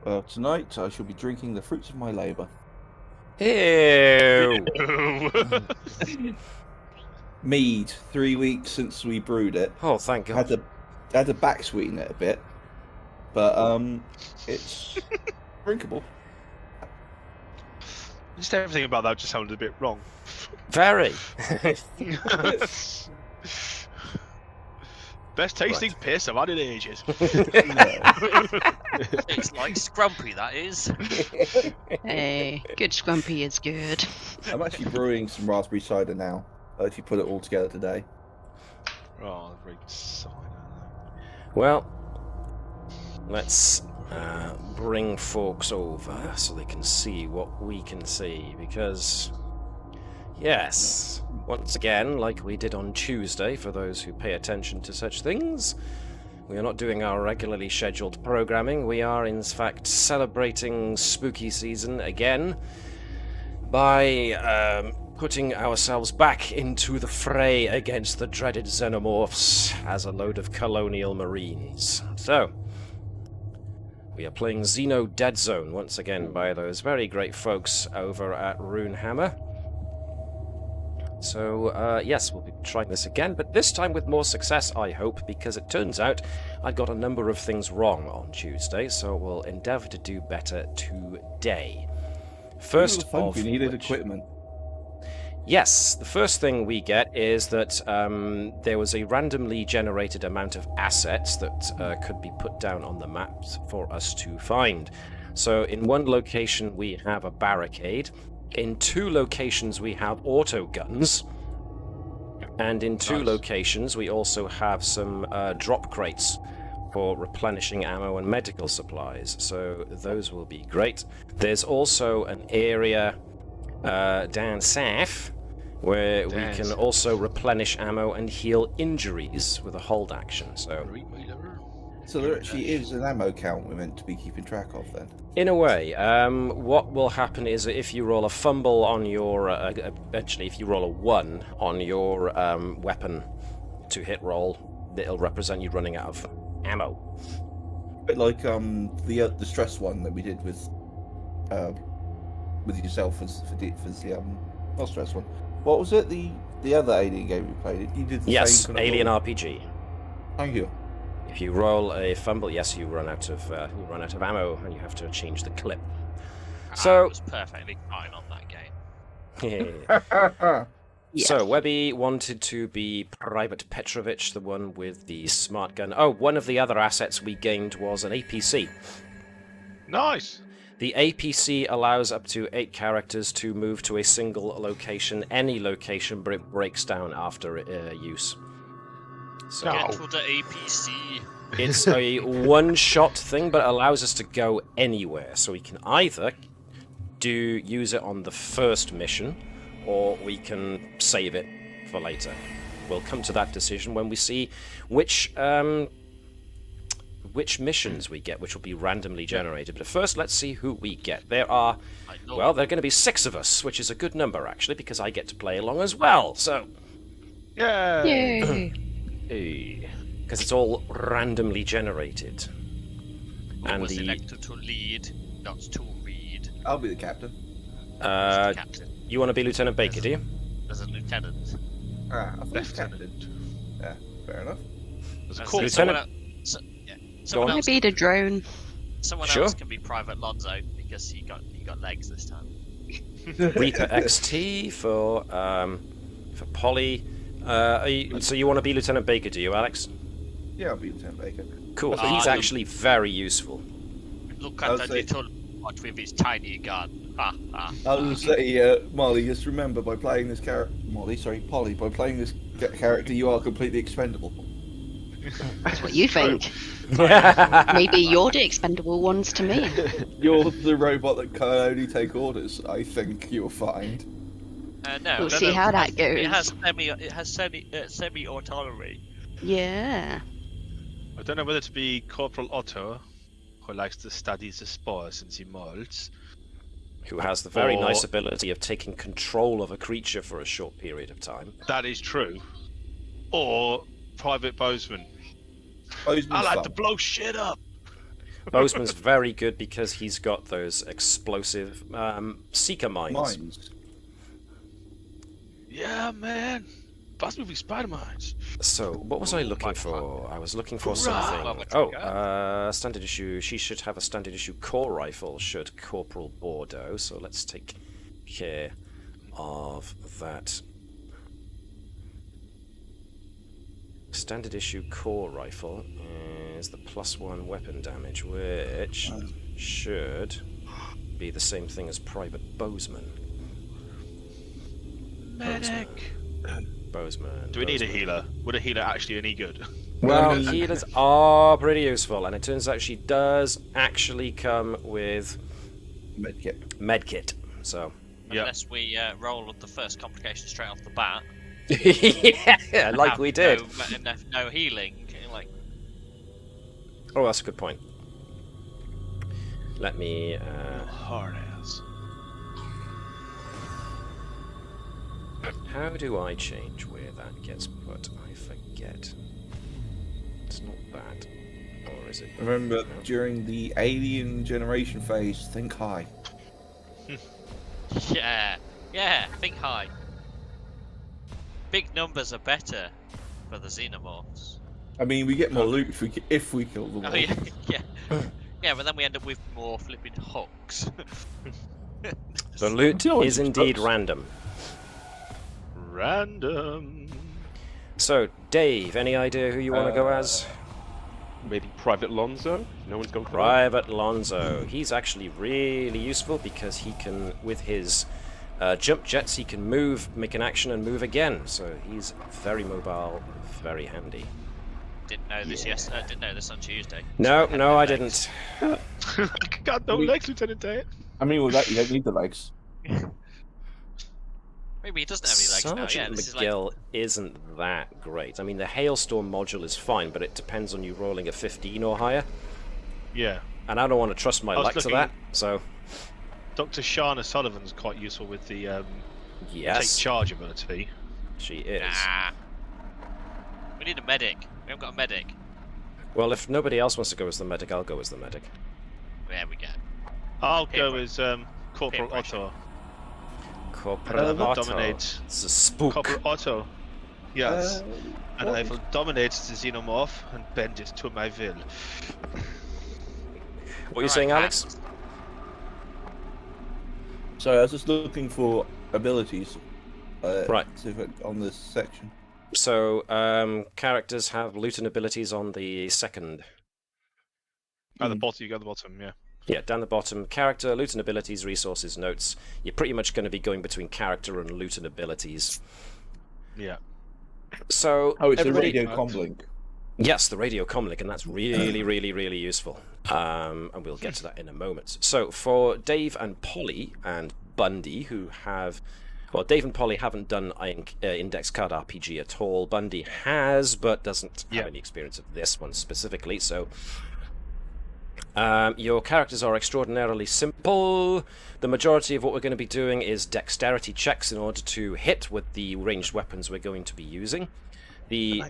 Well, tonight I shall be drinking the fruits of my labour. Ew. Mead, 3 weeks since we brewed it. Oh, thank God. Had to back sweeten it a bit, but it's drinkable. Just everything about that just sounded a bit wrong. Very. Best tasting piss I've had in ages. It's like scrumpy, that is. Hey, good scrumpy is good. I'm actually brewing some raspberry cider now. I actually put it all together today. Oh, very exciting. Well, let's bring folks over so they can see what we can see, because, yes, once again, like we did on Tuesday, for those who pay attention to such things, we are not doing our regularly scheduled programming. We are, in fact, celebrating spooky season again by putting ourselves back into the fray against the dreaded xenomorphs as a load of colonial marines. So, we are playing Xeno Dead Zone once again by those very great folks over at Runehammer. So, yes, we'll be trying this again, but this time with more success, I hope, because it turns out I got a number of things wrong on Tuesday, so we'll endeavour to do better today. First of you needed which, equipment. yes, the first thing we get is that there was a randomly generated amount of assets that could be put down on the map for us to find. So in one location we have a barricade, in 2 locations we have auto guns, and in 2 locations we also have some drop crates for replenishing ammo and medical supplies, so those will be great. There's also an area down south where we can also replenish ammo and heal injuries with a hold action. So there actually is an ammo count we're meant to be keeping track of then. In a way, what will happen is that if you roll a fumble on your, actually if you roll a 1 on your weapon to hit roll, it'll represent you running out of ammo. But like the stress one that we did with yourself for the not stress one. What was it? The other alien game we played. You did the Yes, same Alien RPG. Thank you. If you roll a fumble, yes, you run out of ammo, and you have to change the clip. So I was perfectly fine on that game. Yes. So Webby wanted to be Private Petrovich, the one with the smart gun. Oh, one of the other assets we gained was an APC. Nice. The APC allows up to 8 characters to move to a single location, any location, but it breaks down after use. So Get to the APC. it's a one-shot thing, but it allows us to go anywhere. So we can either use it on the first mission, or we can save it for later. We'll come to that decision when we see which missions we get, which will be randomly generated. But first, let's see who we get. There are going to be 6 of us, which is a good number, actually, because I get to play along as well. So, Yay! because it's all randomly generated. I And was the elected to lead, not to read. I'll be the captain. Captain. you want to be Lieutenant Baker, do you? As a lieutenant. I thought Lieutenant. captain. Yeah, fair enough. There's a As cool. Lieutenant- Someone on. else, Maybe the drone. someone Sure. else can be Private Lonzo because he got legs this time. Reaper XT for Polly. So you want to be Lieutenant Baker, do you, Alex? Yeah, I'll be Lieutenant Baker. Cool. Ah, He's you- actually very useful. Look I'll at the say- little bot with his tiny gun. Ha ha. I was going to say, Molly, just remember by playing this character, Polly, by playing this character, you are completely expendable. That's what you think. Maybe you're the expendable ones to me. You're the robot that can only take orders. I think you'll find. No, We'll no, see no, how it that has- goes. It has semi autonomy. Yeah. I don't know whether to be Corporal Otto, who likes to study the spores in the molds. Who has the very Or- nice ability of taking control of a creature for a short period of time. That is true. Or Private Bozeman. Bozeman's I like fun. to blow shit up. Bozeman's very good because he's got those explosive seeker mines. Mines. Yeah, man. Fast moving spider mines. So, what was I looking for? I was looking for Hurrah! something. Oh, standard issue. She should have a standard issue core rifle, should Corporal Bordeaux. So let's take care of that. Standard issue core rifle is the +1 weapon damage, which should be the same thing as Private Bozeman. Medic. Bozeman. Do we need a healer? Would a healer actually any good? Well, healers are pretty useful, and it turns out she does actually come with medkit. So Unless we roll the first complication straight off the bat. yeah, like we did. No healing. Like. Oh, that's a good point. Let me. Hard ass. How do I change where that gets put? I forget. It's not that. Or is it? Remember, during the alien generation phase, think high. Yeah, think high. Big numbers are better for the xenomorphs. I mean, we get more loot if we kill them all. Oh yeah, yeah, but then we end up with more flipping hooks. The loot is indeed random. Random. So, Dave, any idea who you want to go as? Maybe Private Lonzo? No one's gone for Private Lonzo. He's actually really useful because he can, with his jump jets, he can move, make an action, and move again. So he's very mobile, very handy. Didn't know this didn't know this on Tuesday. No, So no, I legs. didn't. Got no legs, Lieutenant Date. I mean, with that, you don't need the legs. Maybe he doesn't have any legs now. Yeah, Sergeant this is McGill isn't that great. I mean, the Hailstorm module is fine, but it depends on you rolling a 15 or higher. Yeah. And I don't want to trust my I was luck to looking- that, so... Dr. Shana Sullivan's quite useful with the take Yes, charge ability. she is. Nah. We need a medic. We haven't got a medic. Well, if nobody else wants to go as the medic, I'll go as the medic. There we go. I'll Peer go pressure. as Corporal Peer pressure. Otto. Corporal will Otto. dominate. It's a spook. Corporal Otto. Yes. And I will dominate the xenomorph and bend it to my will. What are you saying, Alex? So I was just looking for abilities. Right. On this section. So, characters have loot and abilities on the second. At the bottom, you go at the bottom, yeah. Yeah, down the bottom. Character, loot and abilities, resources, notes. You're pretty much going to be going between character and loot and abilities. Yeah. So, Oh, it's everybody... a radio comlink. Yes, the radio comlink, and that's really, really, really useful. And we'll get to that in a moment. So, for Dave and Polly and Bundy, who have... Well, Dave and Polly haven't done index card RPG at all. Bundy has, but doesn't have any experience of this one specifically, so... your characters are extraordinarily simple. The majority of what we're going to be doing is dexterity checks in order to hit with the ranged weapons we're going to be using.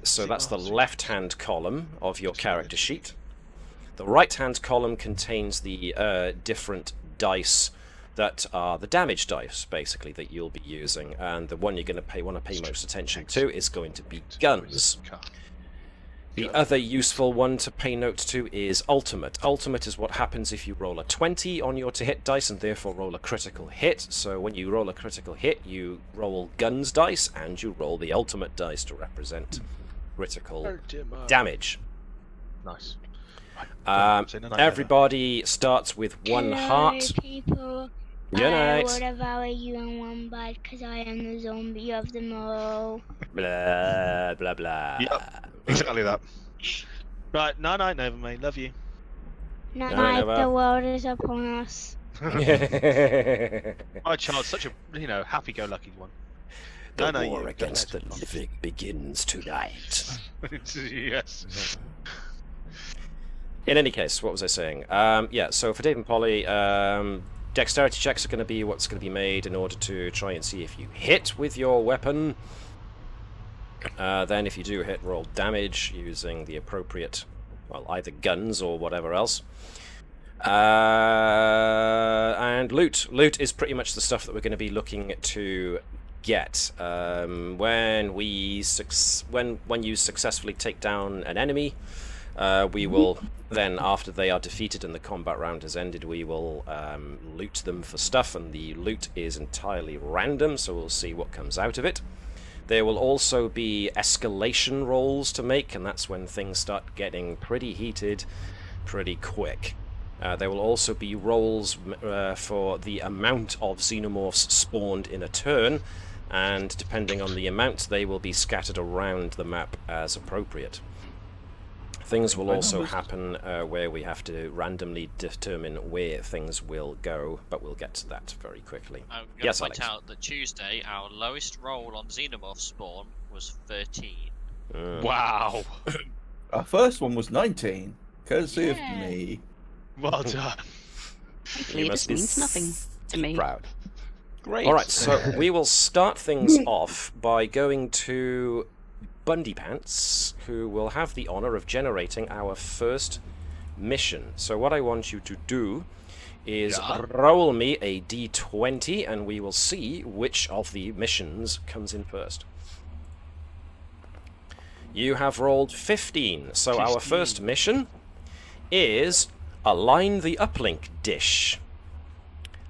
So that's the left-hand column of your character sheet. The right-hand column contains the different dice that are the damage dice, basically, that you'll be using. And the one you're going to want to pay most attention to is going to be guns. The other useful one to pay note to is ultimate. Ultimate is what happens if you roll a 20 on your to-hit dice and therefore roll a critical hit. So when you roll a critical hit, you roll guns dice and you roll the ultimate dice to represent critical damage. Nice. Everybody starts with one heart. People. Good I night. would devour you in one bite because I am the zombie of them all. Blah, blah, blah. Yep. Exactly that. Right, night, Nova, mate. Love you. Not No, like never. the world is upon us. My child's such a, happy-go-lucky one. The No, war you against the don't. living begins tonight. Yes. In any case, what was I saying? Yeah, so for Dave and Polly, dexterity checks are going to be what's going to be made in order to try and see if you hit with your weapon. Then if you do hit, roll damage using the appropriate, well, either guns or whatever else. And loot. Loot is pretty much the stuff that we're going to be looking to get. When you successfully take down an enemy, we will then, after they are defeated and the combat round has ended, we will loot them for stuff, and the loot is entirely random, so we'll see what comes out of it. There will also be escalation rolls to make, and that's when things start getting pretty heated pretty quick. There will also be rolls for the amount of xenomorphs spawned in a turn, and depending on the amount, they will be scattered around the map as appropriate. Things will also happen where we have to randomly determine where things will go, but we'll get to that very quickly. I'm going Yes, to point Alex. out that Tuesday, our lowest roll on Xenomorph spawn was 13. Wow. Our first one was 19, courtesy of Yeah. me. Well done. Hopefully, You it must just be means nothing to me. Proud. Great. All right, so we will start things off by going to Bundy Pants, who will have the honor of generating our first mission. So what I want you to do is roll me a d20, and we will see which of the missions comes in first. You have rolled 15, so our first mission is align the uplink dish.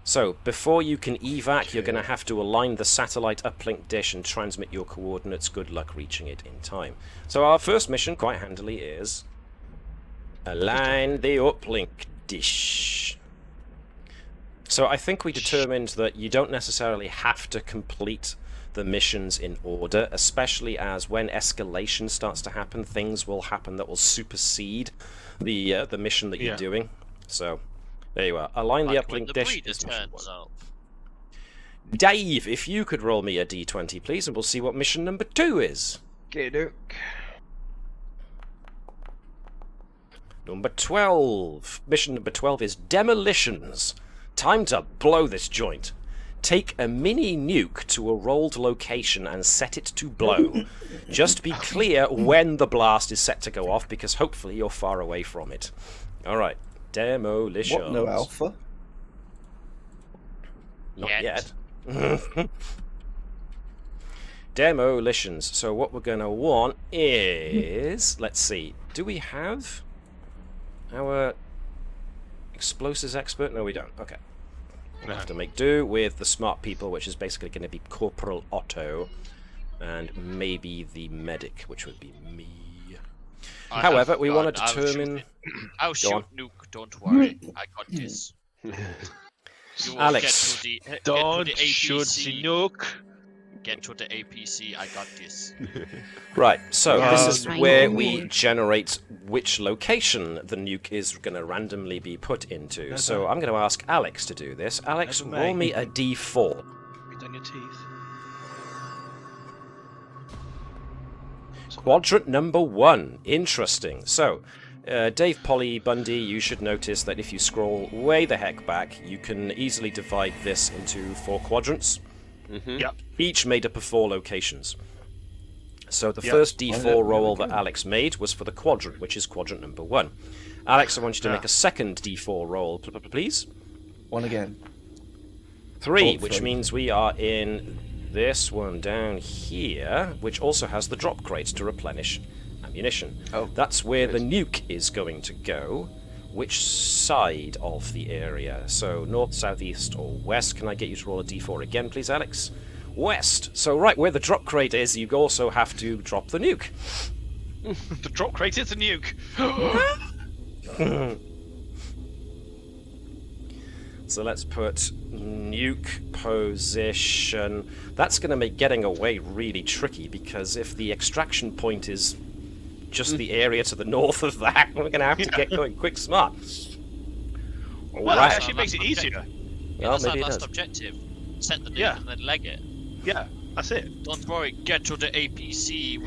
So, before you can evac, you're going to have to align the satellite uplink dish and transmit your coordinates. Good luck reaching it in time. So our first mission, quite handily, is align the uplink dish. So I think we determined that you don't necessarily have to complete the missions in order, especially as when escalation starts to happen, things will happen that will supersede the mission that you're doing. So... there you are. Align the Like when uplink the dish. breeder is mission turns one. up. Dave, if you could roll me a d20, please, and we'll see what mission number 2 is. Get Number 12. Mission number 12 is demolitions. Time to blow this joint. Take a mini nuke to a rolled location and set it to blow. Just be clear when the blast is set to go off, because hopefully you're far away from it. All right. Demolitions. What, no alpha? Not yet. Demolitions. So what we're going to want is... let's see. Do we have our explosives expert? No, we don't. Okay. We'll have to make do with the smart people, which is basically going to be Corporal Otto and maybe the medic, which would be me. However, we want to determine... I'll Go shoot on. Nuke, don't worry. I got this. You will Alex. get Don't to the shoot APC. the nuke. Get to the APC, I got this. Right, so this is Right. where we generate which location the nuke is going to randomly be put into. So I'm going to ask Alex to do this. Alex, Never roll mind. me a d4. Breathe down your teeth. Quadrant number 1. Interesting. So, Dave, Polly, Bundy, you should notice that if you scroll way the heck back, you can easily divide this into 4 quadrants. Yep. Each made up of 4 locations. So the Yep. first d4 roll that Alex made was for the quadrant, which is quadrant number 1. Alex, I want you to make a second d4 roll, please. 1 again. 3, Oh, which sorry. means we are in this one down here, which also has the drop crates to replenish ammunition. Oh, That's where the nuke is going to go. Which side of the area? So north, south, east, or west? Can I get you to roll a d4 again, please, Alex? West. So right where the drop crate is, you also have to drop the nuke. The drop crate is a nuke. So let's put nuke position. That's going to make getting away really tricky, because if the extraction point is just the area to the north of that, we're going to have to get going quick smart. Well, Right. it actually makes it easier. Well, That's our maybe it last does. objective. Set the nuke Yeah. and then leg it. Yeah, that's it. Don't worry, get to the APC.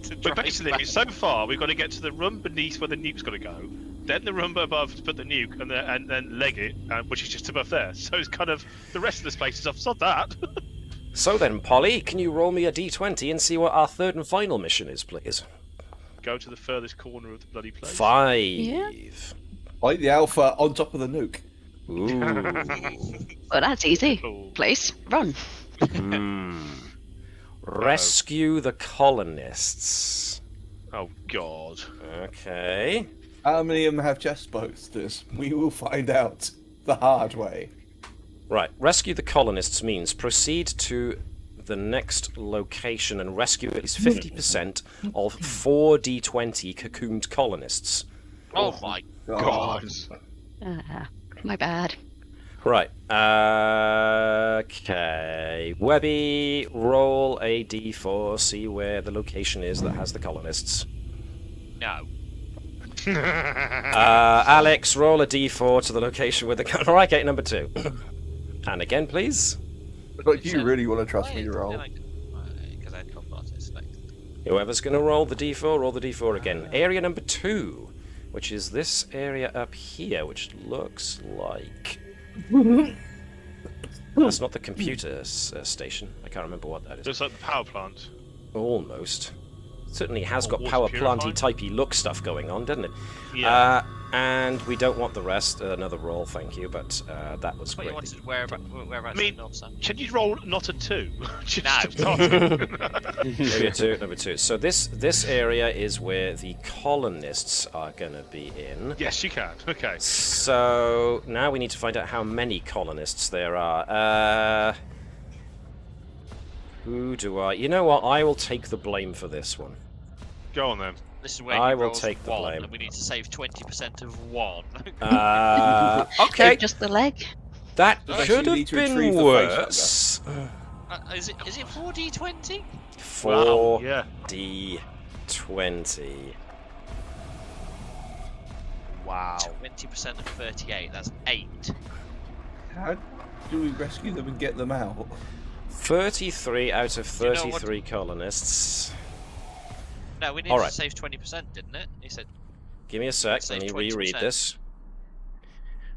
To But drive basically, back. so far we've got to get to the room beneath where the nuke's got to go, then the room above to put the nuke, and then leg it, which is just above there. So it's kind of the rest of the space is offside that. So then, Polly, can you roll me a d20 and see what our third and final mission is, please? Go to the furthest corner of the bloody place. 5. Yeah. Like the Alpha on top of the nuke. Ooh. Well, that's easy. Cool. Place, run. Rescue the colonists. Oh God. Okay. How many of them have chest posters? We will find out the hard way. Right. Rescue the colonists means proceed to the next location and rescue at least 50% of 4d20 cocooned colonists. Oh my God. My bad. Right. Okay. Webby, roll a d4, see where the location is that has the colonists. no. Alex, roll a d4 to the location with the... Alright, gate number 2. And again, please. But you really want to trust me to roll? Because I got not selected. Whoever's going to roll the d4, roll the d4 again. Area number 2, which is this area up here, which looks like... That's not the computer station. I can't remember what that is. Looks like the power plant. Almost. Certainly has Or got water power purifying? planty typey look stuff going on, doesn't it? Yeah. And we don't want the rest. Another roll, thank you, but that was But you great. wanted whereabouts I mean, in North Sun? Can you roll not a 2? Just No. starting. Number two. So this area is where the colonists are going to be in. Yes, you can. Okay. So now we need to find out how many colonists there are. Who do I... You know what? I will take the blame for this one. Go on then. This is where I you will rolled take the 1, blame. and we need to save 20% of 1. Okay, Save just the leg. that Unless could you have need to retrieve been the worse. Is it 4d20? 4d20. Wow. 20% of 38, that's 8. How do we rescue them and get them out? 33 out of You know what- 33 colonists. No, we need Alright. to save 20%, didn't it? He said, Give me a sec, let Save me 20%. reread this.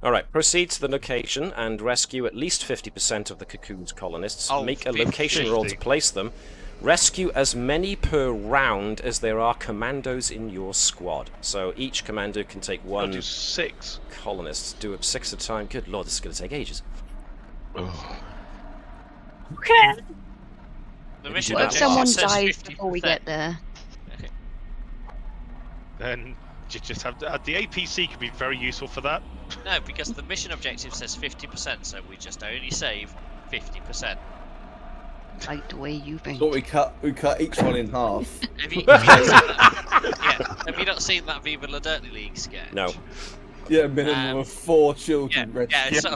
Alright, proceed to the location and rescue at least 50% of the cocoon's colonists. Oh, Make a location roll to 50. place them. Rescue as many per round as there are commandos in your squad. So each commando can take I'll one do 6. colonist. Do it 6 at a time. Good lord, this is going to take ages. the mission What if that someone one. says dies 50%. before we get there? Then you just have the APC could be very useful for that. No, because the mission objective says 50%, so we just only save 50%. Like the way you think. So we cut each one in half. Have you not seen that? Yeah. Have you not seen that Viva La Dirty League sketch? No. Yeah, minimum of 4 Yeah, children rescued. yeah. So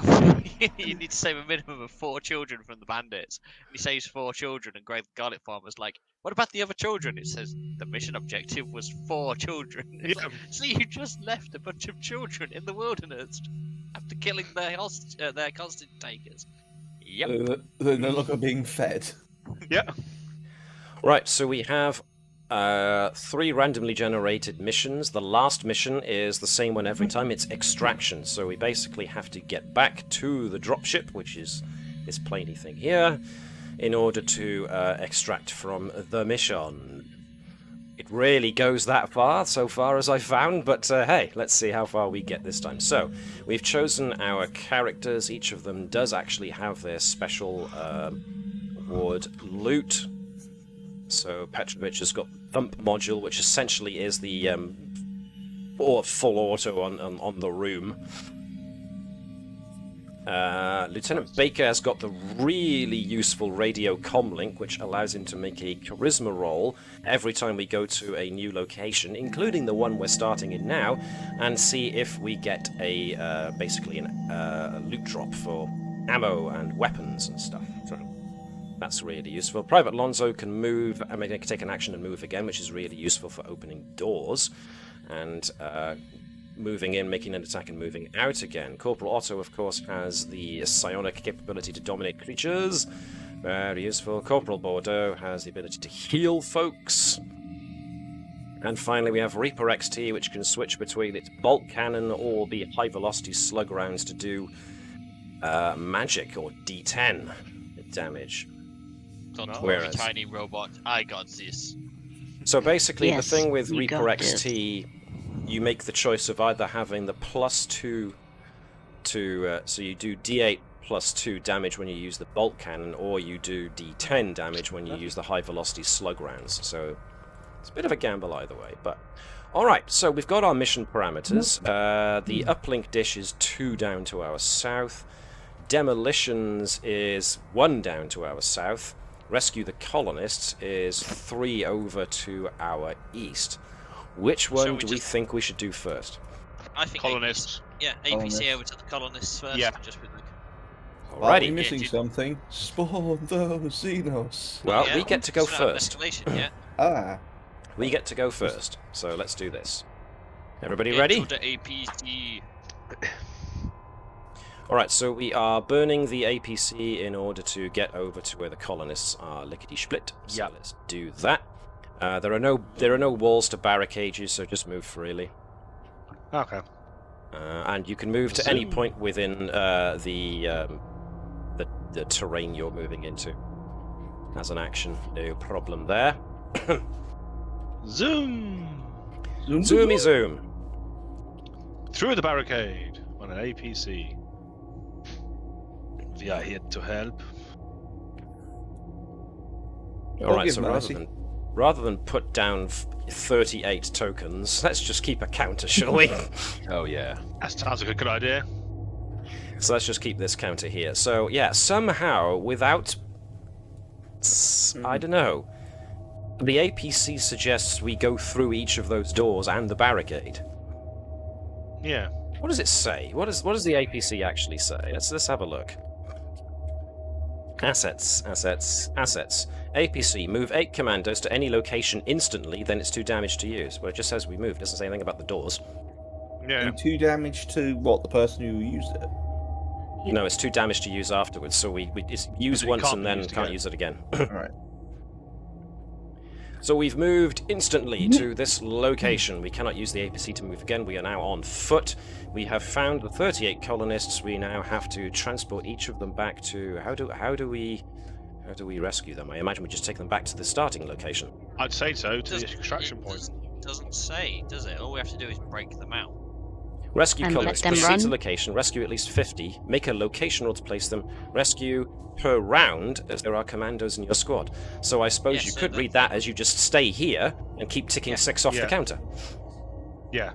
you need to save a minimum of 4 children from the bandits. And he saves 4 children, and Greg the Garlic Farmer's like, "What about the other children?" It says the mission objective was 4 children. It's Yeah. like, so you just left a bunch of children in the wilderness after killing their constant takers. Yep. They're no longer being fed. Yeah. Right, so we have 3 randomly generated missions. The last mission is the same one every time. It's extraction. So we basically have to get back to the dropship, which is this plainy thing here, in order to extract from the mission. It rarely goes that far, so far as I've found, but hey, let's see how far we get this time. So, we've chosen our characters. Each of them does actually have their special award loot. So, Petrovich has got Thump module, which essentially is the full auto on the room. Lieutenant Baker has got the really useful radio comlink, which allows him to make a charisma roll every time we go to a new location, including the one we're starting in now, and see if we get a basically a loot drop for ammo and weapons and stuff. So that's really useful. Private Lonzo can move, I mean, he can take an action and move again, which is really useful for opening doors and moving in, making an attack, and moving out again. Corporal Otto, of course, has the psionic capability to dominate creatures. Very useful. Corporal Bordeaux has the ability to heal folks. And finally, we have Reaper XT, which can switch between its bolt cannon or the high-velocity slug rounds to do magic or D10 damage. Don't Whereas- worry, tiny robot. I got this. So basically, Yes, the thing with you Reaper got this. XT you make the choice of either having the +2 to so you do D8 +2 damage when you use the bolt cannon, or you do D10 damage when you use the high velocity slug rounds. So it's a bit of a gamble either way. But all right, so we've got our mission parameters. The uplink dish is 2 down to our south. Demolitions is 1 down to our south. Rescue the colonists is 3 over to our east. Which one do we think we should do first? I think Colonists. APC Colonists. over to the colonists first. Yeah. Just with Are we Alrighty. missing dude. something? Spawn those Xenos. Well, yeah, we get to go it's not first. escalation, yeah. Ah. We get to go first. So let's do this. Everybody ready? To the APC. Alright, so we are burning the APC in order to get over to where the colonists are lickety-split. So let's do that. There are no walls to barricade you, so just move freely. Okay. And you can move to any point within the terrain you're moving into. As an action, no problem there. Zoom! Zoomy zoom. Through the barricade on an APC. We are here to help. Alright, give so mercy. rather than put down 38 tokens, let's just keep a counter, shall we? Oh yeah. That sounds like a good idea. So let's just keep this counter here. So yeah, somehow without, I don't know, the APC suggests we go through each of those doors and the barricade. Yeah. What does it say? What does the APC actually say? Let's have a look. Assets. APC, move 8 commandos to any location instantly, then it's 2 damage to use. Well, it just says we move, it doesn't say anything about the doors. Yeah. And 2 damage to what? The person who used it? No, it's 2 damage to use afterwards, so we just use You once can't and then use it can't again. use it again. Alright. So we've moved instantly to this location. We cannot use the APC to move again. We are now on foot. We have found the 38 colonists. We now have to transport each of them back to... How do we rescue them? I imagine we just take them back to the starting location. I'd say so, to the Does- extraction it point. doesn't say, does it? All we have to do is break them out. Rescue And let colonists. them Proceed to run. location. Rescue at least 50. Make a location roll to place them. Rescue per round, as there are commandos in your squad. So I suppose Yeah, you so could that- read that as you just stay here and keep ticking 6 off the Yeah. counter. Yeah.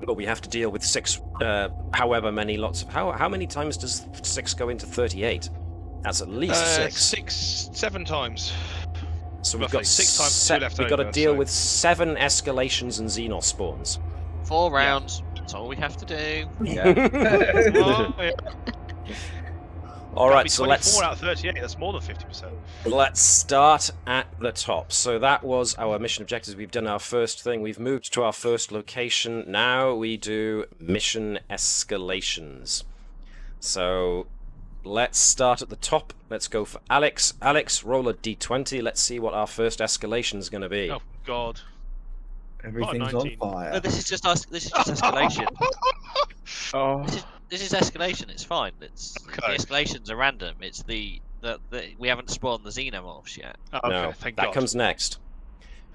But we have to deal with 6, however many lots of... How many times does 6 go into 38? That's at least 6. 7 times. So we've roughly got 6 times 2 left we've got to over, deal so- with 7 escalations and Xenos spawns. 4 rounds. That's all we have to do. Oh, yeah. All That'd right, be so 24 out of 38. That's more than 50%. let's start at the top. So that was our mission objectives. We've done our first thing. We've moved to our first location. Now we do mission escalations. So let's start at the top. Let's go for Alex. Alex, roll a d20. Let's see what our first escalation is going to be. Oh, God. Everything's on 19. fire. No, this is just escalation. Oh. This is escalation. It's fine. It's Okay. the escalations are random. It's the we haven't spawned the xenomorphs yet. Oh, okay, No, thank that God. comes next.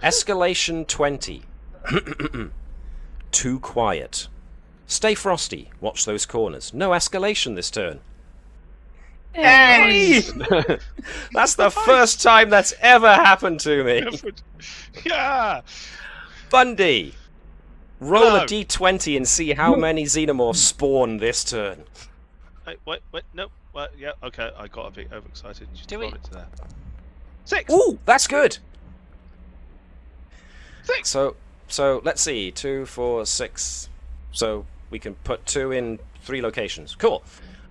Escalation 20. Too quiet. Stay frosty. Watch those corners. No escalation this turn. Hey! That's the first time that's ever happened to me. Yeah! Bundy, roll No. a d20 and see how many xenomorphs spawn this turn. Wait, no. Yeah, okay, I got a bit overexcited. Just Do roll we- it to there. 6! Ooh, that's good. 6! So let's see, 2, 4, 6. So we can put 2 in 3 locations. Cool.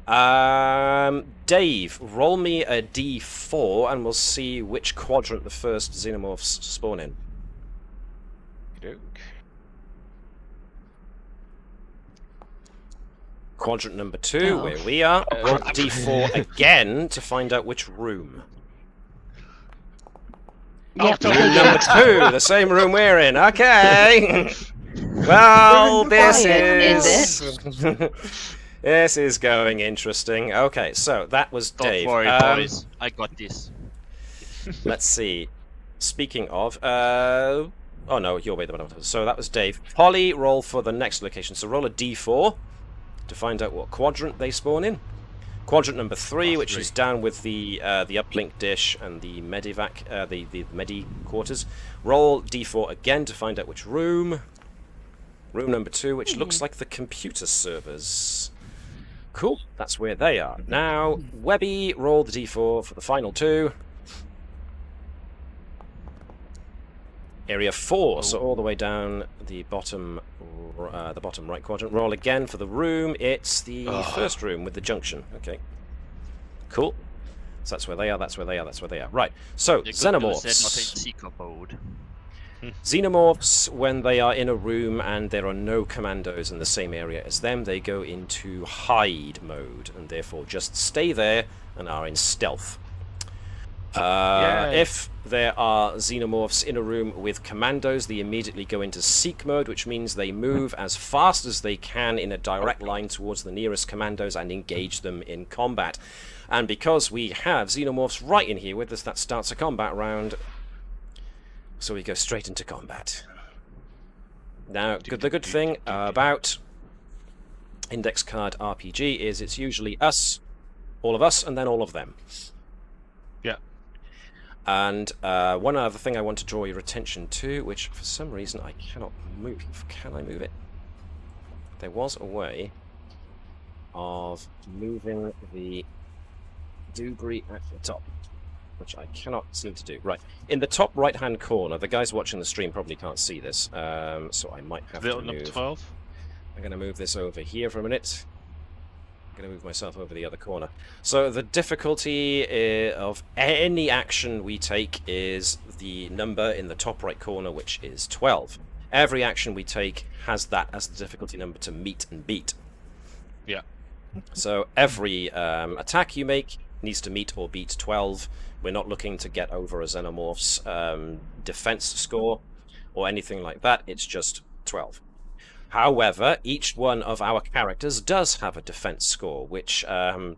Dave, roll me a d4 and we'll see which quadrant the first xenomorphs spawn in. Quadrant number 2, Oh. where we are. Roll d4 again to find out which room. Yep. Room number 2, the same room we're in. Okay. Well, this Quiet, this is going interesting. Okay, so that was Don't Dave. worry, boys. I got this. Let's see. Speaking of, Oh no, you're way the bottom. So that was Dave. Polly, roll for the next location. So roll a d4 to find out what quadrant they spawn in. Quadrant number 3, which is down with the uplink dish and the medivac, the medi quarters. Roll d4 again to find out which room. Room number 2, which looks like the computer servers. Cool, that's where they are. Now, Webby, roll the d4 for the final 2. Area 4, so all the way down the bottom right quadrant. Roll again for the room. It's the first room with the junction. Okay. Cool. So that's where they are, that's where they are, that's where they are. Right, so Xenomorphs. They're not in secret mode. Xenomorphs, when they are in a room and there are no commandos in the same area as them, they go into hide mode and therefore just stay there and are in stealth. If there are Xenomorphs in a room with commandos, they immediately go into seek mode, which means they move as fast as they can in a direct line towards the nearest commandos and engage them in combat. And because we have Xenomorphs right in here with us, that starts a combat round. So we go straight into combat. Now, the good thing about Index Card RPG is it's usually us, all of us, and then all of them. Yeah. And one other thing I want to draw your attention to, which for some reason I cannot move. Can I move it? There was a way of moving the debris at the top, which I cannot seem to do. Right, in the top right-hand corner, the guys watching the stream probably can't see this, so I might have to move. Number 12. I'm going to move this over here for a minute. I'm going to move myself over the other corner. So the difficulty of any action we take is the number in the top right corner, which is 12. Every action we take has that as the difficulty number to meet and beat. Yeah. So every attack you make needs to meet or beat 12. We're not looking to get over a Xenomorph's defense score or anything like that. It's just 12. However, each one of our characters does have a defense score, which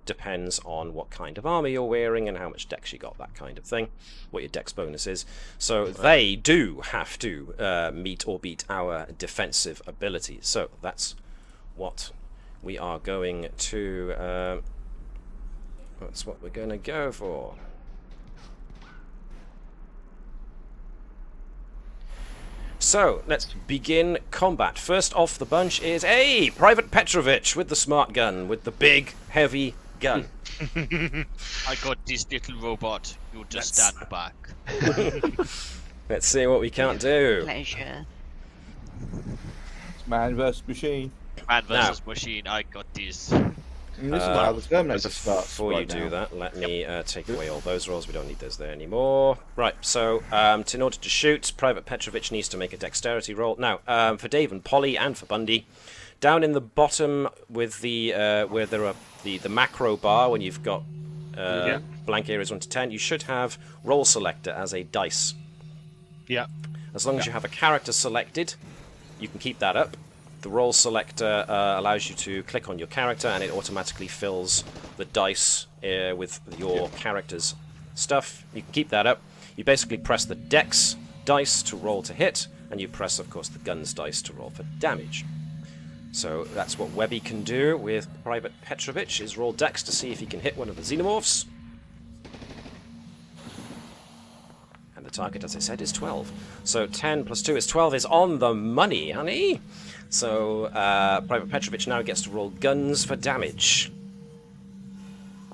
depends on what kind of armor you're wearing and how much dex you got, that kind of thing, what your dex bonus is. So they do have to meet or beat our defensive abilities. So that's what we are going to... that's what we're going to go for. So, let's begin combat. First off the bunch is, hey, Private Petrovich with the smart gun, with the big, heavy gun. I got this little robot. You just stand back. Let's see what we can't do. Pleasure. It's man versus machine. Man versus machine. I got this. And this is how the Terminator starts. Before you do that, let me take away all those rolls. We don't need those there anymore. Right, so in order to shoot, Private Petrovich needs to make a dexterity roll. Now, for Dave and Polly and for Bundy, down in the bottom with the where there are the macro bar, when you've got blank areas 1 to 10, you should have roll selector as a dice. Yeah. As long as you have a character selected, you can keep that up. The roll selector allows you to click on your character and it automatically fills the dice with your character's stuff. You can keep that up. You basically press the dex dice to roll to hit, and you press, of course, the guns dice to roll for damage. So that's what Webby can do with Private Petrovich, is roll dex to see if he can hit one of the Xenomorphs. And the target, as I said, is 12. So 10 plus 2 is 12 is on the money, honey! So, Private Petrovich now gets to roll guns for damage.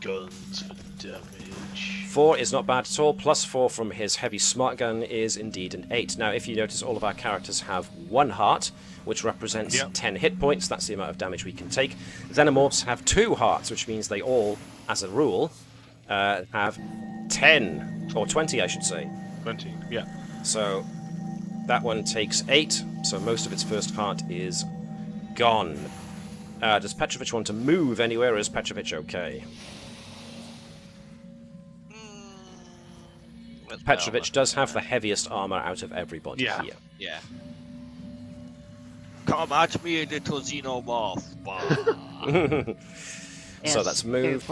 Guns for damage. 4 is not bad at all. Plus 4 from his heavy smart gun is indeed an 8. Now, if you notice, all of our characters have 1 heart, which represents 10 hit points. That's the amount of damage we can take. Xenomorphs have 2 hearts, which means they all, as a rule, have 10, or 20, I should say. 20, yeah. So... that one takes 8, so most of its first heart is gone. Does Petrovich want to move anywhere, or is Petrovich okay? Petrovich does have the heaviest armor out of everybody here. Yeah. Come at me, little Xenomorph. So that's move.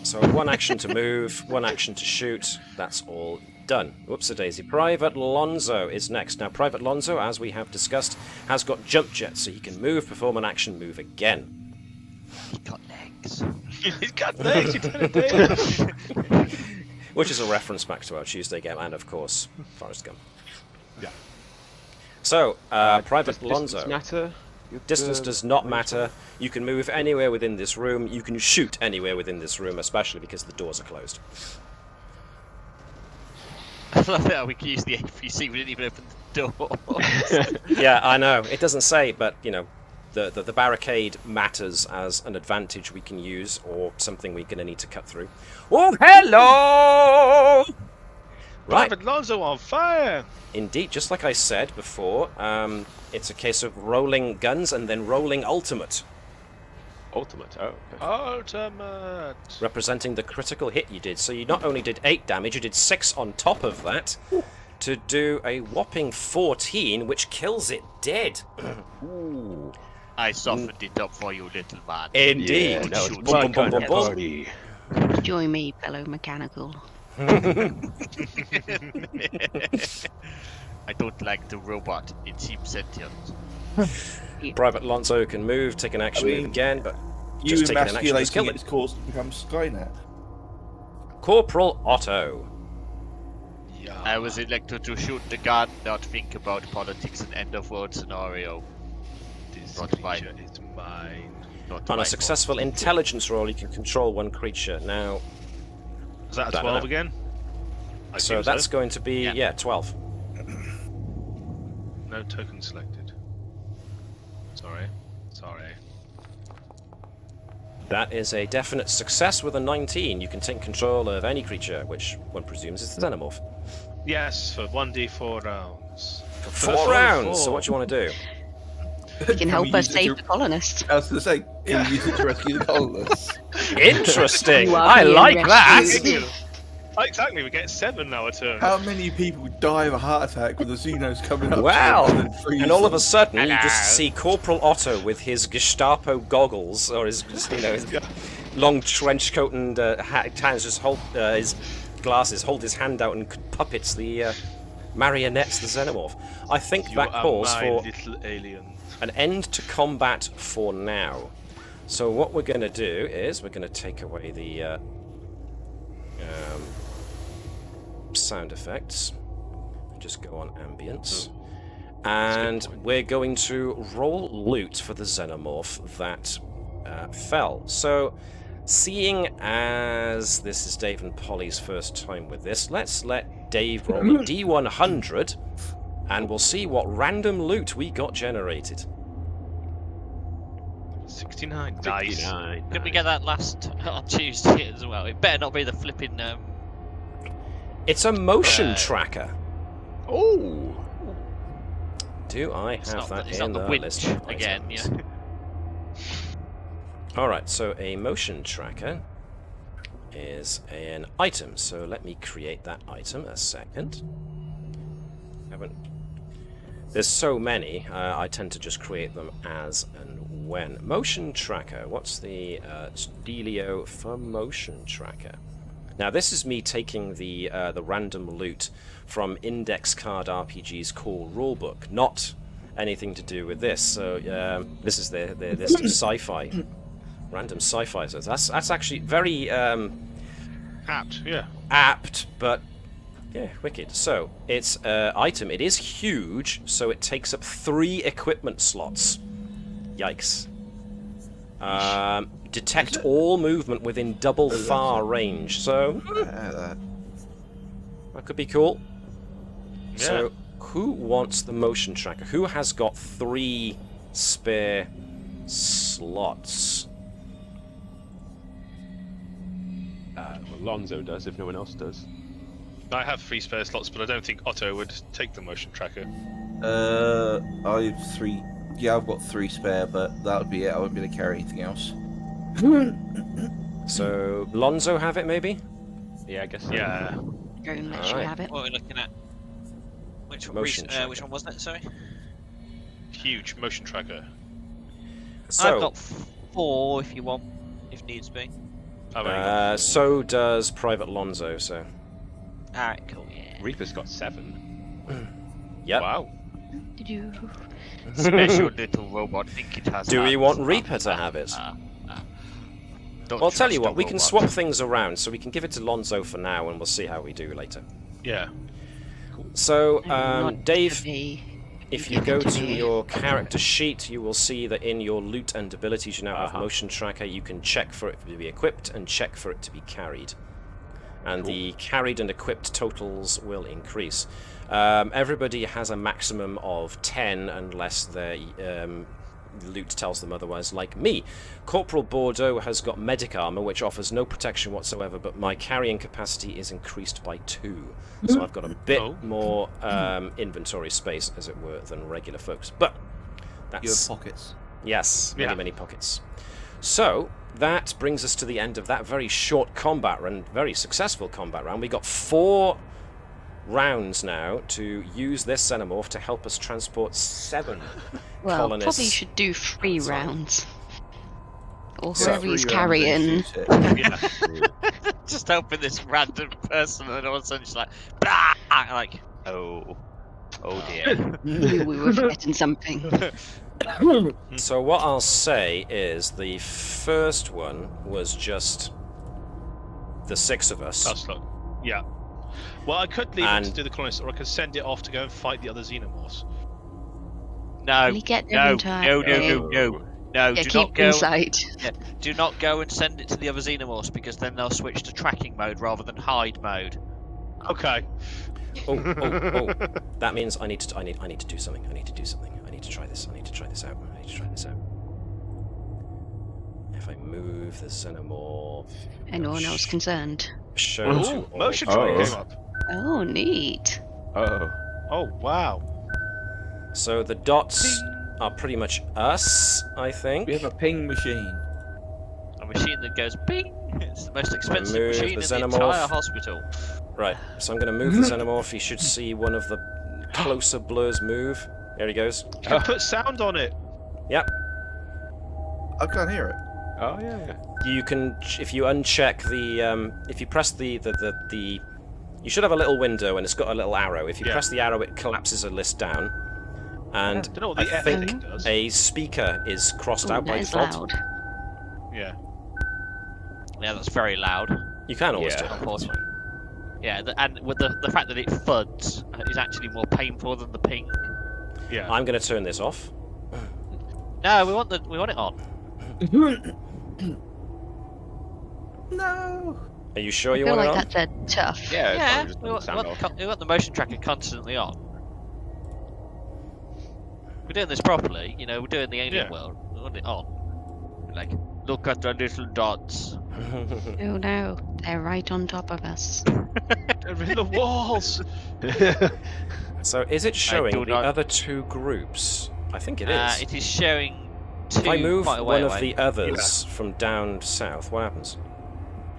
So 1 action to move, 1 action to shoot. That's all done. Whoops-a-daisy. Private Lonzo is next. Now, Private Lonzo, as we have discussed, has got jump jets, so he can move, perform an action move again. He got legs. He's got legs. He turned it down. Which is a reference back to our Tuesday game, and of course, Forrest Gump. Yeah. So, Private Does Lonzo. distance matter? Distance does not matter. You can move anywhere within this room. You can shoot anywhere within this room, especially because the doors are closed. I love how we can use the APC. We didn't even open the door. Yeah, I know. It doesn't say, but, you know, the barricade matters as an advantage we can use, or something we're going to need to cut through. Oh, hello! Right. Private Lonzo on fire. Indeed, just like I said before, it's a case of rolling guns and then rolling ultimate, Ultimate. Oh. Okay. Ultimate. representing the critical hit you did. So you not only did 8 damage, you did 6 on top of that to do a whopping 14, which kills it dead. Ooh. I softened it up for you, little man. Indeed. Yeah, now it's Shoot. my Boom, boom, kind boom, of boom. party. Join me, fellow mechanical. I don't like the robot. It seems sentient. Private Lonzo can move, take an action I mean, move again, but You just taking an action to kill emasculating it. its cause to become Skynet. Corporal Otto. Yeah. I was elected to shoot the gun, not think about politics and end of world scenario. This Not mine. creature is mine. Not On my a successful intelligence roll, you can control one creature. Now, Is that a Don't 12 know. again? I so assume that's going to be, Yeah. 12. No token selected. Sorry. That is a definite success with a 19. You can take control of any creature, which one presumes is the Xenomorph. Yes, for 1d4 rounds. For For 4 the rounds, full so four. what do you want to do? You can help we us use it save to- the colonists. I was going to say, can we use it to rescue the colonists? Interesting! You are I being like that! rescued. Exactly, we get 7 now a turn. How many people die of a heart attack when the Xenos coming up? Wow! to them and freeze And all of a them? sudden, you Hello. just see Corporal Otto with his Gestapo goggles, or his, his long trench coat and hands, just hold his glasses, hold his hand out, and puppets the marionettes, the Xenomorph. I think You that are calls my for little alien. an end to combat for now. So what we're going to do is we're going to take away the sound effects and just go on ambience. And we're going to roll loot for the Xenomorph that fell. So, seeing as this is Dave and Polly's first time with this, let's let Dave roll a D100 and we'll see what random loot we got generated. 69. Nice. 59. Could we get that last on Tuesday as well? It better not be the flipping. It's a motion tracker. Oh. Do I It's have not, that it's in not the the winch list of again. items? Yeah. Alright, so a motion tracker is an item. So let me create that item a second. There's so many, I tend to just create them as and when. Motion tracker, what's the dealio for motion tracker? Now this is me taking the random loot from Index Card RPG's core rulebook, not anything to do with this. So this is their list of sci-fi, random sci-fi. So that's actually very Apt, yeah. apt, but yeah, wicked. So it's item. It is huge, so it takes up 3 equipment slots. Yikes. Detect all movement within double far range. So that could be cool. Yeah. So who wants the motion tracker? Who has got 3 spare slots? Well, Lonzo does if no one else does. I have 3 spare slots, but I don't think Otto would take the motion tracker. I have 3. Yeah, I've got 3 spare, but that would be it. I won't be able to carry anything else. So Lonzo have it maybe? Yeah, I guess so. Yeah. Go and let you Alright. have it. What are we looking at? Which Motion tracker. which one was that? Sorry. Huge motion tracker. So I've got 4 if you want, if needs be. I've only got 4. so does Private Lonzo. So Alright, cool. Yeah. Reaper's got 7. Yep. Wow. Special little robot. Think it has. Do we hands. want Reaper to have it? Don't Well, I'll tell you trust a what, we can robot. swap things around, so we can give it to Lonzo for now, and we'll see how we do later. Yeah. So, Not Dave, to be if you given go to to me. your character sheet, you will see that in your loot and abilities you now have motion tracker. You can check for it to be equipped and check for it to be carried. And the carried and equipped totals will increase. Everybody has a maximum of 10 unless their loot tells them otherwise, like me. Corporal Bordeaux has got medic armor, which offers no protection whatsoever, but my carrying capacity is increased by 2. So I've got a bit more inventory space, as it were, than regular folks. But that's... You have pockets. Yes, Yeah. many pockets. So, that brings us to the end of that very short combat round, very successful combat round. We got 4 rounds now to use this xenomorph to help us transport 7 Well, colonists. probably should do 3 Sorry. rounds. Or So- whoever he's 3 rounds carrying. and 2 hit. Yeah. Just helping this random person, and all of a sudden she's like, "Blah!" Like, oh dear. Knew we were forgetting something. So what I'll say is the first one was just the 6 of us. That's like, yeah. Well, I could leave it And- to do the colonists, or I could send it off to go and fight the other xenomorphs. No, We get there no, in time. no, Yeah, do keep not go. inside. Do not go and send it to the other xenomorphs, because then they'll switch to tracking mode rather than hide mode. Okay. Oh, that means I need to do something. I need to do something. I need to try this. I need to try this out. I need to try this out. If I move the xenomorph, Anyone else concerned? show to Ooh, all motion tracker Oh. came up. Oh, neat. Oh. Oh, wow. So the dots are pretty much us, I think. We have a ping machine. A machine that goes bing. It's the most expensive Move machine the in the xenomorph. entire hospital. Right, so I'm going to move the xenomorph. You should see one of the closer blurs move. There he goes. You can put sound on it. Yep. I can't hear it. Oh yeah. You can, if you uncheck the, if you press the, you should have a little window and it's got a little arrow. If you Yeah. press the arrow, it collapses a list down. And Don't know what I the think thing does. a speaker is crossed Ooh, out by that is default. loud. Yeah. Yeah, that's very loud. You can always Yeah. do it. That's Unfortunately. fine. Yeah, and with the fact that it thuds is actually more painful than the ping. Yeah. I'm going to turn this off. No, we want it on. No. Are you sure I you feel want like it that's a tough. Yeah. it's Yeah, fine, just we let want, the sound off. we want the motion tracker constantly on. We're doing this properly, we're doing the alien Yeah. world. We want it on. Like, look at the little dots. on? Oh no, they're right on top of us. They're in the walls. So is it showing do the not- other 2 groups? I think it is. It is showing two If I move quite a way one of away. the others from down south, what happens?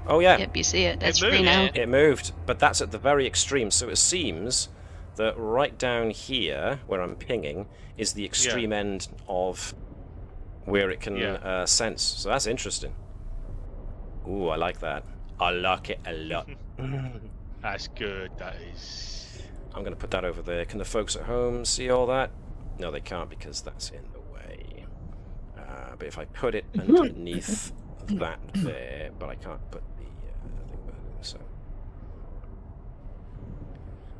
Oh yeah, Yep, you see it. That's moved. free now. Yeah. it moved, but that's at the very extreme. So it seems that right down here, where I'm pinging, is the extreme end of where it can Yeah. sense. So that's interesting. Ooh, I like that. I like it a lot. That's good. That is. I'm going to put that over there. Can the folks at home see all that? No, they can't because that's in the way. But if I put it underneath that there, but I can't put the thing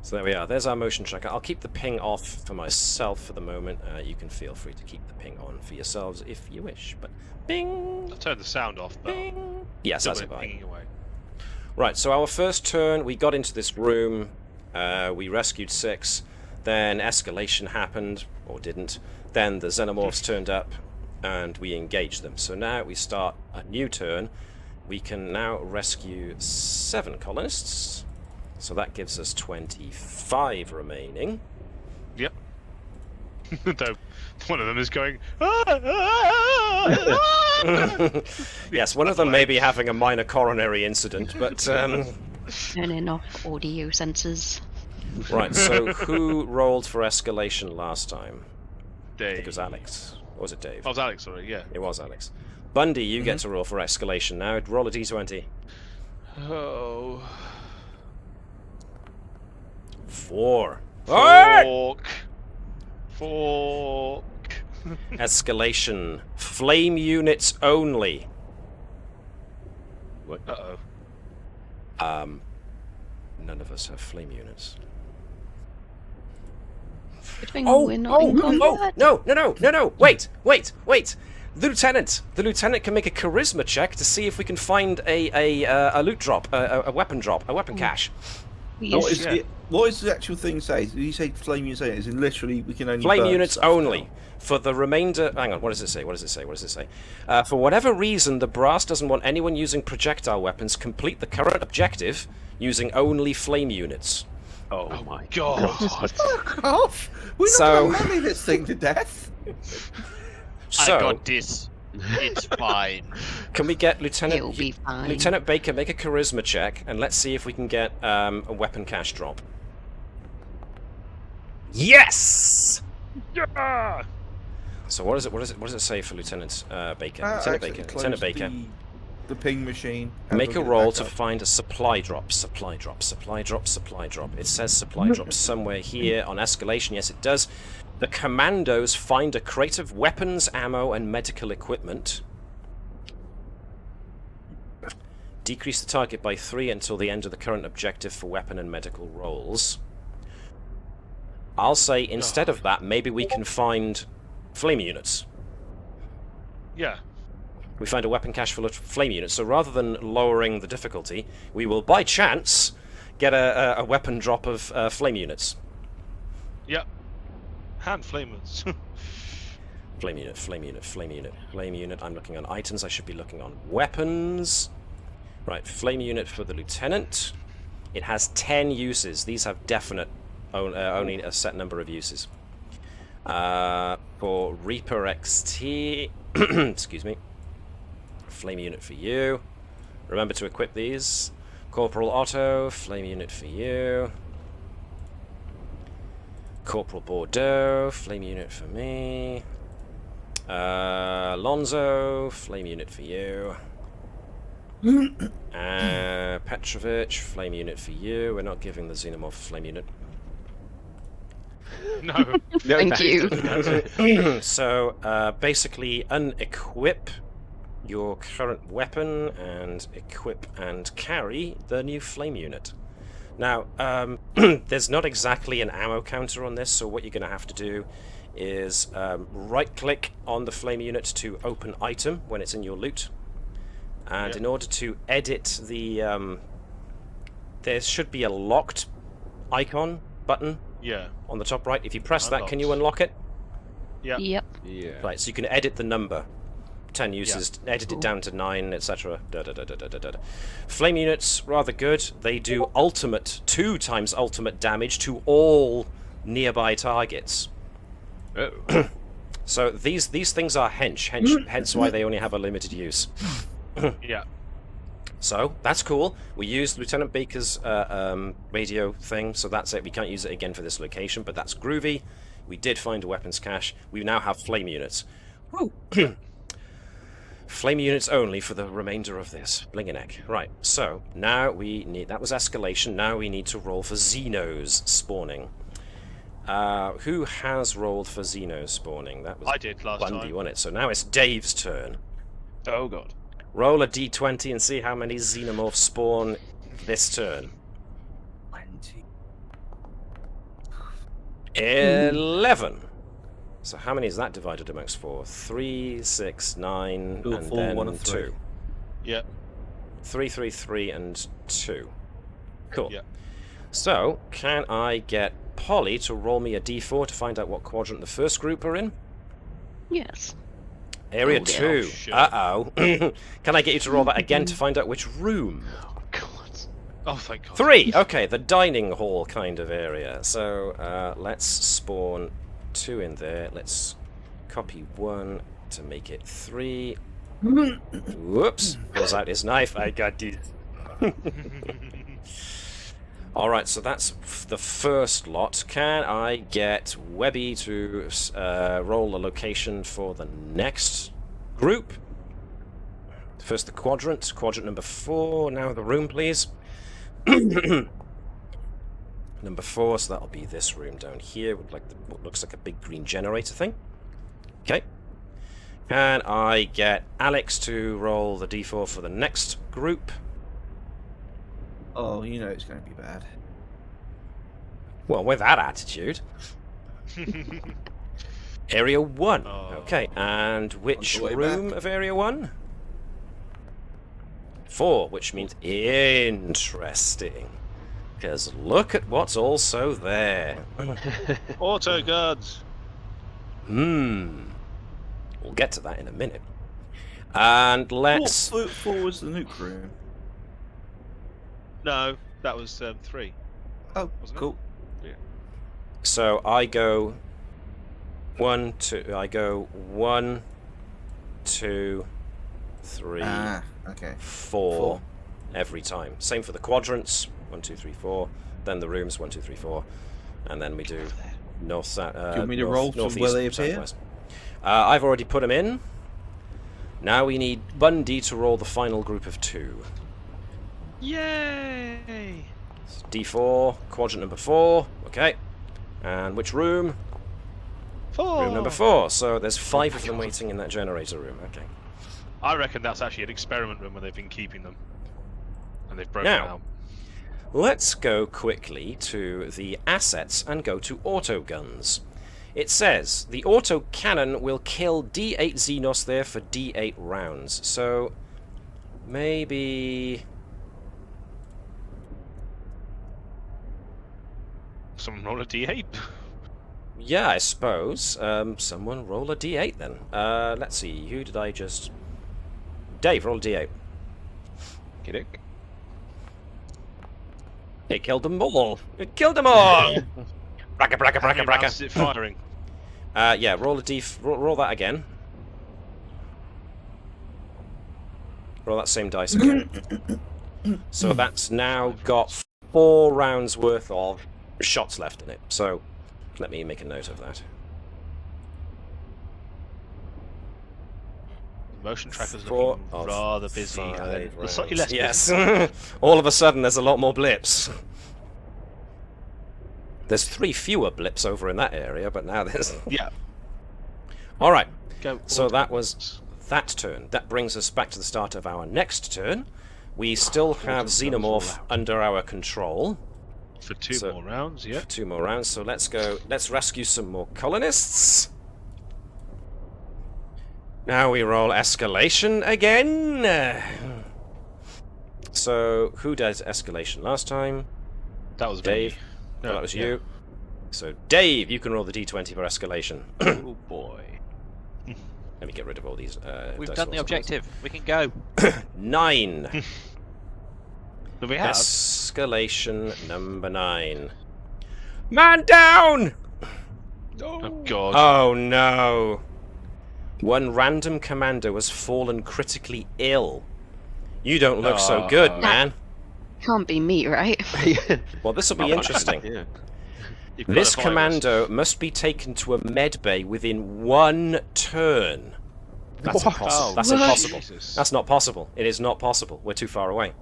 so there we are. There's our motion tracker. I'll keep the ping off for myself for the moment. You can feel free to keep the ping on for yourselves if you wish. But bing, I've turned the sound off, though. bing. Yes, Still that's went fine. pinging away. Right, so our first turn, we got into this room, we rescued 6, then escalation happened, or didn't, then the xenomorphs turned up, and we engaged them. So now we start a new turn. We can now rescue 7 colonists, so that gives us 25 remaining. Yep. Though one of them is going. "Ah, ah, ah." Yes, one of them may be having a minor coronary incident, but... Turning off audio sensors. Right, so who rolled for escalation last time? I think Dave. it was Alex. Or was it Dave? Oh, it was Alex, sorry. Yeah. It was Alex. Bundy, you get to roll for escalation now. Roll a d20. Oh. 4. Alright! Fork. Escalation. Flame units only. Uh-oh. None of us have flame units. Good thing we're not in combat. No! Wait! The lieutenant can make a charisma check to see if we can find a loot drop, a weapon drop, a weapon cache. Yes. What is the actual thing say? Did you say flame units? Is it literally we can only Flame burn units stuff only. now? For the remainder... Hang on, what does it say? For whatever reason, the brass doesn't want anyone using projectile weapons complete the current objective using only flame units. Oh my God. Fuck off! We're So- not going to melee this thing to death. So, I got this. It's fine. can we get It'll be fine. Lieutenant Baker make a charisma check, and let's see if we can get a weapon cache drop. Yes! Yeah! So what does it say for Lieutenant Baker? Lieutenant Actually, Baker. close Lieutenant Baker. The ping machine. Make We'll a get it roll back to up. find a supply drop. Supply drop. It says supply drop somewhere here on escalation. Yes, it does. The commandos find a crate of weapons, ammo, and medical equipment. Decrease the target by 3 until the end of the current objective for weapon and medical rolls. I'll say instead of that, maybe we can find flame units. Yeah. We find a weapon cache full of flame units, so rather than lowering the difficulty, we will, by chance, get a weapon drop of flame units. Yep. Hand flamers. Flame unit. I'm looking on items, I should be looking on weapons. Right, flame unit for the lieutenant. It has 10 uses. These have definite, only a set number of uses. For Reaper XT, excuse me. Flame unit for you. Remember to equip these. Corporal Otto, flame unit for you. Corporal Bordeaux, flame unit for me. Lonzo, flame unit for you. Petrovich, flame unit for you. We're not giving the Xenomorph flame unit. No. Thank you. So, basically, unequip your current weapon and equip and carry the new flame unit. Now, there's not exactly an ammo counter on this, so what you're going to have to do is right-click on the flame unit to open item when it's in your loot. And in order to edit the... there should be a locked icon button Yeah. on the top right. If you press that, can you Unlocked. unlock it? Yeah. Yep. Yeah. Right, so you can edit the number. 10 uses, edit it down to 9, etc. Flame units, rather good. They do ultimate, 2 times ultimate damage to all nearby targets. Oh. So these things are hence why they only have a limited use. Yeah. So that's cool. We used Lieutenant Baker's radio thing, so that's it. We can't use it again for this location, but that's groovy. We did find a weapons cache. We now have flame units. Woo. Flame units only for the remainder of this. Blinganek. Right, so now we need... That was escalation. Now we need to roll for Xenos spawning. Who has rolled for Xenos spawning? That was I did last Bundy, time. wasn't it? So now it's Dave's turn. Oh god. Roll a d20 and see how many Xenomorphs spawn this turn. 11. So how many is that divided amongst 4? 3, 6, 9, Two, and 4, then 1 and 3. 2. Yeah. 3, 3, 3, and 2. Cool. Yeah. So, can I get Polly to roll me a d4 to find out what quadrant the first group are in? Yes. Area Oh, dear. 2. Oh, shit. Uh-oh. Can I get you to roll that again to find out which room? Oh god. Oh, thank God. 3! Okay, the dining hall kind of area. So, let's spawn 2 in there. Let's copy 1 to make it 3. Whoops. Pulls out his knife. I got it. Alright, so that's the first lot. Can I get Webby to roll a location for the next group? First the quadrant. Quadrant number 4. Now the room, please. number 4, so that'll be this room down here with like what looks like a big green generator thing. Okay. And I get Alex to roll the d4 for the next group. Oh, you know it's going to be bad. Well, with that attitude. Area 1. Oh. Okay, and which On the way room back. of Area 1? 4, which means interesting. Because look at what's also there. Auto guards. We'll get to that in a minute. And let's... Four was the nuke room. No, that was 3. Oh, Wasn't it? cool. So I go 1, 2. I go 1, 2, 3, Ah, okay. 4 every time. Same for the quadrants. 1, 2, 3, 4. Then the rooms. 1, 2, 3, 4. And then we do north, south. Do you want me to roll from where they appear? southwest. I've already put them in. Now we need Bundy to roll the final group of 2. Yay! D4, quadrant number 4. Okay. And which room? 4. Room number 4. So there's 5 of them waiting in that generator room. Okay. I reckon that's actually an experiment room where they've been keeping them, and they've broken Now. out. Let's go quickly to the assets and go to auto guns. It says the auto cannon will kill D8 Xenos there for D8 rounds. So maybe Someone roll a d8. yeah, I suppose. Someone roll a D8 then. Let's see. Who did I just? Dave, roll a D8. Kiddick. It killed them all. It killed them all. Bracka, bracka, How many bracka, rounds bracka. is it firing? Yeah, roll a roll that again. Roll that same dice again. So that's now got 4 rounds worth of shots left in it. So let me make a note of that. The motion tracker's 4 looking of rather busy. 5 And then rounds. slightly less busy. Yes. All of a sudden, there's a lot more blips. There's 3 fewer blips over in that area, but now there's. Yeah. All right. Go. So that was that turn. That brings us back to the start of our next turn. We still have Xenomorph under our control. For 2 So- more rounds. Yeah. 2 more rounds, so let's go. Let's rescue some more colonists. Now we roll escalation again. So who did escalation last time? That was Dave. me. No, that was you. So Dave, you can roll the d20 for escalation. Oh boy. Let me get rid of all these. We've dice done the rolls. objective. We can go. 9. Do we have? Escalation number 9. Man down! Oh god. Oh no. One random commando has fallen critically ill. You don't look so good, man. Can't be me, right? Well, this will be interesting. Yeah. You've got This a virus. commando must be taken to a med bay within 1 turn. That's What? impossible. Oh, That's what? impossible. Jesus. That's not possible. It is not possible. We're too far away.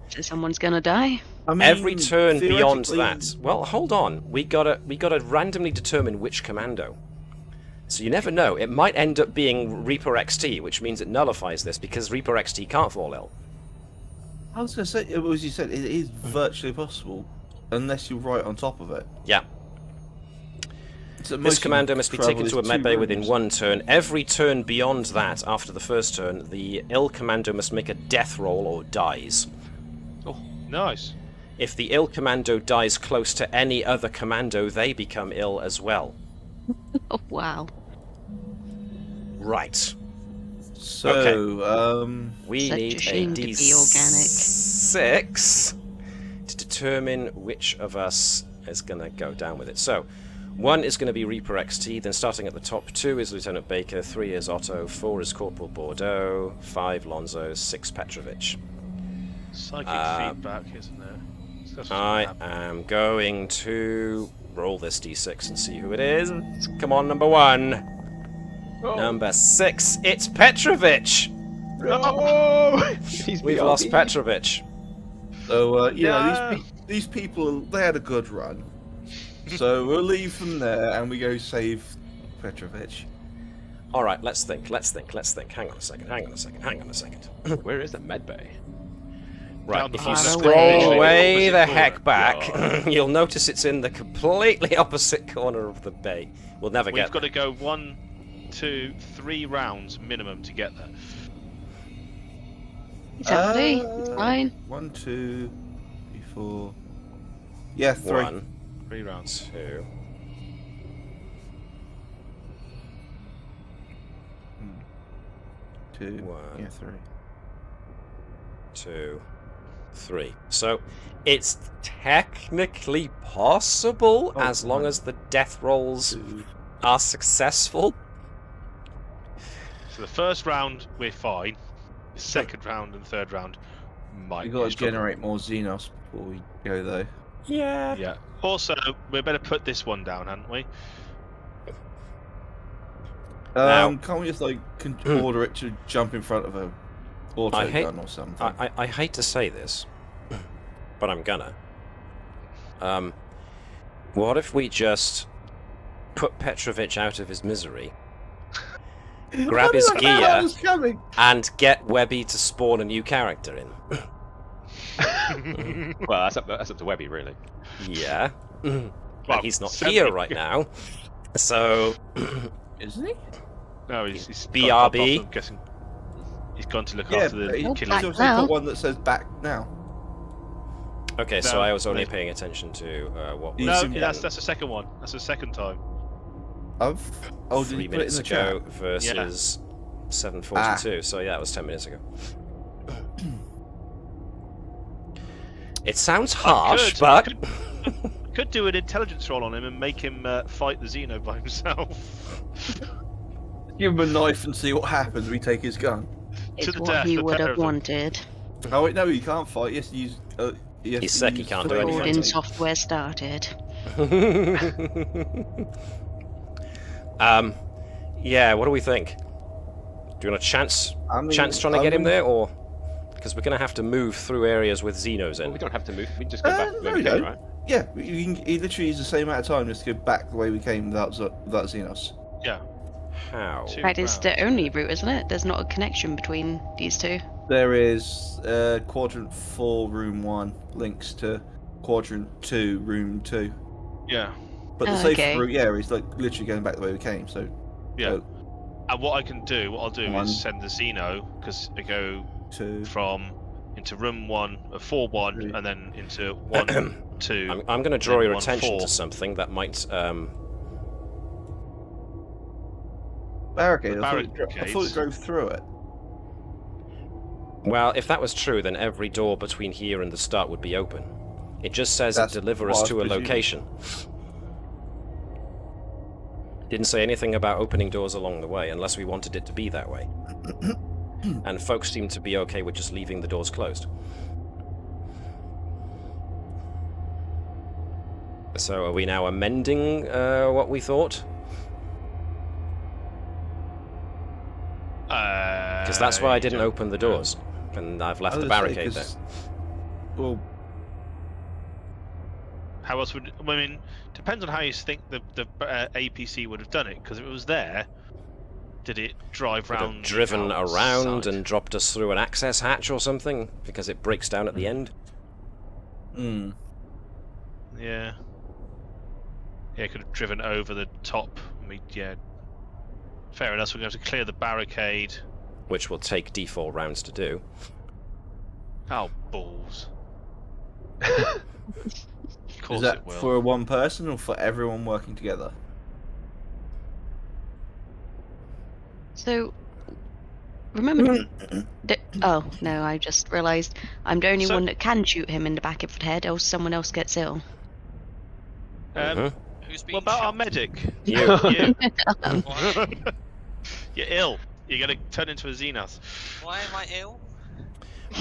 So someone's gonna die. I mean, Every turn beyond theoretically- that. Well, hold on. We gotta randomly determine which commando. So you never know. It might end up being Reaper XT, which means it nullifies this because Reaper XT can't fall ill. I was going to say, as you said, it is virtually possible, unless you're right on top of it. Yeah. So This most commando of must be travel taken is to a 2 medbay within rooms. 1 turn. Every turn beyond that, after the first turn, the ill commando must make a death roll or dies. Nice. If the ill commando dies close to any other commando, they become ill as well. Oh wow. Right. So, We Such a need a shame to be D6 to determine which of us is going to go down with it. So, 1 is going to be Reaper XT, then starting at the top, 2 is Lieutenant Baker, 3 is Otto, 4 is Corporal Bordeaux, 5 Lonzo, 6 Petrovich. Psychic feedback, isn't there? So that's what's I gonna happen. am going to roll this D6 and see who it is. Come on, number 1. Number 6, it's Petrovich! No! He's We've BRB. lost Petrovich. so you know, No. these people, they had a good run. So we'll leave them there and we go save Petrovich. All right, let's think. Hang on a second. Where is the medbay? Right, Down the if you hall. scroll way Opposite the corner. heck back, you'll notice it's in the completely opposite corner of the bay. We'll never We've get got to go 1, 2, 3 rounds minimum to get there. Exactly. It's fine. 1, 2, 3, 4. Yeah, 3. 1, 3 rounds. 2. 2. 1. Yeah, 3. 2, 3. So it's technically possible as long as the death rolls are successful. So the first round we're fine. The second round and third round might We be got a to struggle. generate more Xenos before we go, though. Yeah. Yeah. Also, we better put this one down, hadn't we? Now- Can't we just like order it to jump in front of a auto I hate- gun or something? I hate to say this, but I'm gonna. What if we just put Petrovich out of his misery, grab his gear, Coming. and get Webby to spawn a new character in? Well, that's up to Webby, really. Yeah. Well, And he's not certainly- here right now, so Isn't he? No, he's BRB. gone to look, I'm guessing he's gone to look Yeah, after but the he's Oh, killer. back also now. got one that says back now. okay. So No, I was only no. paying attention to what He's was No, in- that's the second one. That's the second time. Oh, did 3 you put it in minutes the ago chat? versus 7:42. So yeah, that was 10 minutes ago. It sounds harsh, I but could do an intelligence roll on him and make him fight the Xeno by himself. Give him a knife and see what happens. We take his gun. It's the what death, he the would pair have of them. wanted. Oh wait, no, he can't fight. Yes, use. He's sick, he can't do flame anything. Recording fighting. software started. Yeah. What do we think? Do you want a chance I mean, trying to get him there, or because we're gonna have to move through areas with Xenos Well, in? we don't have to move. We can just go back no, where we we came, don't. right? Yeah, he literally used the same amount of time just to go back the way we came without Xenos. Yeah. How? Two Right, it's the rounds. only route, isn't it? There's not a connection between these two. There is quadrant 4, room 1 links to quadrant 2, room 2. Yeah. But the Oh, safe okay. route, yeah, is like literally going back the way we came. So Yeah. go And what I'll do One. is send the Xeno, because I go 2. from into room 1, 4-1, Three. and then into 1, 2. I'm going to draw your One, attention four. to something that might. Barricade. The I thought it barricades. drove through it. Well, if that was true, then every door between here and the start would be open. It just says That's it deliver what us I was to a presuming. location. Didn't say anything about opening doors along the way, unless we wanted it to be that way. And folks seem to be okay with just leaving the doors closed. So are we now amending what we thought? Because that's why I didn't open the doors, and I've left I the was gonna say, barricade there. 'cause- Well, How else would? I mean, depends on how you think the APC would have done it. Because if it was there, did it drive Would have round? driven around outside? and dropped us through an access hatch or something, because it breaks down at the end. Yeah. Yeah, it could have driven over the top. Yeah. Fair enough. We're going to have to clear the barricade. Which will take D4 rounds to do. Oh balls! Of is course that it will. for one person or for everyone working together? So, remember. Oh, no, I just realised I'm the only So- one that can shoot him in the back of the head, else someone else gets ill. Mhm. Who's being What about our shot? medic? You. You. Why? You're ill. You're going to turn into a Xenos. Why am I ill?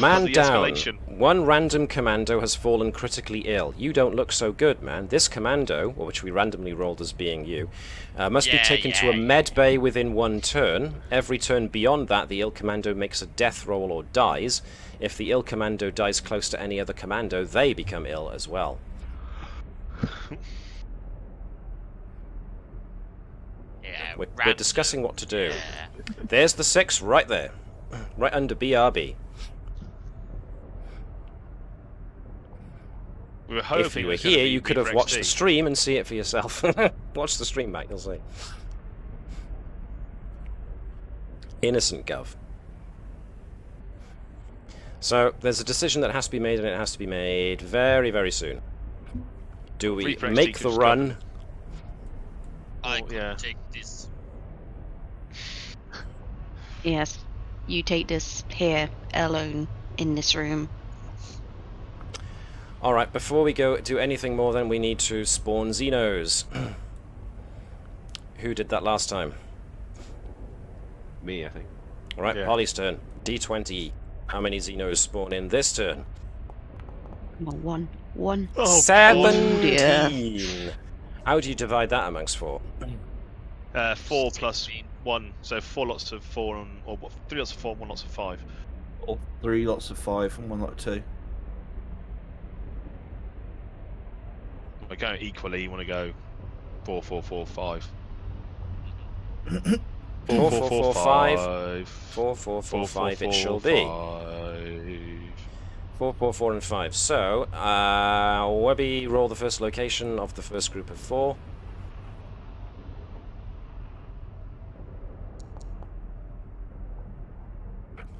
Man The down. escalation. One random commando has fallen critically ill. You don't look so good, man. This commando, which we randomly rolled as being you, must be taken to a med bay within 1 turn. Every turn beyond that, the ill commando makes a death roll or dies. If the ill commando dies close to any other commando, they become ill as well. Yeah, We're discussing what to do. There's the 6 right there. Right under BRB. We were hoping If you it were was gonna here, be you could have Reaper watched the XD. stream and see it for yourself. Watch the stream back, you'll see. Innocent Gov. So, there's a decision that has to be made, and it has to be made very, very soon. Do we Reaper XD make the could run? I Oh, could yeah. take this. Yes. You take this here alone in this room. Alright, before we go do anything more, then we need to spawn Xenos. Who did that last time? Me, I think. Alright, Yeah. Polly's turn. D20. How many Xenos spawn in this turn? Come on, one. Oh, 17! How do you divide that amongst 4? 4 plus 16. 1, so 4 lots of 4 and, or what, 3 lots of 4 and 1 lots of 5. Or 3 lots of 5 and 1 lot of 2. We're going equally. You want to go 4, 4, 4, 5. 4, 4, 4, 5. 5. 4, 4, 4, 5 it shall be. 4, 4, 4 and 5. So, Webby, roll the first location of the first group of 4.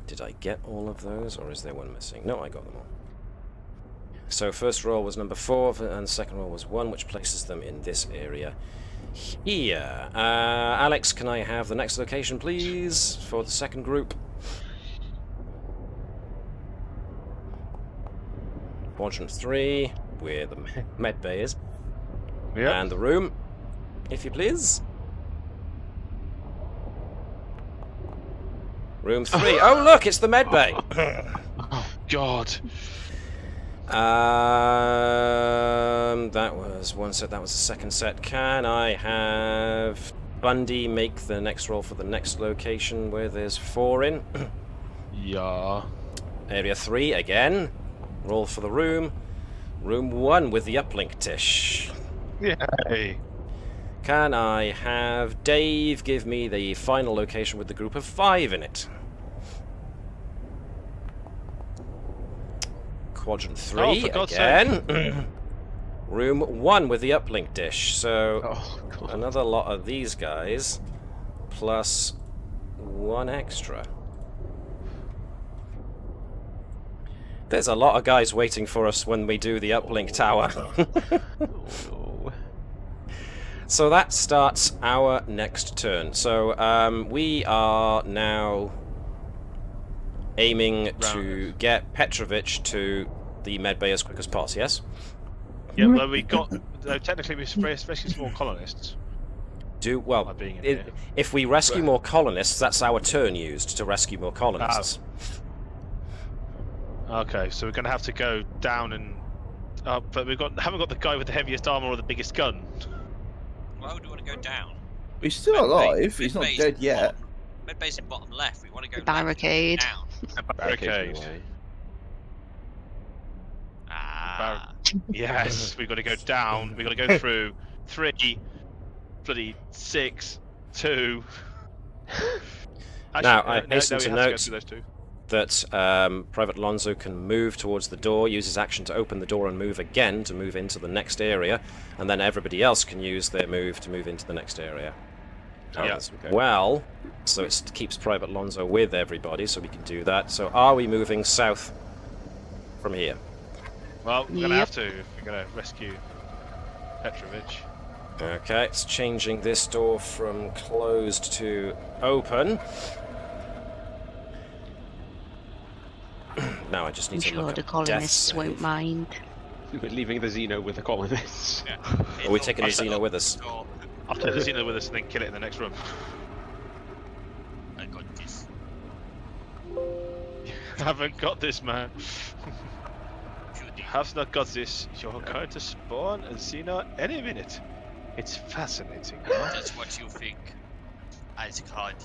Did I get all of those, or is there one missing? No, I got them all. So first roll was number 4, and second roll was 1, which places them in this area here. Alex, can I have the next location, please, for the second group? Quadrant 3, where the med bay is. Yeah. And the room, if you please. Room 3. Oh, look, it's the med bay. Oh God. That was one set. That was the second set. Can I have Bundy make the next roll for the next location where there's 4 in? Yeah. Area 3 again. Roll for the room. Room 1 with the uplink dish. Yay. Can I have Dave give me the final location with the group of 5 in it? Quadrant 3 Oh, for God's again. Room 1 with the uplink dish. So Oh, God. another lot of these guys plus 1 extra. There's a lot of guys waiting for us when we do the uplink tower. Oh, So that starts our next turn. So we are now aiming to get Petrovich to the medbay as quick as possible, yes? Yeah, well, we got. Technically, we rescued small colonists. Well, By being in here. if we rescue more colonists, that's our turn used to rescue more colonists. Okay, so we're going to have to go down and. But haven't got the guy with the heaviest armor or the biggest gun. Why would we want to go down? He's still alive. He's not Medbay's dead yet. Medbay's in bottom left. We want to go Barricade. down. Barricade. away. Ah. Yes, we've got to go down. We've got to go through 3, bloody 6, 2. Now, I hasten to we have note go through those 2. that Private Lonzo can move towards the door, use his action to open the door and move again to move into the next area, and then everybody else can use their move to move into the next area. Yeah. As well, so it keeps Private Lonzo with everybody, so we can do that. So are we moving south from here? Well, we're going to Yep. have to if we're going to rescue Petrovich. Okay, it's changing this door from closed to open. Now I just need I'm to sure look the up colonists death won't save. mind. We're leaving the Xeno with the colonists. Yeah. Are we taking the I'll- Xeno with us? Door. I'll take the Xeno with us and then kill it in the next room. I got this. haven't got this, man. You have not got this. You're going to spawn a Xeno any minute. It's fascinating. Huh? That's what you think. I can't.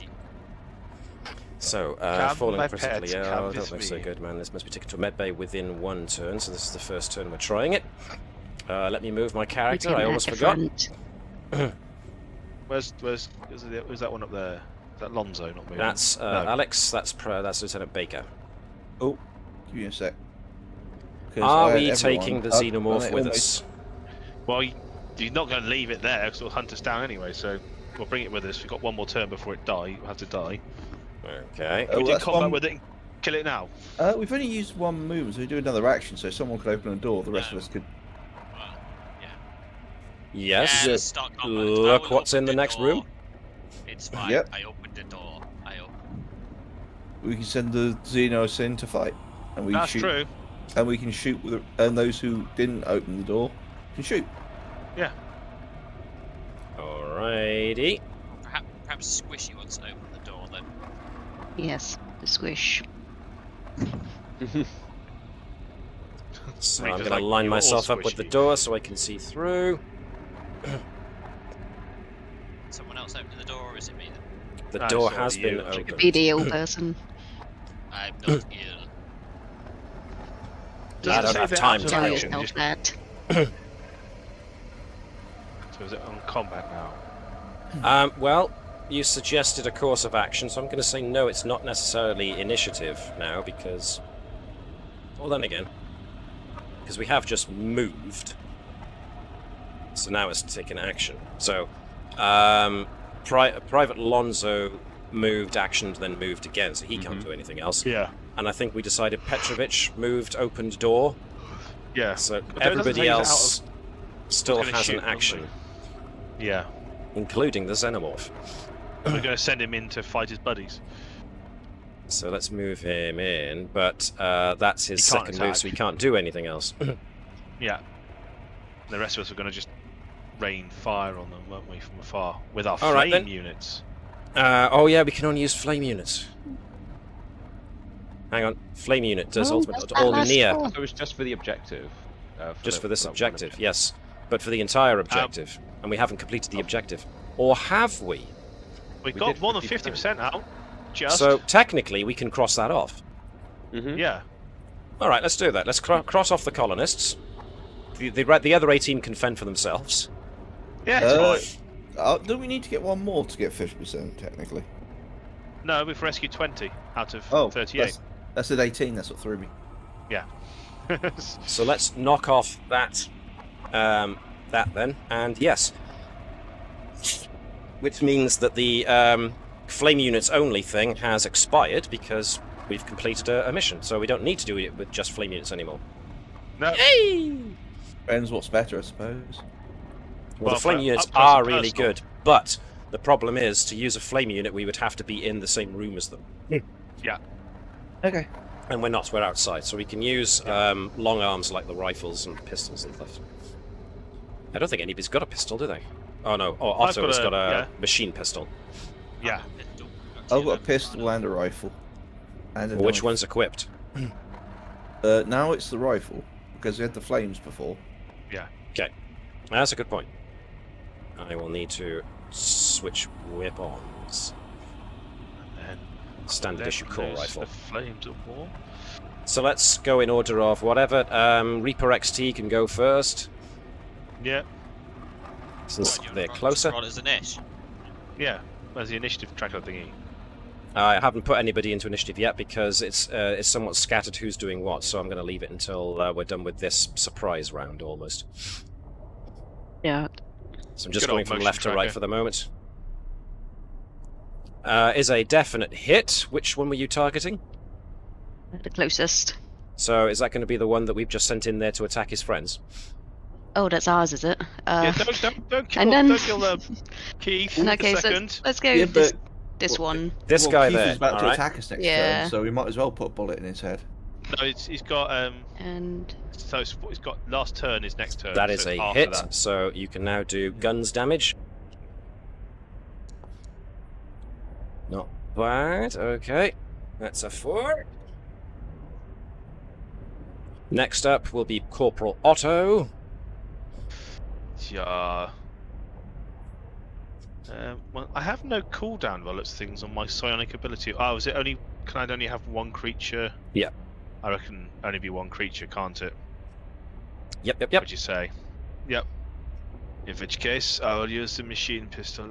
So, Come, falling my critically, pets, oh, come I don't with look so me. good, man. This must be taken to a med bay within 1 turn, so this is the first turn we're trying it. Let me move my character, I almost forgot. Where's that one up there? Is that Lonzo not moving? That's No. Alex, that's Lieutenant Baker. Oh, give me a sec. 'Cause I Are had we everyone taking the up, xenomorph and with it us? Well, you're not going to leave it there because it'll hunt us down anyway. So we'll bring it with us. We've got one more turn before it die. We'll have to die. Okay. Oh, we do that's combat one- with it and kill it now. We've only used one move, so we do another action, so someone could open a door, the rest of us could... Well, yeah. Yes. Yeah, start combat. I Look will what's in open the next door. room. It's fine. Yep. I opened the door. We can send the Xenos in to fight. And we That's shoot, true. And we can shoot with and those who didn't open the door can shoot. Yeah. Alrighty. Perhaps Squishy wants to open the door then. Yes, the squish. So Right, I'm just going like to line you're all myself up with the squishy. door so I can see through. Someone else opened the door, or is it me then? The No, door it's has all been you. opened. Be the ill person. I'm not ill. I don't say have they're time out to of Tell action, yourself just- that. So is it on combat now? Well, you suggested a course of action, so I'm going to say no, it's not necessarily initiative now, because... Well, then again. Because we have just moved. So now it's taken action. So, Private Lonzo moved, actioned, then moved again, so he can't do anything else. Yeah. And I think we decided Petrovich moved, opened door, Yeah. so But that doesn't everybody take us else still gonna has shoot, an don't action, Yeah. including the Xenomorph. We're going to send him in to fight his buddies. So let's move him in, but that's his He can't second move, attack. so he can't do anything else. Yeah. And the rest of us are going to just rain fire on them, won't we, from afar, with our All right, flame then. units. Oh yeah, we can only use flame units. Hang on, flame unit does Oh, ultimate that's all that last near, one. It was just for the objective. just for this one objective, yes, but for the entire objective, and we haven't completed the objective, or have we? We We got did more than 50%. 50% out. Just. So technically, we can cross that off. Mm-hmm. Yeah. All right, let's do that. Let's cross off the colonists. The other 18 can fend for themselves. Yeah, it's fine. Don't we need to get one more to get 50%, technically? No, we've rescued 20 out of Oh, 38. that's at 18, that's what threw me. Yeah. So let's knock off that, that then, and yes. Which means that the flame units only thing has expired because we've completed a mission, so we don't need to do it with just flame units anymore. No. Depends what's better, I suppose. Well, the flame for units up close are and really personal. good, but the problem is, to use a flame unit, we would have to be in the same room as them. Yeah. Okay. And we're not, we're outside, so we can use long arms like the rifles and pistols and stuff. I don't think anybody's got a pistol, do they? Oh no, Otto has got a machine pistol. Yeah. I've got a pistol and a rifle. And a Which knife. one's equipped? Now it's the rifle, because we had the flames before. Yeah. Okay, that's a good point. I will need to switch weapons. And Standard issue core there's rifle. The flames of war. So let's go in order of whatever. Reaper XT can go first, Yeah. since they're closer. Roll as an ish. Yeah. There's the initiative tracker thingy. I haven't put anybody into initiative yet because it's somewhat scattered who's doing what, so I'm going to leave it until we're done with this surprise round almost. Yeah. So I'm just Good going old from motion left to right tracker. for the moment. Is a definite hit. Which one were you targeting? The closest. So is that going to be the one that we've just sent in there to attack his friends? Oh, that's ours, is it? Yeah, don't kill, and then- don't kill Keith in the that case, second. let's go Yeah, with but this one. This guy Keith there. is about to alright? attack us next Yeah. turn, so we might as well put a bullet in his head. No, he's got And so he's got last turn is next turn. That so is it's a after hit, that. so you can now do guns damage. Not bad, okay. That's a 4. Next up will be Corporal Otto. Yeah. Well, I have no cooldown bullets things on my psionic ability. Oh, is it only? Can I only have one creature? Yeah. I reckon only be one creature, can't it? Yep. What'd you say? Yep. In which case, I will use the machine pistol.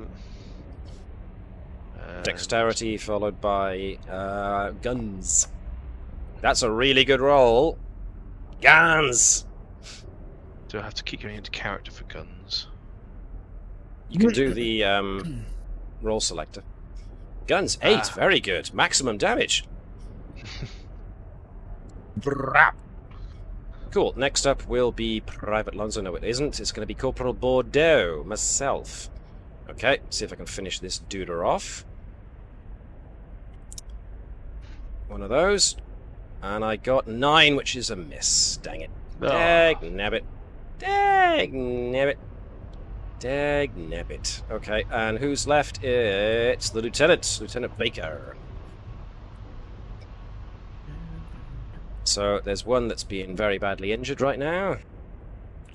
Dexterity followed by guns. That's a really good roll. Guns! Do I have to keep going into character for guns? You can do the roll selector. Guns, 8. Very good. Maximum damage. Brap. Cool. Next up will be Private Lonzo. No, it isn't. It's going to be Corporal Bordeaux. Myself. Okay, see if I can finish this duder off. One of those. And I got 9, which is a miss. Dang it. Dag-nabbit. Dag-nabbit. Dag-nabbit. Okay, and who's left? It's the Lieutenant. Lieutenant Baker. So there's one that's being very badly injured right now.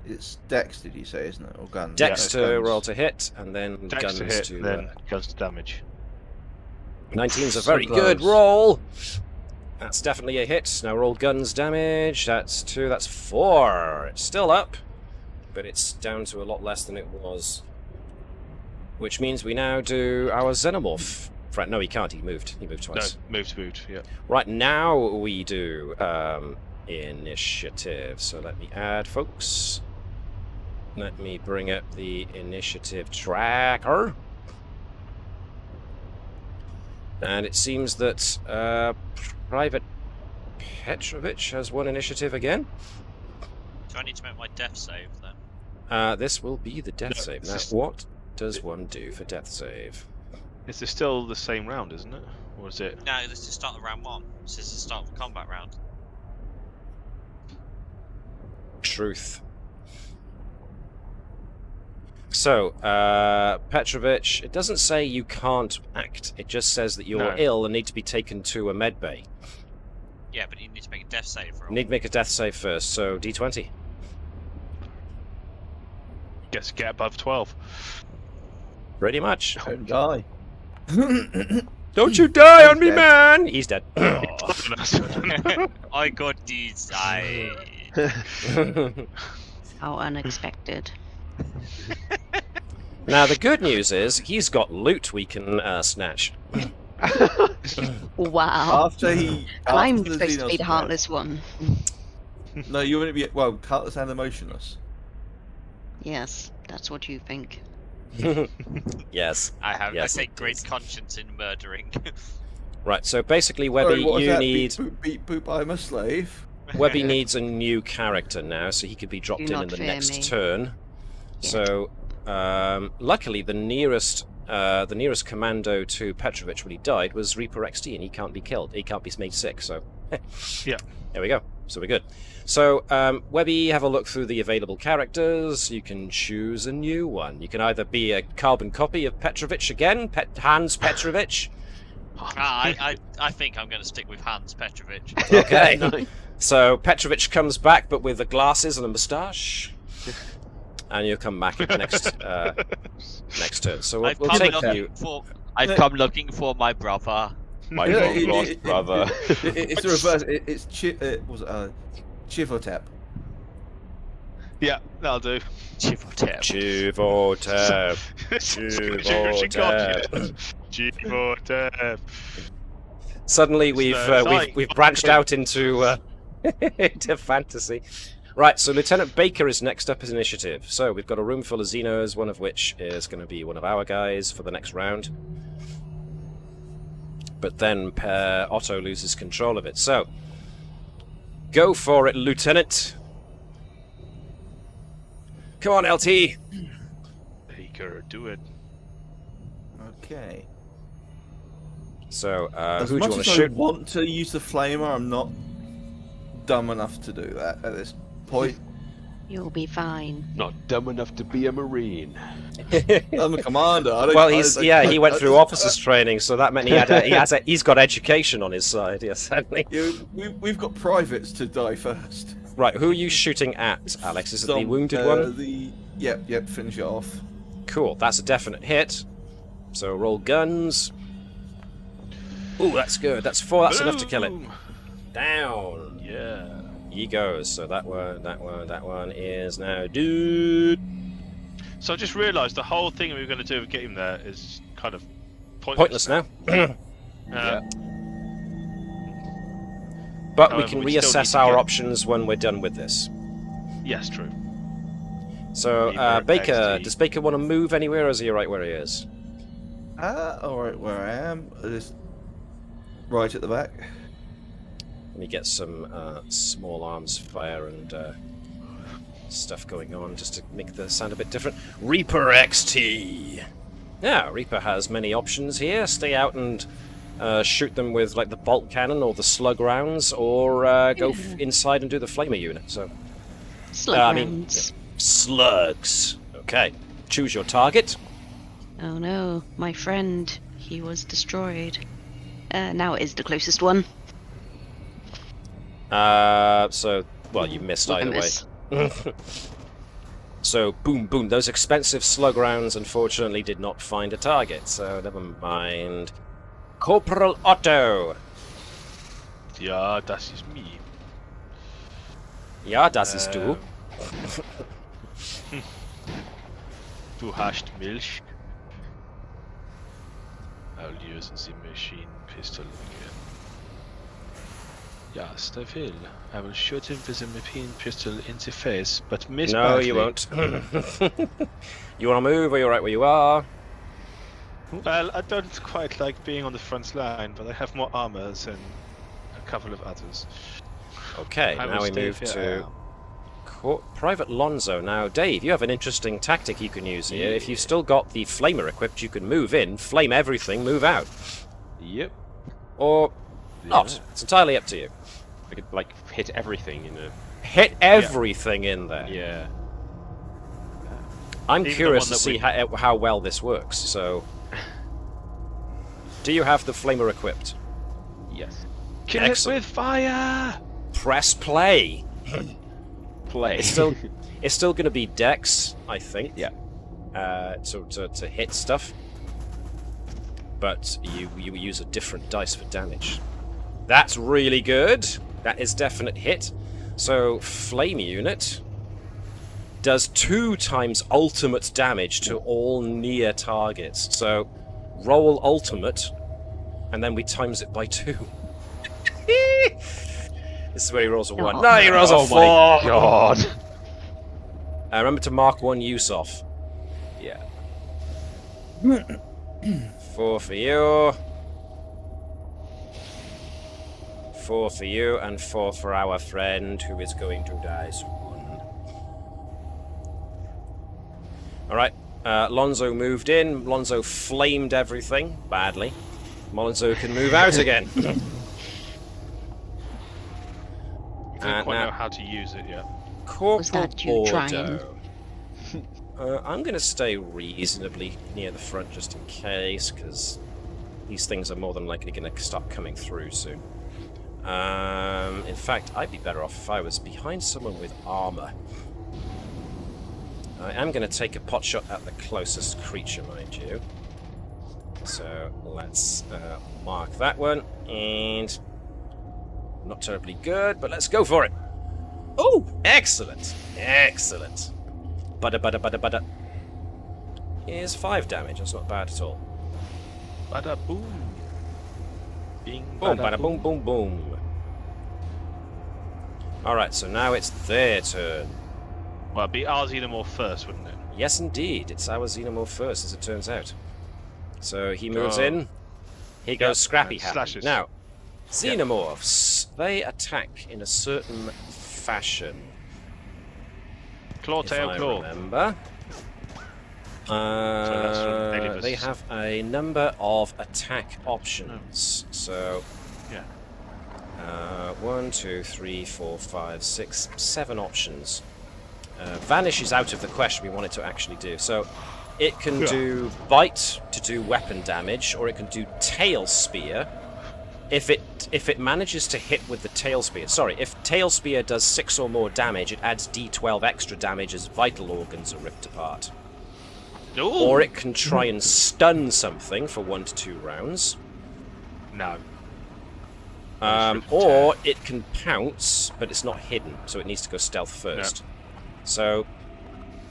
It's Dex, did you say, isn't it? Or guns? Dex Yeah, to guns. roll to hit, and then Dex guns to hit, to... then guns to damage. 19's a So very good close. roll. That's definitely a hit. Now roll guns damage. That's 2, that's 4. It's still up, but it's down to a lot less than it was. Which means we now do our Xenomorph. Right, no, he can't. He moved. He moved twice. No, moved, yeah. Right, now we do initiative. So let me add, folks. Let me bring up the initiative tracker. And it seems that Private Petrovich has won initiative again. Do I need to make my death save then? This will be the death No, save. it's Now, just- what does one do for death save? Is this still the same round, isn't it? Or is it? No, this is the start of round 1. This is the start of the combat round. Truth. So, Petrovich, it doesn't say you can't act. It just says that you're No. ill and need to be taken to a med bay. Yeah, but you need to make a death save for You need to make a death save first, so D20. Guess get above 12. Pretty much. Don't die. Don't you die on me, dead. man! He's dead. I got these. How unexpected. Now, the good news is, he's got loot we can snatch. Wow. After he. I'm after the supposed to be Xenos the heartless one. death- No, you wouldn't be. Well, heartless and emotionless. Yes, that's what you think. Yes. I Yes, take it great is. conscience in murdering. Right, so basically, Sorry, Webby, what was you that? need... Beat boop, I'm a slave. Webby needs a new character now, so he could be dropped Do in not the fear next me. turn. Yeah. So, luckily, the nearest commando to Petrovich when he died was Reaper XD, and he can't be killed. He can't be made sick, so... Yeah. There we go. So we're good. So, Webby, have a look through the available characters. You can choose a new one. You can either be a carbon copy of Petrovich again, Hans Petrovich. I think I'm going to stick with Hans Petrovich. Okay. So Petrovich comes back, but with the glasses and a moustache. And you'll come back next next turn. So we'll, I've we'll come take looking you. I've come looking for my brother. My Yeah, long lost brother. It's the reverse. It's Chivotep. Yeah, that'll do. Chivotep. Chivotep. Chivotep. Suddenly we've branched out into into fantasy. Right, so Lieutenant Baker is next up as initiative. So we've got a room full of Xenos, one of which is going to be one of our guys for the next round. But then Otto loses control of it. So, go for it, Lieutenant. Come on, LT. Baker, do it. Okay. So, As who do you much want as to I shoot? want to use the flamer, I'm not dumb enough to do that at this point. You'll be fine. Not dumb enough to be a Marine. I'm a commander. I don't, Well, he went through officers training, so that meant he's got education on his side. Yes, certainly. We've got privates to die first. Right, who are you shooting at, Alex? Is it the wounded one? Yep, finish it off. Cool, that's a definite hit. So roll guns. Ooh, that's good. That's 4, that's enough to kill it. Boom. Down. Yeah. He goes. So that one is now dude. So I just realised the whole thing we were going to do with getting there is kind of Pointless now. Yeah. But we However, can we still need reassess to our get- options when we're done with this. Yes, true. So, Reaper Baker, XT. does Baker want to move anywhere, or is he right where he is? Alright, where I am. Just right at the back. Let me get some small arms fire and stuff going on, just to make the sound a bit different. Reaper XT! Yeah, Reaper has many options here. Stay out and shoot them with like the bolt cannon or the slug rounds, or go inside and do the flamer unit. So, Slug I mean, rounds. slugs. Okay, choose your target. Oh no, my friend. He was destroyed. Now it is the closest one. So, well, you missed Look at either way. this. So, boom, boom. Those expensive slug rounds, unfortunately, did not find a target. So, never mind. Corporal Otto. Ja, das ist me. Ja, das ist du. Du hast Milch. I'll use the machine pistol again. Yes, I will. I will shoot him with a machine pistol in the face, but miss No, badly. you won't. You want to move, or you're right where you are? Well, I don't quite like being on the front line, but I have more armor than a couple of others. Okay, I will now we stay move where I to am. Private Lonzo. Now, Dave, you have an interesting tactic you can use here. If you've still got the flamer equipped, you can move in, flame everything, move out. Yep. Or not. It's entirely up to you. I could like hit everything in a. Hit everything in there. Yeah. I'm Even the curious one to that see we- how well this works. So, do you have the flamer equipped? Yes. Kill Excellent. it with fire! Press play. Play. It's still going to be Dex, I think. Yeah. To hit stuff, but you use a different dice for damage. That's really good. That is definite hit. So flame unit does 2 times ultimate damage to all near targets. So roll ultimate, and then we times it by 2. This is where he rolls a 1. Oh. No, he rolls a 4. my god. Remember to mark 1 use off. Yeah. 4 for you. 4 for you, and 4 for our friend who is going to die soon. Alright, Lonzo moved in. Lonzo flamed everything badly. Lonzo can move out again. I don't quite now- know how to use it yet. Corporal Was that you trying? Bordeaux. I'm going to stay reasonably near the front just in case, because these things are more than likely going to start coming through soon. In fact, I'd be better off if I was behind someone with armor. I am going to take a pot shot at the closest creature, mind you. So let's mark that one, and not terribly good, but let's go for it. Oh, excellent, excellent. Butter. Is 5 damage. That's not bad at all. Bada boom. Bing, Boom, bada boom, boom, boom. Alright, so now it's their turn. Well, it'd be our Xenomorph first, wouldn't it? Yes, indeed. It's our Xenomorph first, as it turns out. So he moves Oh. in. He goes scrappy and happy. slashes. Now, Xenomorphs, they attack in a certain fashion. Claw, If tail, I claw. remember. that's from Daily They Business. have a number of attack options. So, Yeah. 1, 2, 3, 4, 5, 6, 7 options. Vanish is out of the question we want it to actually do. So, it can Yeah. do bite to do weapon damage, or it can do tail spear, if it manages to hit with the tail spear, sorry, if tail spear does 6 or more damage, it adds d12 extra damage as vital organs are ripped apart. Ooh. Or it can try and stun something for 1 to 2 rounds. No. Or it can pounce, but it's not hidden, so it needs to go stealth first. Yeah. So,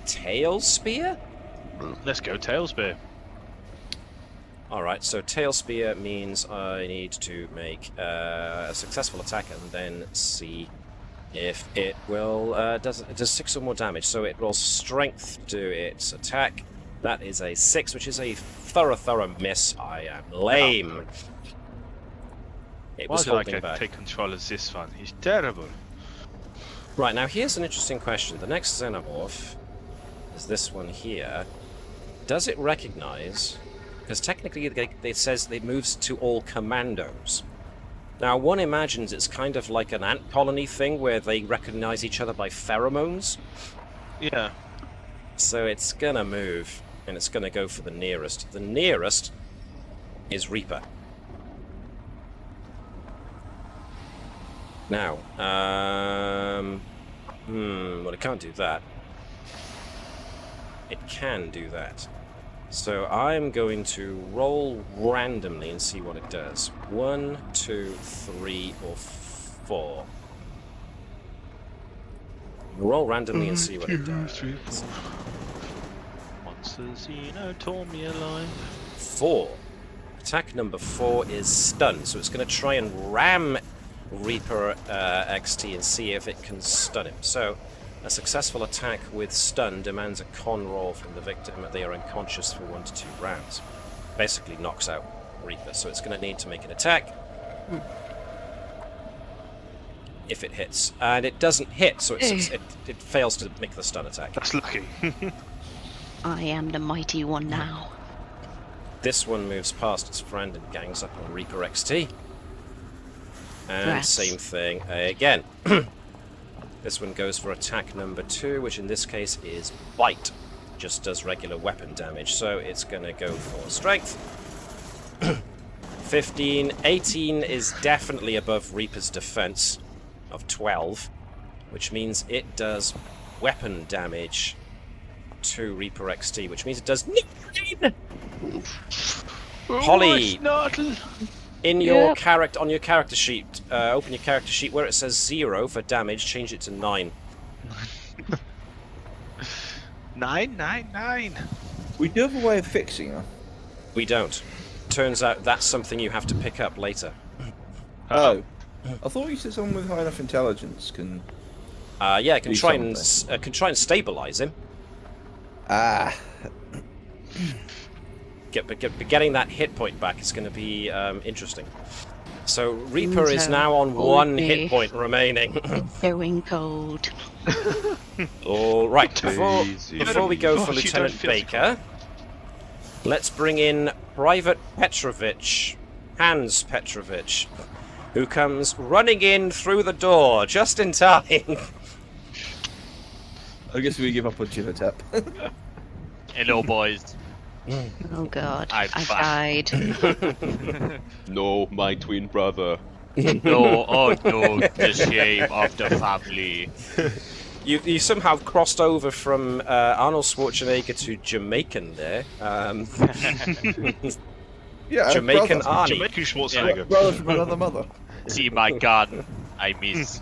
tail spear? Let's go tail spear. Alright, so tail spear means I need to make a successful attack and then see if it will it does 6 or more damage. So it rolls strength to its attack. That is a 6, which is a thorough miss. I am lame. It Why was did I holding back. take control of this one? He's terrible. Right, now here's an interesting question. The next xenomorph is this one here. Does it recognize... Because technically it says it moves to all commandos. Now one imagines it's kind of like an ant colony thing where they recognize each other by pheromones. Yeah. So it's gonna move, and it's gonna go for the nearest. The nearest is Reaper. Now, well, it can't do that. It can do that. So I'm going to roll randomly and see what it does. 1, 2, 3, or 4. Roll randomly and see what it does. Monsters, Xeno tore me alive. 4. Attack number 4 is stun, so it's going to try and ram Reaper XT and see if it can stun him. So, a successful attack with stun demands a con roll from the victim. They are unconscious for 1 to 2 rounds. Basically knocks out Reaper, so it's going to need to make an attack. If it hits. And it doesn't hit, so it fails to make the stun attack. That's lucky. I am the mighty one now. This one moves past its friend and gangs up on Reaper XT. And Rats. same thing again. This one goes for attack number 2, which in this case is bite. Just does regular weapon damage, so it's going to go for strength. 15. 18 is definitely above Reaper's defense of 12, which means it does weapon damage to Reaper XT, which means it does 9! Holly, in your character, on your character sheet, open your character sheet where it says 0 for damage, change it to 9. 9. We do have a way of fixing her. We don't. Turns out that's something you have to pick up later. Oh. I thought you said someone with high enough intelligence can... Yeah, can Do try and stabilize him. Ah. Getting that hit point back is going to be interesting. So Reaper is now on 1 hit point remaining. Going cold. All right, Easy. before we go for Gosh, you don't Lieutenant feel Baker, let's bring in Private Petrovich, Hans Petrovich, who comes running in through the door just in time. I guess we give up on Chinatap. Hello, boys. Oh god, I'm I back. died. No, my twin brother. No, oh no, the shame of the family. You somehow crossed over from Arnold Schwarzenegger to Jamaican there. Yeah, Jamaican brother. Arnie. Jamaican Schwarzenegger. Brother from another mother. See my gun, I miss.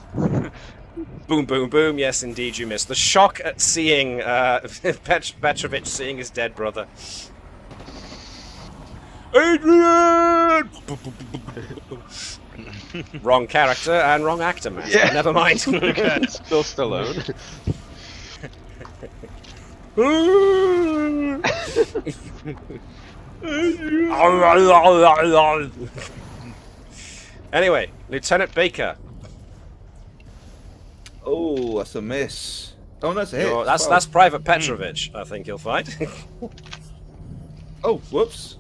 Boom, boom, boom. Yes, indeed, you missed. The shock at seeing Petrovich seeing his dead brother. Adrian! Wrong character and wrong actor, man. Yeah. Never mind. Still Stallone. Anyway, Lieutenant Baker. Oh, that's a miss. Oh, that's a hit. Oh, that's Private Petrovich, I think you'll find. Oh, whoops.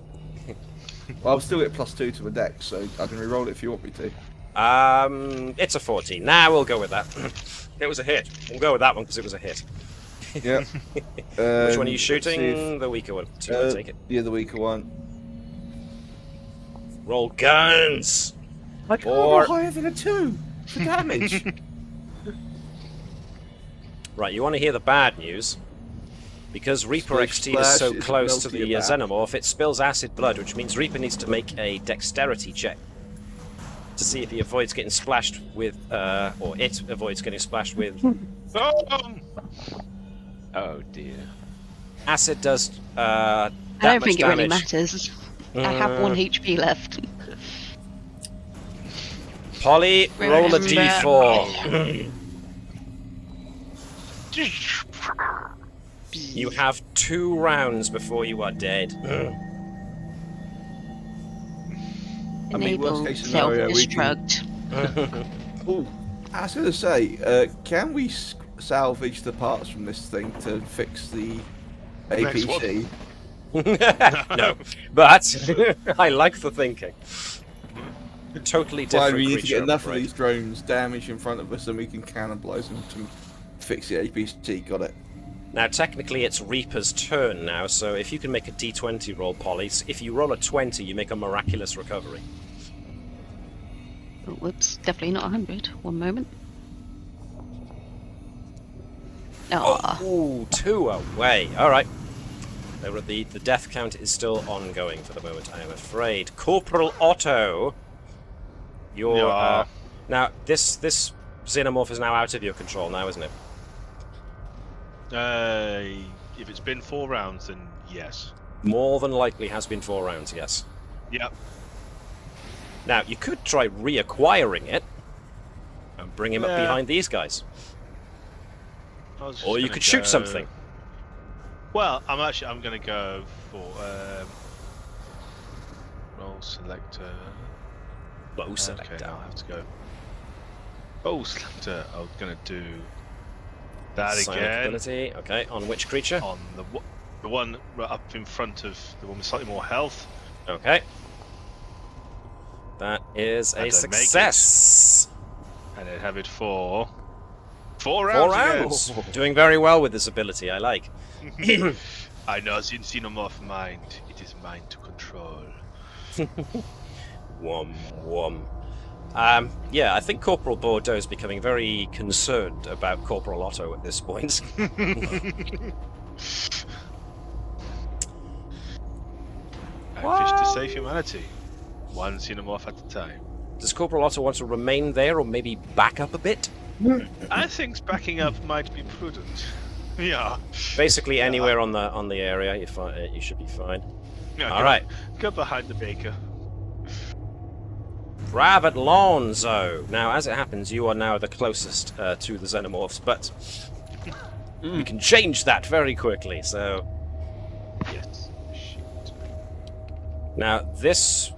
Well, I'll still get +2 to the dex, so I can re-roll it if you want me to. It's a 14. Nah, we'll go with that. It was a hit. We'll go with that one because it was a hit. Yeah. Which one are you let's shooting? see if- The weaker one. So I'll take it. Yeah, the weaker one. Roll guns! I can't Or- roll higher than a 2 for damage. Right, you want to hear the bad news? Because Reaper Splish XT is so splash is close to melty the about. Xenomorph, it spills acid blood, which means Reaper needs to make a dexterity check to see if he avoids getting splashed with, or it avoids getting splashed with. Oh dear. Acid does I that don't much think it really damage. matters. I have 1 HP left. Polly, roll a Remember- d4. You have 2 rounds before you are dead. I mean, worst Enable case scenario, we can- self-destruct. Oh, I was going to say, can we salvage the parts from this thing to fix the Next APC? No, but I like the thinking. Totally Why different we need to creature, get enough I'm of afraid. these drones damaged in front of us and we can cannibalize them to fix the APC. Got it. Now, technically, it's Reaper's turn now, so if you can make a d20 roll, Polly, if you roll a 20, you make a miraculous recovery. Oh, whoops, definitely not 100. 1 moment. Oh, Ooh, 2 away. All right. The death count is still ongoing for the moment, I am afraid. Corporal Otto, you're... Yeah. now, this Xenomorph is now out of your control now, isn't it? If it's been 4 rounds, then yes. More than likely has been 4 rounds, yes. Yep. Now, you could try reacquiring it and bring him up Yeah. behind these guys. I was just Or you gonna could shoot go- something. Well, I'm going to go for roll selector. Bow selector. Okay, I'll have to go. Roll selector. I'm going to do that Psionic again ability. Okay, on which creature? on the one right up in front of the one with slightly more health. Okay. That is And a I make it. success. And then have it for 4 4 rounds. rounds. again. Doing very well with this ability, I like. I know the Xenomorph mind. It is mine to control. Wom wom. Yeah, I think Corporal Bordeaux is becoming very concerned about Corporal Otto at this point. I wish to save humanity, one Xenomorph at a time. Does Corporal Otto want to remain there or maybe back up a bit? I think backing up might be prudent. Yeah. Basically anywhere on the area, you should be fine. Yeah, All right. Go behind the baker. Private Lonzo. Now, as it happens, you are now the closest to the Xenomorphs, but we can change that very quickly. So Yes. Shoot. now this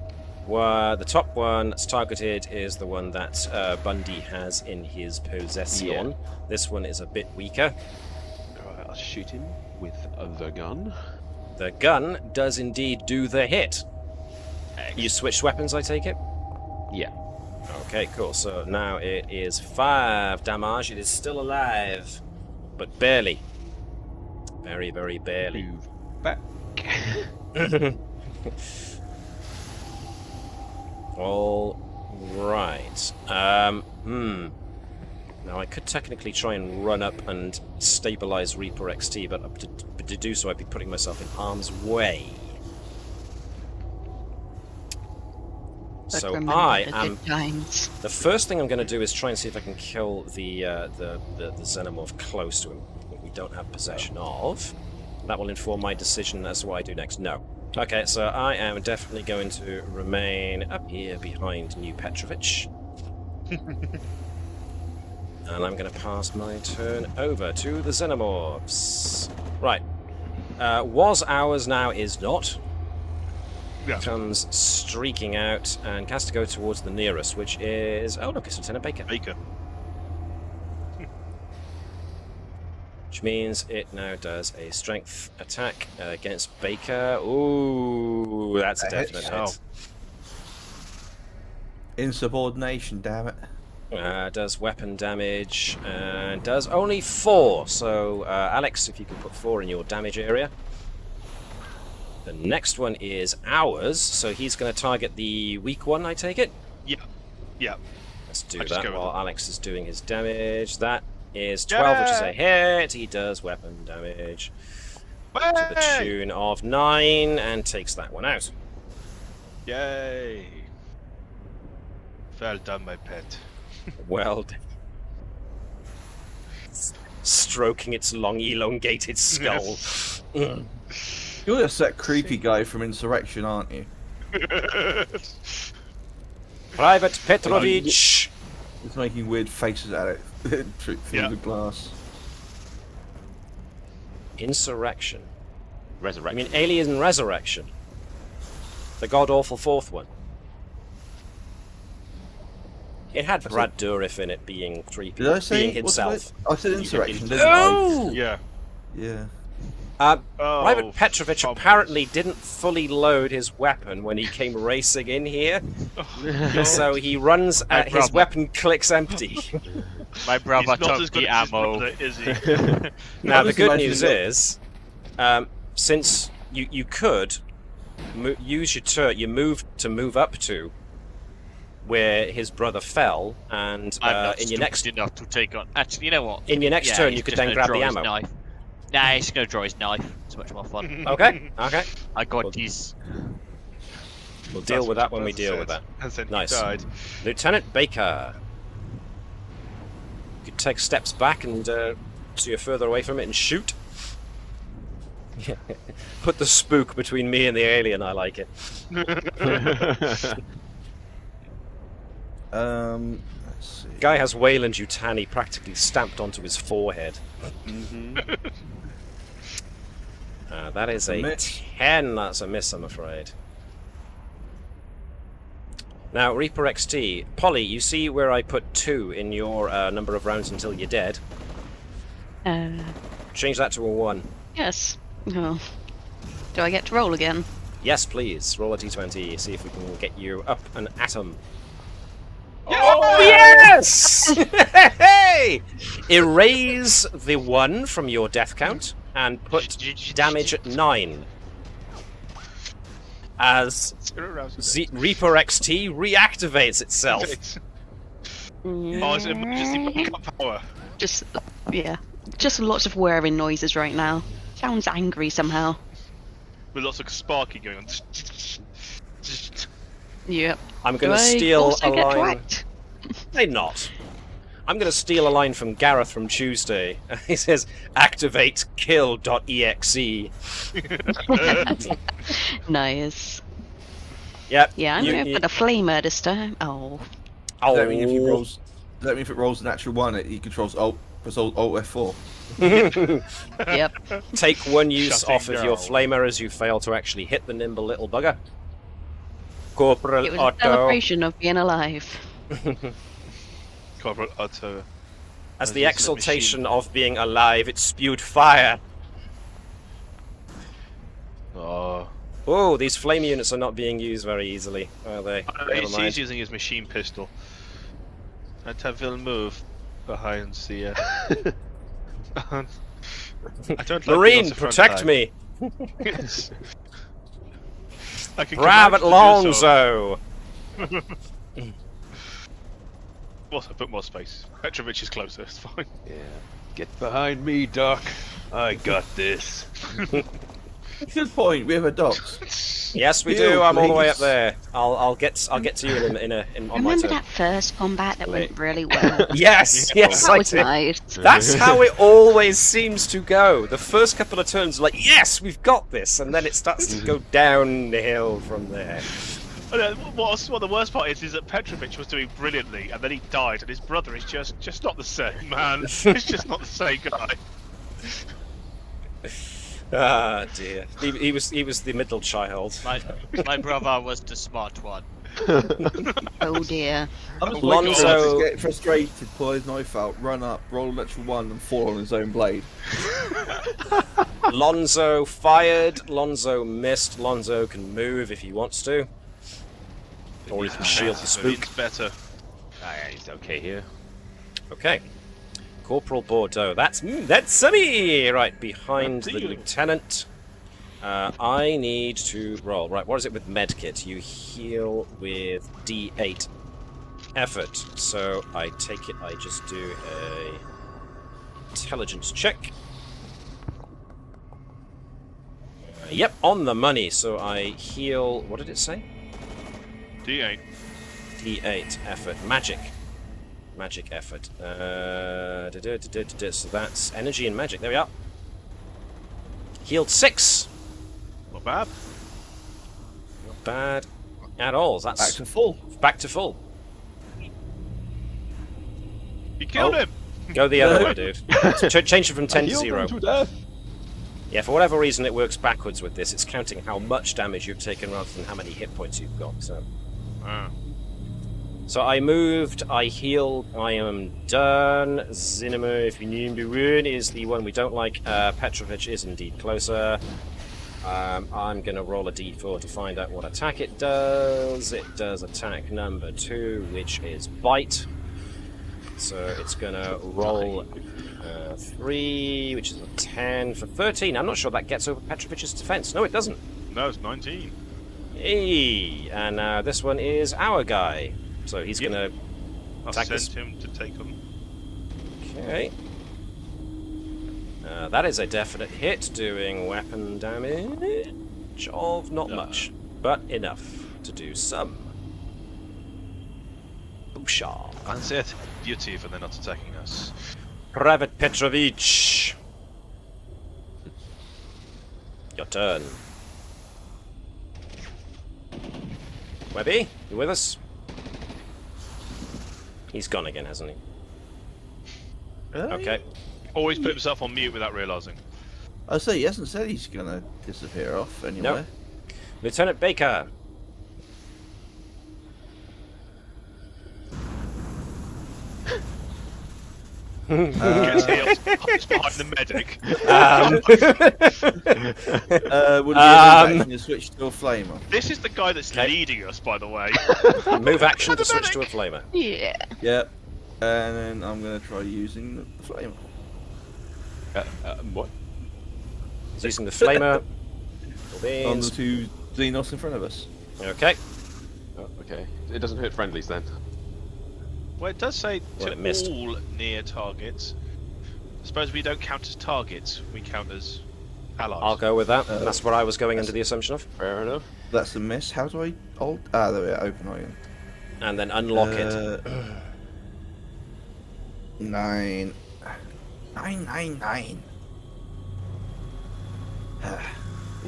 the top one that's targeted is the one that Bundy has in his possession. Yeah. This one is a bit weaker. Alright, I'll shoot him with the gun. The gun does indeed do the hit. You switched weapons, I take it? Yeah. Okay, cool. So now it is 5 damage. It is still alive, but barely. Very, very barely. Move back. All right. Now I could technically try and run up and stabilize Reaper XT, but to do so I'd be putting myself in harm's way. but So remember I the am. good times. The first thing I'm going to do is try and see if I can kill the Xenomorph close to him, that we don't have possession of. That will inform my decision as to what I do next. No. Okay, so I am definitely going to remain up here behind New Petrovich. And I'm going to pass my turn over to the Xenomorphs. Right. Was ours, now is not. Yeah. Comes streaking out and has to go towards the nearest, which is... Oh, look, it's Lieutenant Baker. Baker. Which means it now does a strength attack against Baker. Ooh, that's a That hits. definite hit. Insubordination, damn it. Does weapon damage and does only 4. So, Alex, if you can put 4 in your damage area. The next one is ours, so he's going to target the weak one, I take it? Yeah. Yeah. Let's do I just that go with while it. Alex is doing his damage. That is 12, which is a hit. He does weapon damage to the Hey! tune of 9 and takes that one out. Yay! Well done, my pet. Well done. Stroking its long, elongated skull. Mm. You're just that creepy guy from Insurrection, aren't you? Private Petrovich! It's making weird faces at it through Yeah. the glass. Insurrection. I Resurrection. mean, Alien Resurrection. The god-awful fourth one. It had Brad Dourif in it being creepy, Did I say being himself. I said Insurrection, didn't Oh! Yeah. I? Yeah. Oh, Private Petrovich problems. apparently didn't fully load his weapon when he came racing in here, so he runs at his brother. weapon clicks empty. My brother He's not took as good the as his ammo. brother, is he? Now the just good imagine news that- is, since you could use your turret, you move up to where his brother fell, and I'm not in your next stupid enough to take on. Actually, you know what? in your next Yeah, turn he's you could just then gonna grab draw the his ammo. Knife. Nah, he's gonna draw his knife. It's much more fun. Okay, okay. I got this. We'll deal with that when we deal with that. And then Nice. he died. Lieutenant Baker. You could take steps back and so you're further away from it and shoot. Put the spook between me and the alien, I like it. Let's see. Guy has Wayland Yutani practically stamped onto his forehead. That is a Miss. 10. That's a miss, I'm afraid. Now, Reaper XT. Polly, you see where I put 2 in your number of rounds until you're dead? Change that to a 1. Yes. Oh. Do I get to roll again? Yes, please. Roll a d20. See if we can get you up an atom. Oh, yes! Hey! Erase the 1 from your death count and put damage at 9. As Reaper XT reactivates itself. Oh, it's emergency backup power. Just, yeah. Just lots of whirring noises right now. Sounds angry somehow. With lots of sparking going on. Yep. I'm Do going to I steal also a get to line. act? They're not. I'm going to steal a line from Gareth from Tuesday. He says, activate kill.exe. Nice. Yep. Yeah, I'm going for the flamer this time. Oh. Oh, Does that mean if he rolls? Does that mean if it rolls an actual one, he controls Alt F4? Yep. take 1 use Shutting off of your down. flamer as you fail to actually hit the nimble little bugger. Corporal It was a Otto. celebration of being alive. Corporal Otto. As As the is a exultation of being alive, it spewed fire. Oh. Oh, these flame units are not being used very easily, are they? Never He's mind. using his machine pistol. And will move behind the. I don't like Marine, being on the front protect line. me! Yes. I can Private command you to do so. Lonzo! Also, put more space. Petrovich is closer, it's fine. Yeah. Get behind me, Doc. I got this. Good point. We have a docks. Yes, we Heal, do. I'm all the way up please. there. I'll get to you on my Remember turn. that first combat that Wait. went really well? Yes, yes, That I was do. nice. That's how it always seems to go. The first couple of turns, are like, yes, we've got this, and then it starts to go downhill from there. And then what the worst part is that Petrovich was doing brilliantly, and then he died, and his brother is just not the same, man. It's just not the same guy. Ah dear. He was the middle child. My brother was the smart one. Oh dear. I'm just Lonzo- Lonzo get frustrated, pull his knife out, run up, roll an extra one, and fall on his own blade. Lonzo fired. Lonzo missed. Lonzo can move if he wants to. Or he can shield the spook. It's better. He's okay here. Okay. Corporal Bordeaux. That's Sunny! Right, behind the Deal. lieutenant. I need to roll. Right, what is it with medkit? You heal with D8. effort. So I take it I just do a intelligence check. Yep, on the money. So I heal. What did it say? D8. D8 effort. Magic effort. So that's energy and magic. There we are. Healed 6. Not bad. Not bad at all. That's Back to full. back to full. You killed him. Go the other way, dude. Change it from 10 to Healed 0. him to death. Yeah, for whatever reason it works backwards with this. It's counting how much damage you've taken rather than how many hit points you've got. So I moved, I healed, I am done. Xeno, if you need to win, is the one we don't like. Petrovich is indeed closer. I'm going to roll a d4 to find out what attack it does. It does attack number 2, which is bite. So it's going to roll 3, which is a 10 for 13. I'm not sure that gets over Petrovich's defense. No, it doesn't. No, it's 19. Hey, and this one is our guy. So he's going to attack I'll this. send him to take him. Okay. That is a definite hit, doing weapon damage of not much, but enough to do some. Boosha. Fancy it. Duty for they're not attacking us. Private Petrovich. Your turn. Webby, you with us? He's gone again, hasn't he? Okay. Always put himself on mute without realising. I say he hasn't said he's gonna disappear off anywhere. Lieutenant Baker. Gets healed. Hides behind the medic. Would it be action to switch to a flamer? This is the guy that's Okay. leading us, by the way. Move action to switch to a flamer. Yeah. Yep. And then I'm gonna try using the flamer. What? He's using the flamer. On the two Xenos in front of us. Okay. Oh, okay. It doesn't hit friendlies then. Well, it does say Well, to it missed. all near targets. I suppose we don't count as targets, we count as allies. I'll go with that. That's what I was going under the assumption of. Fair enough. That's a miss. How do I hold? Ah, there we are. Open again. And then unlock it. 9. 9.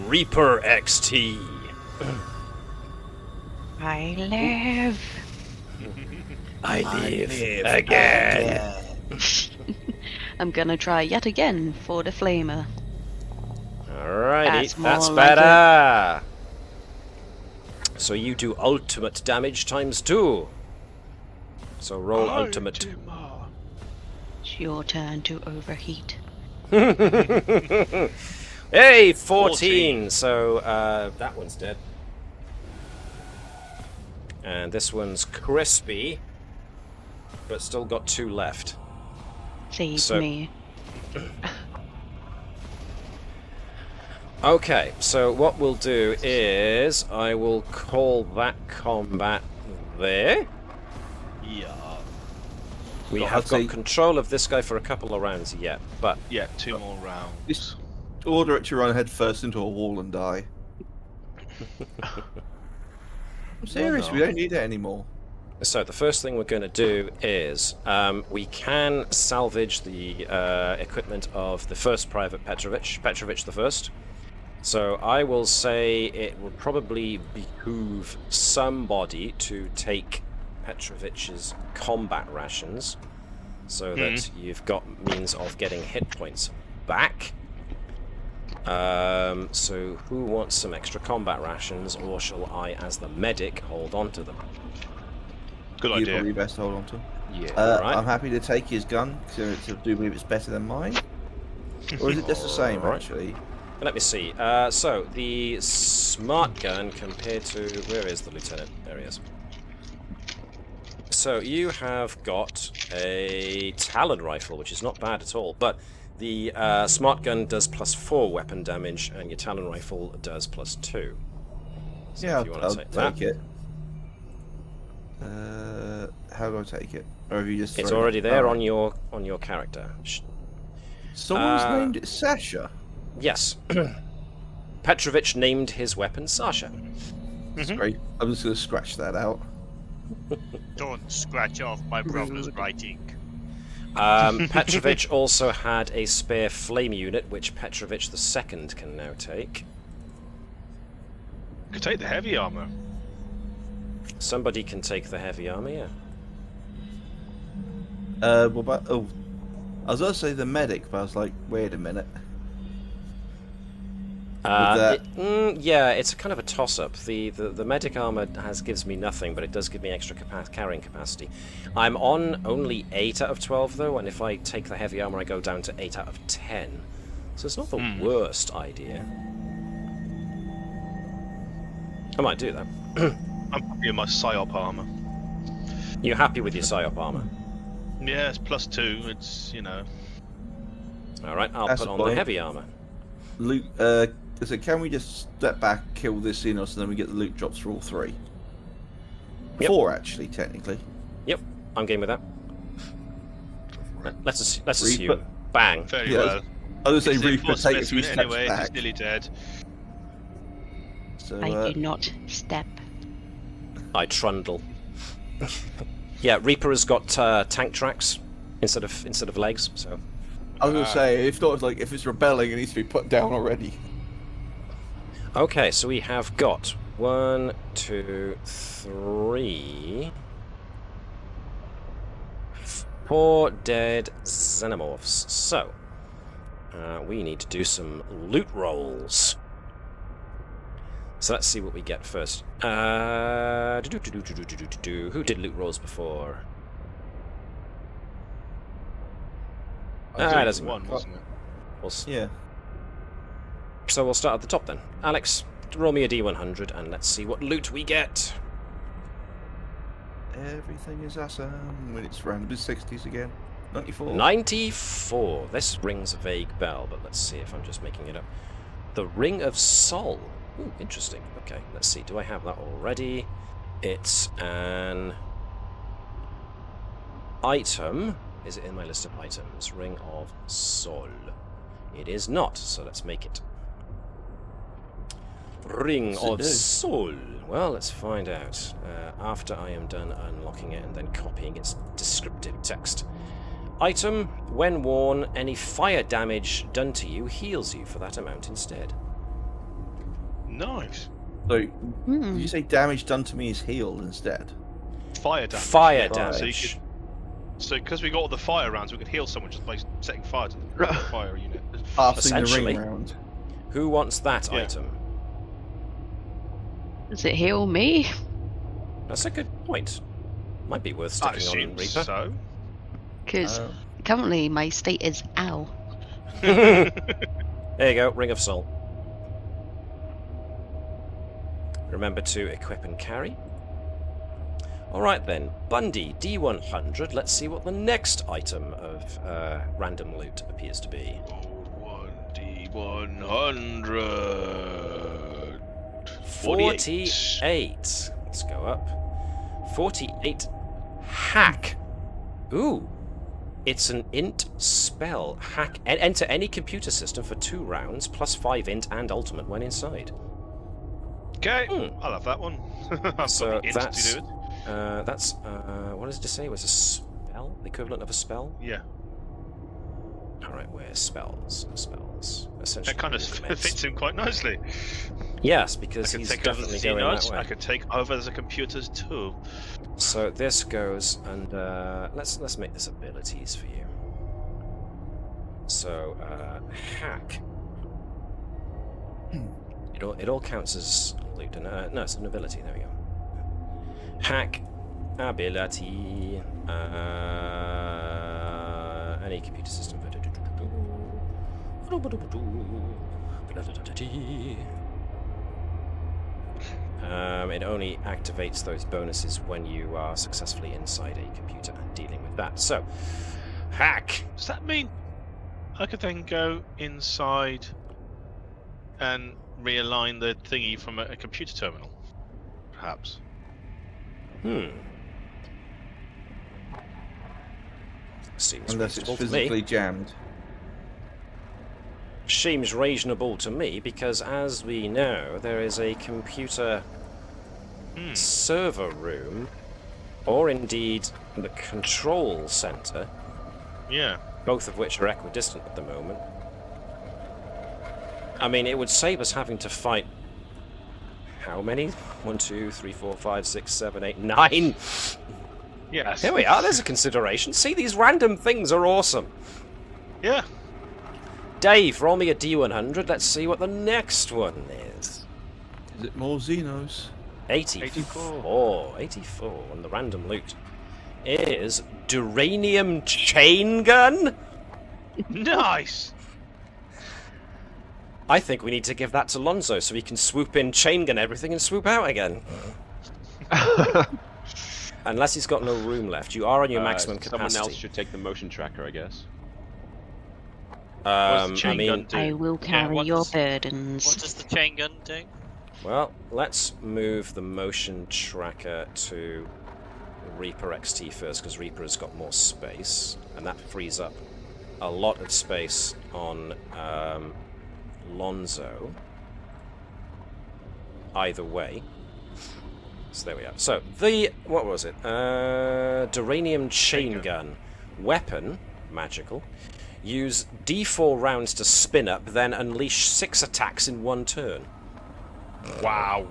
Reaper XT. I live. I live again. I'm gonna try yet again for the flamer. Alrighty, That's more that's like better. So you do ultimate damage times 2. So roll ultimate. It's your turn to overheat. Hey, 14. So that one's dead. And this one's crispy, but still got 2 left. Save So- me. Okay, so what we'll do is I will call that combat there. Yeah. We Well, have I'd got say- control of this guy for a couple of rounds yet, but Yeah, 2 more rounds. Just order it to run head first into a wall and die. I'm serious. We don't need it anymore. so the first thing we're going to do is we can salvage the equipment of the first Private Petrovich the First. So I will say it would probably behoove somebody to take Petrovich's combat rations, so that you've got means of getting hit points back. So who wants some extra combat rations, or shall I, as the medic, hold on to them? Good You idea. probably best hold on to. Yeah, I'm happy to take his gun because I do believe it's better than mine. Or is it just the same Alright. actually? Let me see. So the smart gun compared to where is the lieutenant? There he is. So you have got a Talon rifle, which is not bad at all, but the smart gun does +4 weapon damage, and your Talon rifle does +2. So Yeah, if you want I'll to take that. take it. How do I take it? Or have you just? It's thrown it? already there Alright. on your character. Someone's Uh, named it Sasha. Yes. Petrovich named his weapon Sasha. That's great. I'm just gonna scratch that out. Don't scratch off my brother's writing. Petrovich also had a spare flame unit, which Petrovich II can now take. Could take the heavy armor. Somebody can take the heavy armor, yeah. What about? Oh, I was gonna say the medic, but I was like, wait a minute. that- Yeah, it's a kind of a toss-up. The medic armor gives me nothing, but it does give me extra carrying capacity. I'm on only 8 out of 12 though, and if I take the heavy armor, I go down to 8 out of 10. So it's not the worst idea. I might do that. I'm happy with my psyop armor. You're happy with your psyop armor? Yeah, it's +2. It's All right, I'll That's put on fine. the heavy armor. Loot. So can we just step back, kill this Xeno, so then we get the loot drops for all 3? Yep. 4 actually, technically. Yep, I'm game with that. Let's assume. Reaper. Bang. very Yeah, well. I was gonna It's say the Reaper, force take a few specimen steps anyway. back. He's nearly dead. So, I do not step. I trundle. Yeah, Reaper has got tank tracks instead of legs, so. I was gonna say, if not, like if it's rebelling, it needs to be put down already. Okay, so we have got 1, 2, 3, 4 dead xenomorphs. So we need to do some loot rolls. So let's see what we get first. Who did loot rolls before? I think it it doesn't was one, matter. wasn't it? Yeah. So we'll start at the top then. Alex, roll me a D100 and let's see what loot we get. Everything is awesome when it's round the 60s again. 94. 94. This rings a vague bell, but let's see if I'm just making it up. The Ring of Sol. Ooh, interesting. Okay, let's see. Do I have that already? It's an item. Is it in my list of items? Ring of Sol. It is not, so let's make it. Ring What's it of do? Sol. Well, let's find out after I am done unlocking it and then copying its descriptive text. Item, when worn, any fire damage done to you heals you for that amount instead. Nice. So, did you say damage done to me is healed instead? Fire damage. Fire Yeah, damage. So because we got all the fire rounds, we could heal someone just by setting fire to the fire unit. Passing the Essentially. ring round. Who wants that Yeah. item? Does it heal me? That's a good point. Might be worth I sticking on assume Reaper. so. Because currently my state is ow. There you go, Ring of Soul. Remember to equip and carry. Alright then, Bundy, D100. Let's see what the next item of random loot appears to be. 1D100. 48. Let's go up. 48. Hack. Ooh. It's an int spell. Hack. Enter any computer system for 2 rounds, plus 5 int and ultimate when inside. Okay, Hmm. I'll have that one. I've So got the int to that's- do it. That's, what does it say? It was a spell? The equivalent of a spell? Yeah, Alright, where's spells? Spells. Essentially. that kind of movements. fits in quite nicely. Yes, I because can he's take over the definitely going that Xenos, way. I can take over the computers too. So this goes, and let's make this abilities for you. So hack. It all counts as loot. And, no, it's an ability. There we go. Hack ability. Any computer system. It only activates those bonuses when you are successfully inside a computer and dealing with that. So, hack. Does that mean I could then go inside and realign the thingy from a computer terminal? Perhaps. Seems Unless it's reasonable to me. physically jammed. Seems reasonable to me because, as we know, there is a computer server room, or indeed the control center, Yeah. both of which are equidistant at the moment. I mean, it would save us having to fight how many? 1, 2, 3, 4, 5, 6, 7, 8, 9. Yes. Here we are. There's a consideration. See, these random things are awesome. Yeah. Dave, roll me a D100. Let's see what the next one is. Is it more Xenos? 84. 84 on the random loot is Duranium Chain Gun. Nice. I think we need to give that to Lonzo so he can swoop in, chain gun everything, and swoop out again. Unless he's got no room left. You are on your maximum capacity. Someone else should take the motion tracker, I guess. What's the chain gun do? I will carry what your does- burdens. What does the chain gun do? Well, let's move the motion tracker to Reaper XT first, because Reaper has got more space, and that frees up a lot of space on Lonzo. Either way. So there we are. So, what was it? Duranium Chain Gun. Weapon, magical. Use D4 rounds to spin up, then unleash 6 attacks in 1 turn. Wow.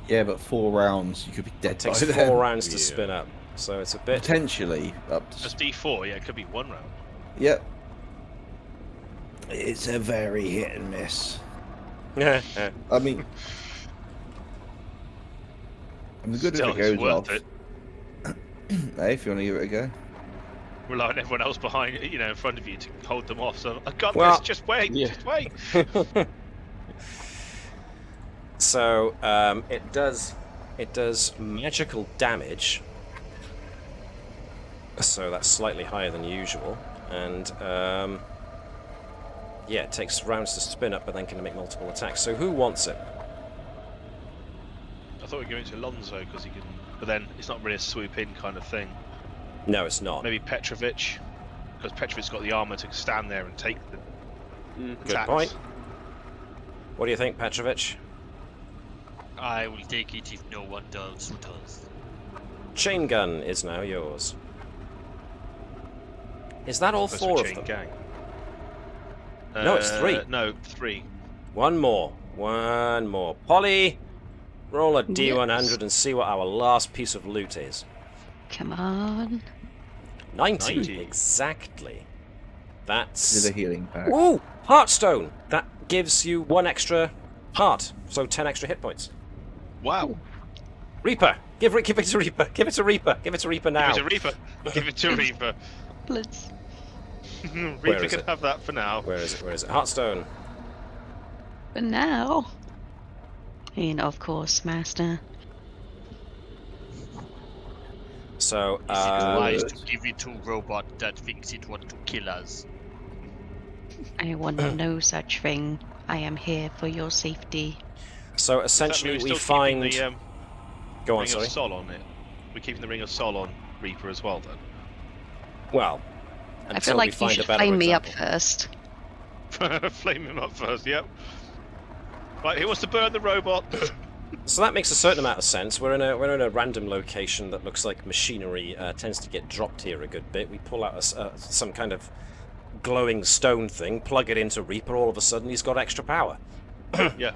Yeah, but 4 rounds, you could be dead It takes by 4 then. rounds to spin up, so it's a bit... Potentially up to... Just D4, yeah, it could be 1 round. Yep. It's a very hit and miss. I mean... I'm good Still, if it it's goes worth off. it. Hey, if you want to give it a go. Rely on everyone else behind, in front of you to hold them off. So I got Well, this. Just wait. yeah. Just wait. So it does magical damage. So that's slightly higher than usual, and yeah, it takes rounds to spin up, but then can make multiple attacks. So who wants it? I thought we were going to Alonso because he can, but then it's not really a swoop in kind of thing. No, it's not. Maybe Petrovic, because Petrovic's got the armor to stand there and take the Good attacks. point. What do you think, Petrovic? I will take it if no one else does. Chain gun is now yours. Is that all That's 4 a of chain them? gang. No, it's 3. No, 3. One more. Polly, roll a D100 and see what our last piece of loot is. Come on. 90. 90. Exactly. Did That's... a healing pack. Ooh! Heartstone! That gives you 1 extra heart, so 10 extra hit points. Wow. Reaper! Give it to Reaper! Give it to Reaper! Give it to Reaper now! Give it to Reaper. Give it to Reaper. Let's... Reaper is can it? have that for now. Where is it? Where is it? Heartstone! But now... And of course, Master. So, Is it wise to give it to a robot that thinks it wants to kill us? I want no such thing. I am here for your safety. so Does that mean essentially we're we still find... keeping the Go on, Ring sorry. of Sol on it. We're keeping the Ring of Sol on Reaper as well, then. Well, I until feel we like you find a should better flame me up example. first. Flame him up first. Yep. Right, who wants to burn the robot? So that makes a certain amount of sense. We're in a random location that looks like machinery tends to get dropped here a good bit. We pull out some kind of glowing stone thing, plug it into Reaper. All of a sudden, he's got extra power. Yeah.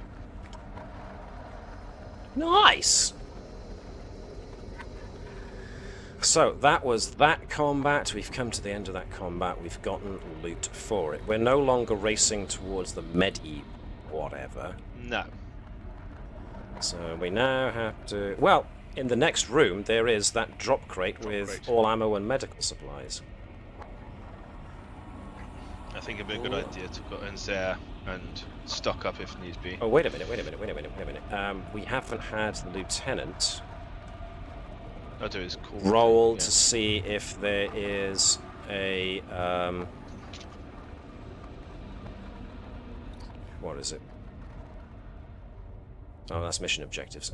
Nice. So that was that combat. We've come to the end of that combat. We've gotten loot for it. We're no longer racing towards the medi whatever. No. So we now have to... Well, in the next room, there is that drop crate with all ammo and medical supplies. I think it'd be a good idea to go in there and stock up if needs be. Oh, wait a minute. We haven't had the lieutenant I'll do his call. roll Yeah. to see if there is a... what is it? Oh, that's mission objectives.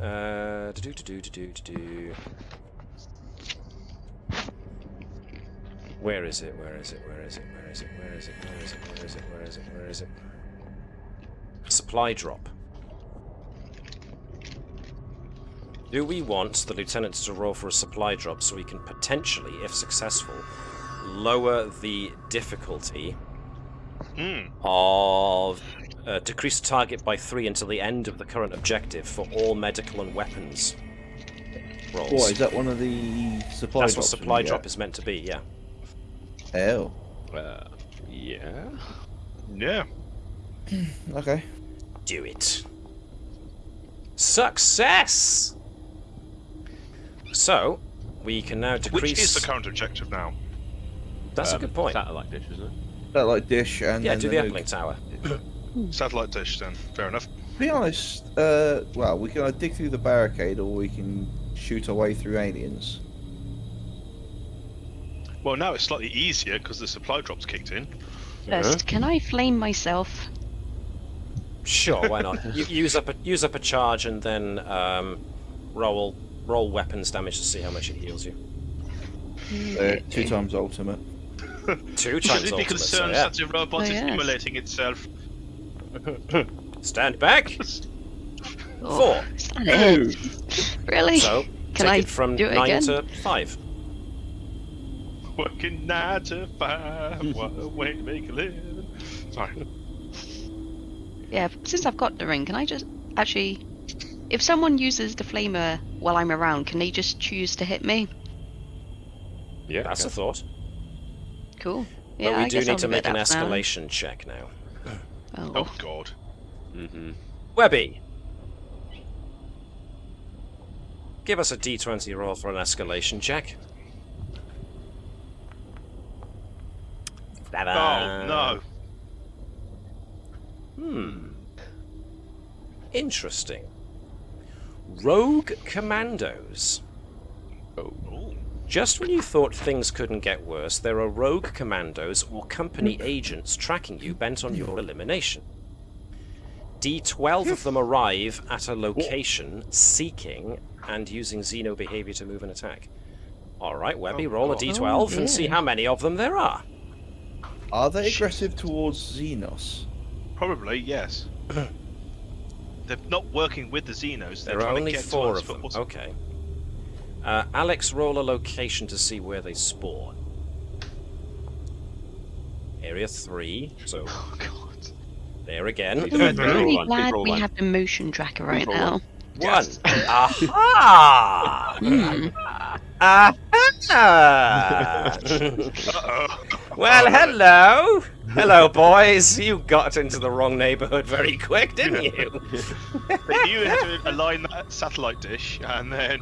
Where is it? Where is it? Where is it? Where is it? Where is it? Where is it? Where is it? Where is it? Where is it? Supply drop. Do we want the lieutenants to roll for a supply drop so we can potentially, if successful, lower the difficulty of decrease target by 3 until the end of the current objective for all medical and weapons rolls? What, is that one of the supply drops? That's what supply drop is meant to be, yeah. Oh. Yeah. Yeah. Okay. Do it. Success! So, we can now decrease... Which is the current objective now? That's a good point. Satellite dish, isn't it? Satellite dish and Yeah, then do the nuke. uplink tower. Satellite dish, then. Fair enough. To be honest, well, we can either dig through the barricade or we can shoot our way through aliens. Well, now it's slightly easier because the supply drop's kicked in. First, can I flame myself? Sure, why not? Use up a charge and then roll weapons damage to see how much it heals you. 2 times ultimate. 2 Should times it be ultimate, so concerned yeah. that the robot Oh, is yes. immolating itself? Stand back. Oh, 4. is that it? Really? So, Can take I it from do it 9 again? to 5. Working 9 to 5, what a way to make a living. Sorry. Yeah, since I've got the ring, can I just actually... If someone uses the flamer while I'm around, can they just choose to hit me? Yeah. That's okay. a thought. Cool. But Yeah, we I do guess need I'll to do make an that for now. escalation check now. Oh. Oh, God. Mm-hmm. Webby! Give us a d20 roll for an escalation check. Oh, no. Interesting. Rogue Commandos. Oh. Just when you thought things couldn't get worse, there are rogue commandos or company agents tracking you bent on your elimination. D12 of them arrive at a location seeking and using Xeno behavior to move and attack. Alright, Webby, roll a D12 and see how many of them there are. Are they aggressive towards Xenos? Probably, yes. They're not working with the Xenos. They're There are trying only to get 4 to us, of them. but what's- Okay. Alex, roll a location to see where they spawn. Area 3. So, Oh, God. there again. Please I'm roll really one, glad roll we one. have the motion tracker right roll now. one. 1. Aha! Aha! Uh-oh. Well, hello! Hello, boys. You got into the wrong neighborhood very quick, didn't you? They knew how to align that satellite dish, and then...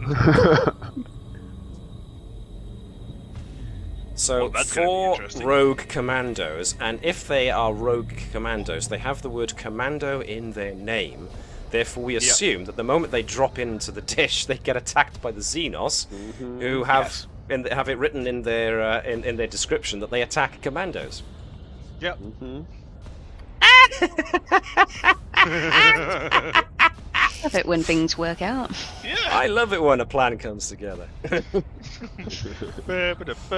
So, Well, that's gonna be 4 interesting. rogue commandos, and if they are rogue commandos, they have the word commando in their name. Therefore, we assume that the moment they drop into the dish, they get attacked by the Xenos, who have have it written in their description that they attack commandos. Yep. Love it when things work out. Yeah. I love it when a plan comes together.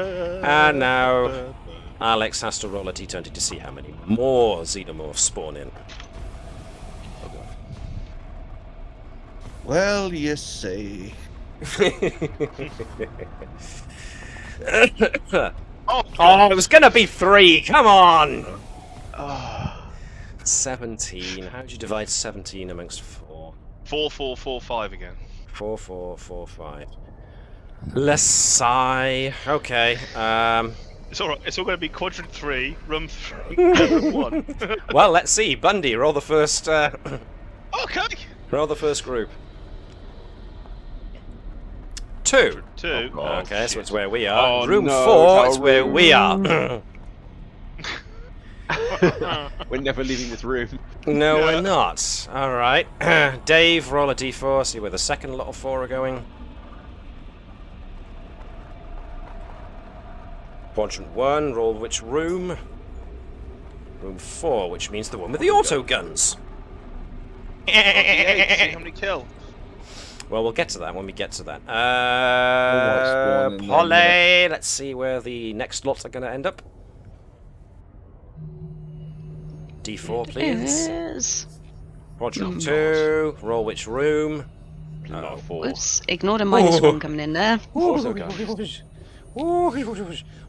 And now, Alex has to roll a d20 to see how many more xenomorphs spawn in. Well, you see. Oh, it was gonna be 3. Come on. 17. How do you divide 17 amongst 4? 4, 4, 4, 5 again. 4, 4, 4, 5. Let's sigh. Okay. It's alright. It's all going to be quadrant 3, room 3, room 1. Well, let's see. Bundy, roll the first. Okay. Roll the first group. 2. 2. Okay, so it's where we are. Oh, Room no, 4 it's is our where room. we are. We're never leaving this room. No, Yeah. we're not. Alright. Dave, roll a d4, see where the second lot of 4 are going. Quadrant 1, roll which room? Room 4, which means the one with the auto guns. See how many kill. Well, we'll get to that when we get to that. spawn in there, Polly, let's see where the next lots are going to end up. D4, please. Yes. Quadrant 2. Roll which room? Not 4. Oops, ignore the -1 coming in there.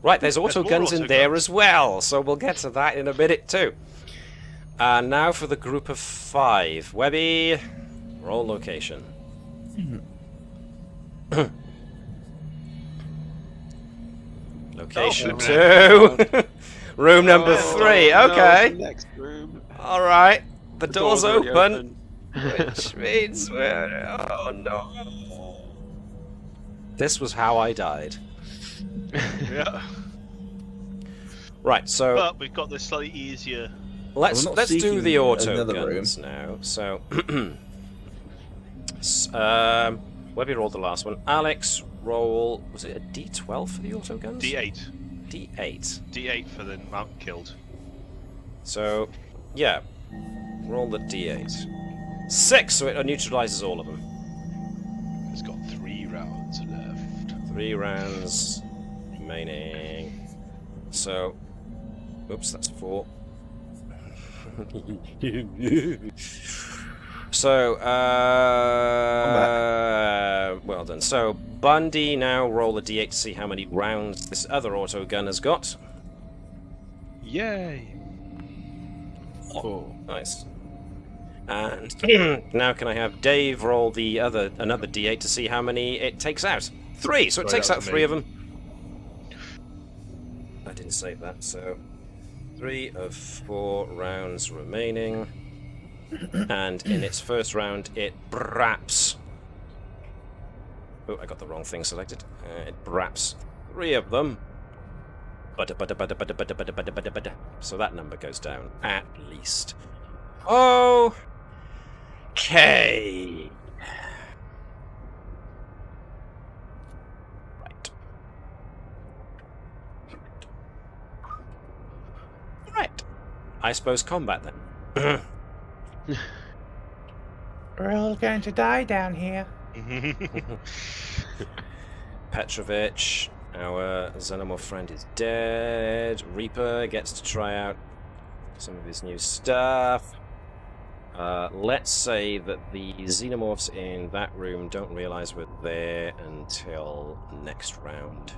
Right, there's more autoguns in there autoguns. as well, so we'll get to that in a minute too. And now for the group of 5. Webby, roll location. Location 2. Room number 3. Okay. Next room. All right. The door's already open. Which means we're... Oh no. This was how I died. Yeah. Right, so But we've got this slightly easier. let's We're not do seeking the auto another guns now. So Webby rolled the last one. Alex, roll, was it a D12 for the auto guns? D8. D8. D8 for the mount killed. So yeah. Roll the D8. 6, so it neutralizes all of them. It's got 3 rounds left. 3 rounds remaining. So, oops, that's 4. So, well done. So, Bundy, now roll a d8 to see how many rounds this other auto gun has got. Yay! 4. Nice. And now can I have Dave roll another d8 to see how many it takes out? 3, so it Sorry, takes that out was 3 me. of them. I didn't save that, so 3 of 4 rounds remaining. And in its first round, it braps. Oh, I got the wrong thing selected. It braps 3 of them. So that number goes down, at least. Okay. Right. Right. I suppose combat then. We're all going to die down here. Petrovich, our Xenomorph friend, is dead. Reaper gets to try out some of his new stuff. Let's say that the Xenomorphs in that room don't realize we're there until next round.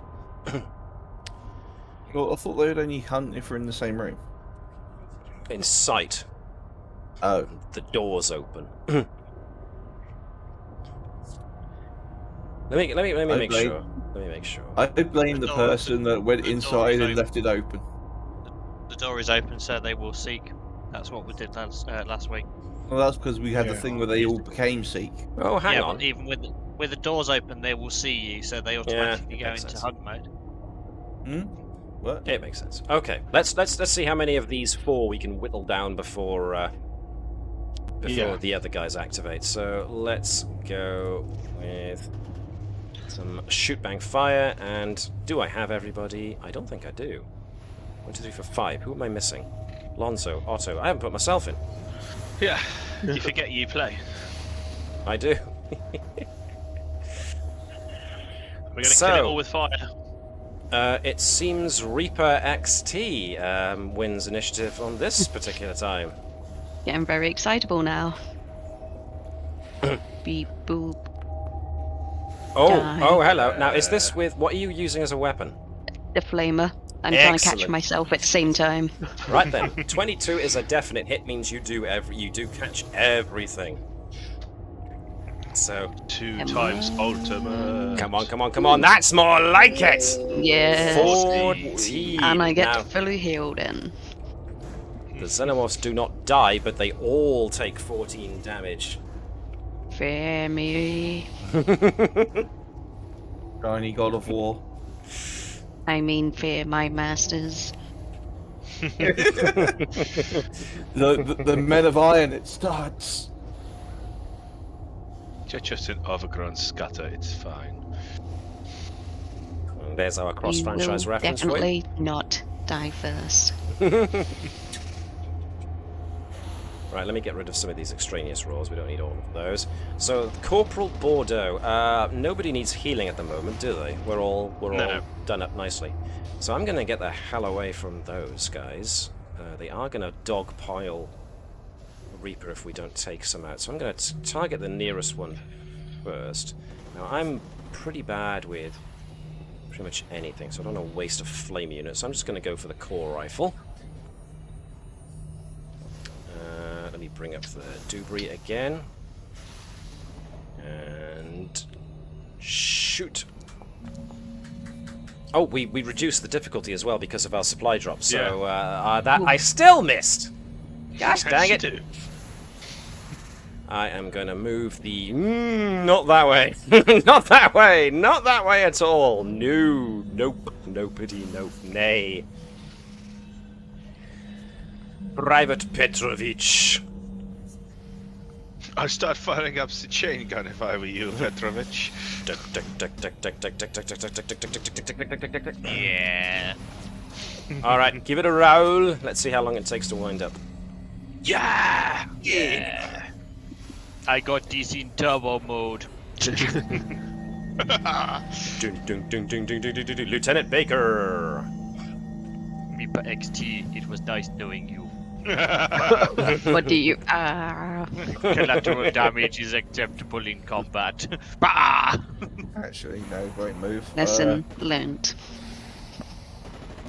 Well, I thought they would only hunt if we're in the same room. In sight, Oh. the door's open. Let me make blame- sure. Let me make sure. I blame the door person that went the door inside is and open. left it open. The door is open, so they will seek. That's what we did last week. Well, that's because we had the thing where they all became Seek. Oh, hang yeah, on. but even with the doors open, they will see you, so they automatically it go makes into sense. hunt mode. What? It makes sense. Okay, let's see how many of these 4 we can whittle down before the other guys activate. So let's go with some shoot bang fire. And do I have everybody? I don't think I do. 1, 2, 3, 4, 5. Who am I missing? Lonzo, Otto. I haven't put myself in. Yeah. You forget you play. I do. We're going to kill it all with fire. It seems Reaper XT wins initiative on this particular time. Getting very excitable now. Beep boop. Die. Oh, hello. Now, is this with... What are you using as a weapon? The flamer. I'm trying to catch Excellent. myself at the same time. Right then. 22 is a definite hit, means you do catch everything. So, 2 times ultimate. come on. That's more like it! Yes. 14. And I get Now, fully healed in. the Xenomorphs do not die, but they all take 14 damage. Fear me. Shiny God of War. I mean, fear my masters. The Men of Iron, it starts. Just an overgrown scatter, it's fine. And there's our You cross-franchise will reference for you. definitely not die first. Right, let me get rid of some of these extraneous rolls. We don't need all of those. So, Corporal Bordeaux. Nobody needs healing at the moment, do they? We're all done up nicely. So I'm going to get the hell away from those guys. They are going to dogpile Reaper if we don't take some out. So I'm going to target the nearest one first. Now, I'm pretty bad with pretty much anything, so I don't want to waste a flame unit. So I'm just going to go for the core rifle. Let me bring up the Dubri again. And shoot. Oh, we reduced the difficulty as well because of our supply drop. So that I still missed. Gosh dang it! I am going to move the not that way, not that way, not that way at all. No, nope, nobody, nope, nay. Private Petrovich. I'd start firing up the chain gun if I were you, Petrovich. Yeah. Alright, give it a roll. Let's see how long it takes to wind up. Yeah. I got this in turbo mode. Lieutenant Baker. Reaper XT, it was nice knowing you. What do you... Collateral damage is acceptable in combat. Bah! Actually, no, great move. Lesson learned.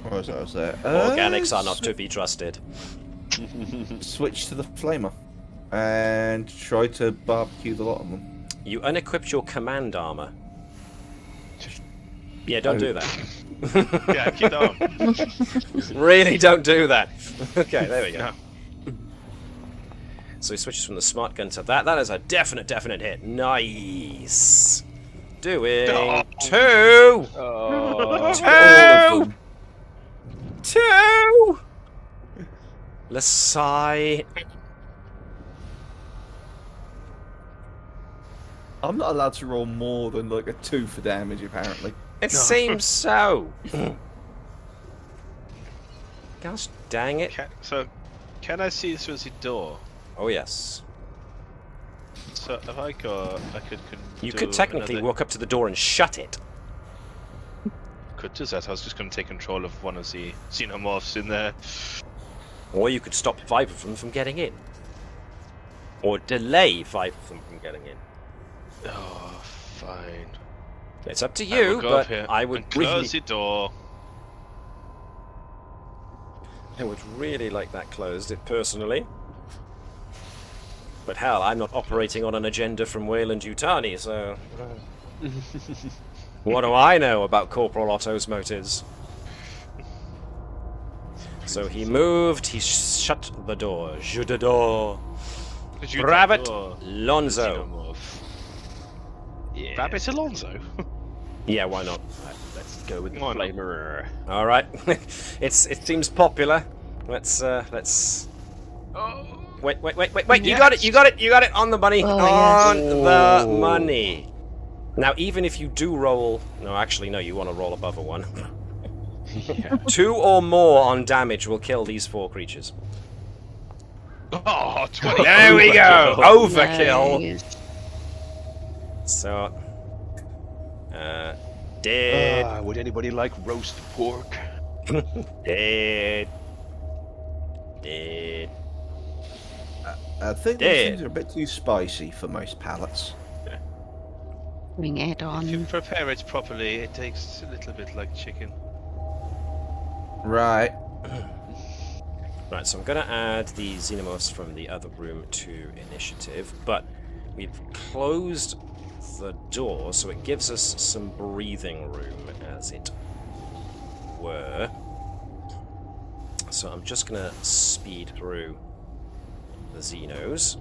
What was I was there? Organics are not to be trusted. Switch to the flamer and try to barbecue the lot of them. You unequipped your command armor. Yeah, don't do that. Yeah, keep that on. Really don't do that. Okay, there we go. So he switches from the smart gun to that. That is a definite hit. Nice. Doing two. Two. Two. Lasai. I'm not allowed to roll more than like a 2 for damage, apparently. It seems so. Gosh dang it. Can I see through the door? Oh yes. So if I go, I could. You could technically walk up to the door and shut it. Could do that. I was just going to take control of one of the xenomorphs in there. Or you could stop 5 of them from getting in. Or delay 5 of them from getting in. Oh, fine. It's up to I will you, go up but here I would and close really, the door. I would really like that closed, personally. But hell, I'm not operating on an agenda from Wayland Yutani, so... What do I know about Corporal Otto's motives? So he moved, he shut the door. Jeu de door. Rabbit Lonzo. Xenomorph. Yeah. Rabbit Alonso? Yeah, why not? Let's go with the Why not? flamer. All right, it seems popular. Let's. Wait! You got it! You got it! On the money! Oh, On yes. the money! Now, even if you do roll... No, actually, no, you want to roll above a 1. Yeah. 2 or more on damage will kill these 4 creatures. Oh, 20. There we go! Overkill! Nice. So... dead. Would anybody like roast pork? Dead. Dead. I think these things are a bit too spicy for most palates. Bring it If you on. prepare it properly, it takes a little bit like chicken. Right. Right, so I'm going to add the xenomorphs from the other room to initiative, but we've closed the door, so it gives us some breathing room, as it were. So I'm just going to speed through the Xenos.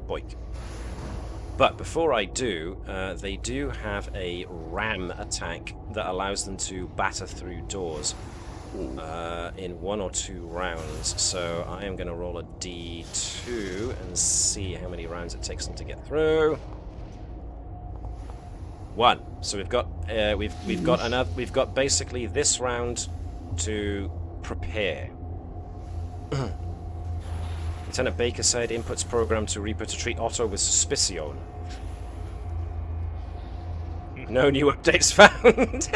Boink. But before I do, they do have a ram attack that allows them to batter through doors in 1 or 2 rounds. So I am going to roll a D2 and see how many rounds it takes them to get through. 1. So we've got basically this round to prepare. Lieutenant Baker said inputs programmed to Reaper to treat Otto with suspicion. No new updates found.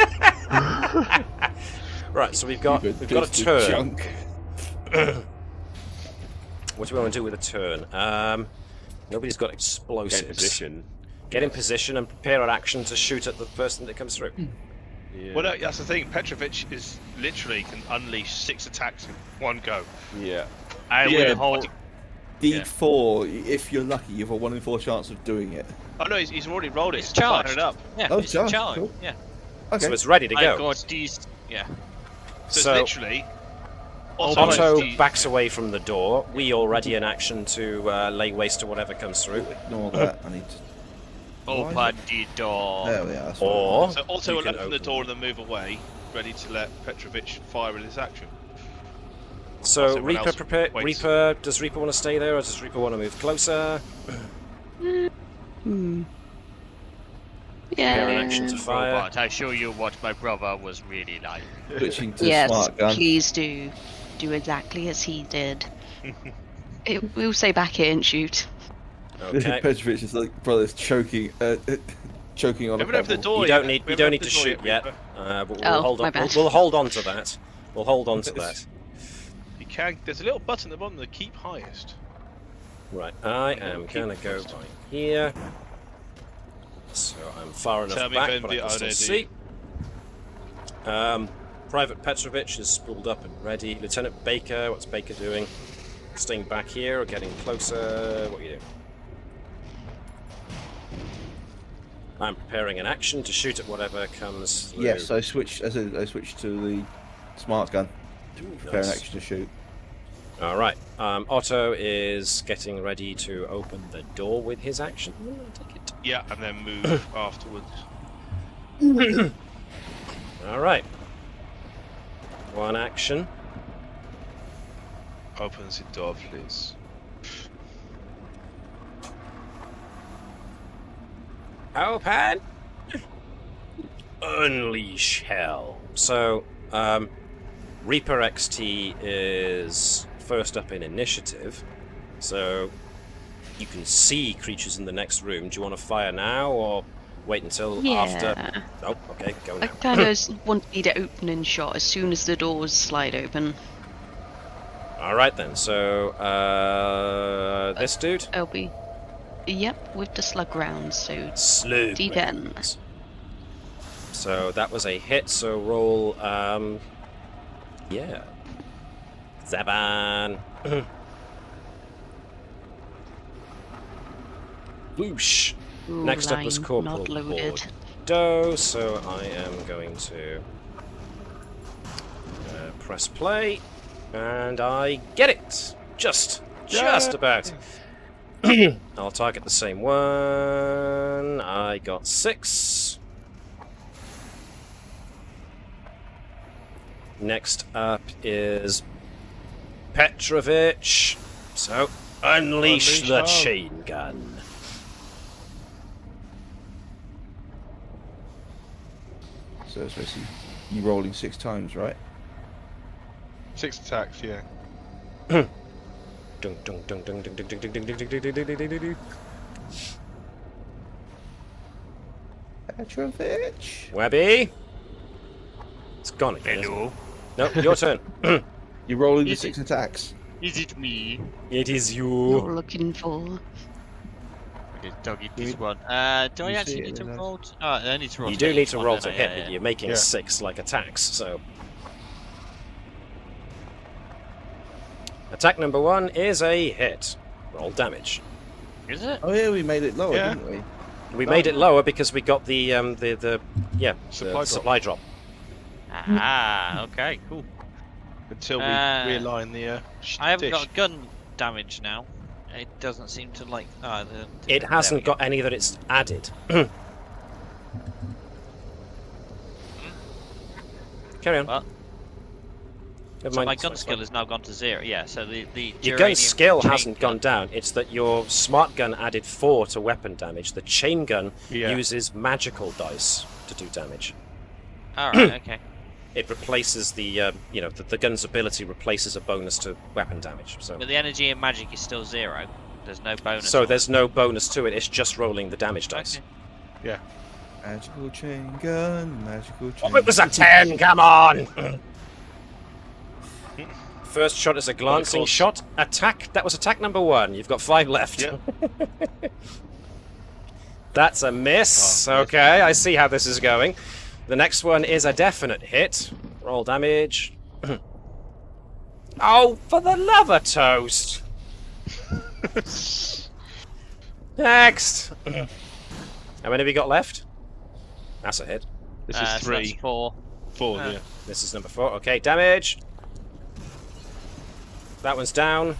Right, so we've got a turn. Junk. What do we want to do with a turn? Nobody's got explosives. Get in position. Get in position and prepare an action to shoot at the first thing that comes through. Yeah. Well, that's the thing. Petrovich is literally can unleash 6 attacks in one go. Yeah. And Yeah, with the whole. Deed 4, if you're lucky, you have a 1 in 4 chance of doing it. Oh no, he's already rolled it. It's He's fired charged. it up. Yeah, Oh, it's charged, charged. cool. Yeah. Okay. So it's ready to I go. got these. Yeah. So, So- it's literally. Otto is- backs away from the door. We all ready in action to lay waste to whatever comes through. Ignore that. I need to. Open the door. There we are. that's Or So Otto you will can open the door and then move away, ready to let Petrovich fire in his action. so everyone Reaper else prepare. waits. Does Reaper want to stay there, or does Reaper want to move closer? Hmm. Prepare an Yeah. action to fire. Robot, I show you what my brother was really like. Switching to Yes, smart gun. please do. Do exactly as he did. We'll say back here and shoot. Okay. Petrovich is like brothers choking, choking on a Haven't opened the pebble. door You yet. don't need. We You don't haven't need to opened the shoot door yet. Reaper. But we'll Oh, hold my on. bad. We'll hold on to that. We'll hold on to that. You can. There's a little button at the bottom that keep highest. Right. I am gonna go by here. So I'm far enough Tell me back, when but I the can still RAD. see. Private Petrovich is spooled up and ready. Lieutenant Baker, what's Baker doing? Staying back here or getting closer? What are you doing? I'm preparing an action to shoot at whatever comes through. Yes, I switched. I switched to the smart gun to prepare an Nice. action to shoot. All right. Otto is getting ready to open the door with his action. Take it. Yeah, and then move afterwards. All right. One action. Opens the door, please. Open. Unleash hell. So, Reaper XT is first up in initiative. So, you can see creatures in the next room. Do you want to fire now or wait until after? Yeah. Oh, okay, go I now. kind of want to be the opening shot as soon as the doors slide open. All right then. So, this dude. I'll be. Yep, with the slug rounds, so Slug D10. rounds. So that was a hit, so roll, yeah. 7. Whoosh. Ooh, Next up was line Corporal not loaded. Bordeaux, so I am going to press play, and I get it! Just about. I'll target the same one. I got 6. Next up is Petrovich. So, unleash the hell. chain gun. So it's basically you rolling 6 times, right? 6 attacks, yeah. Dung, dung, dung, dung, dung, dung, dung, dung, dung, dung, dung, dung, dung, dung, dung, dung. Petrovich. Webby. It's gone again. Hello. No, your turn. You're rolling the Is 6 attacks. Is it me? It is You're you. looking for. Okay, doggy You- this one. Do I you see actually it need to in there? roll? Oh, I need to roll. You to do hit need each to one, roll don't to I? hit, Yeah, but yeah. you're making Yeah. 6 like attacks, so. Attack number 1 is a hit. Roll damage. Is it? Oh yeah, we made it lower, Yeah. didn't we? We made it lower because we got the Supply drop. supply drop. Ah, okay, cool. Until we realign the. I haven't dish. got gun damage now. It doesn't seem to like. It there hasn't we go. got any that it's added. Carry on. Well, Never So mind, my it's gun fine, skill it's is now gone to 0. Yeah, so the fine. Your gun geranium skill chain hasn't gun- gone down. It's that your smart gun added 4 to weapon damage. The chain gun Yeah. uses magical dice to do damage. All right, okay. it replaces the the gun's ability replaces a bonus to weapon damage. So But the energy and magic is still 0. There's no bonus. so on there's no bonus to it. It's just rolling the damage it. dice. Okay. Magical chain gun, magical chain. Oh, it was a 10. Come on. First shot is a glancing course. shot. Attack. That was attack number 1. You've got 5 left. Yep. That's a miss. Oh, Okay, I see how this is going. The next one is a definite hit. Roll damage. Oh, for the love of toast. Next. How many have we got left? That's a hit. This So is that's 3. 4. 4, Uh, yeah. This is number 4. Okay, damage. That one's down.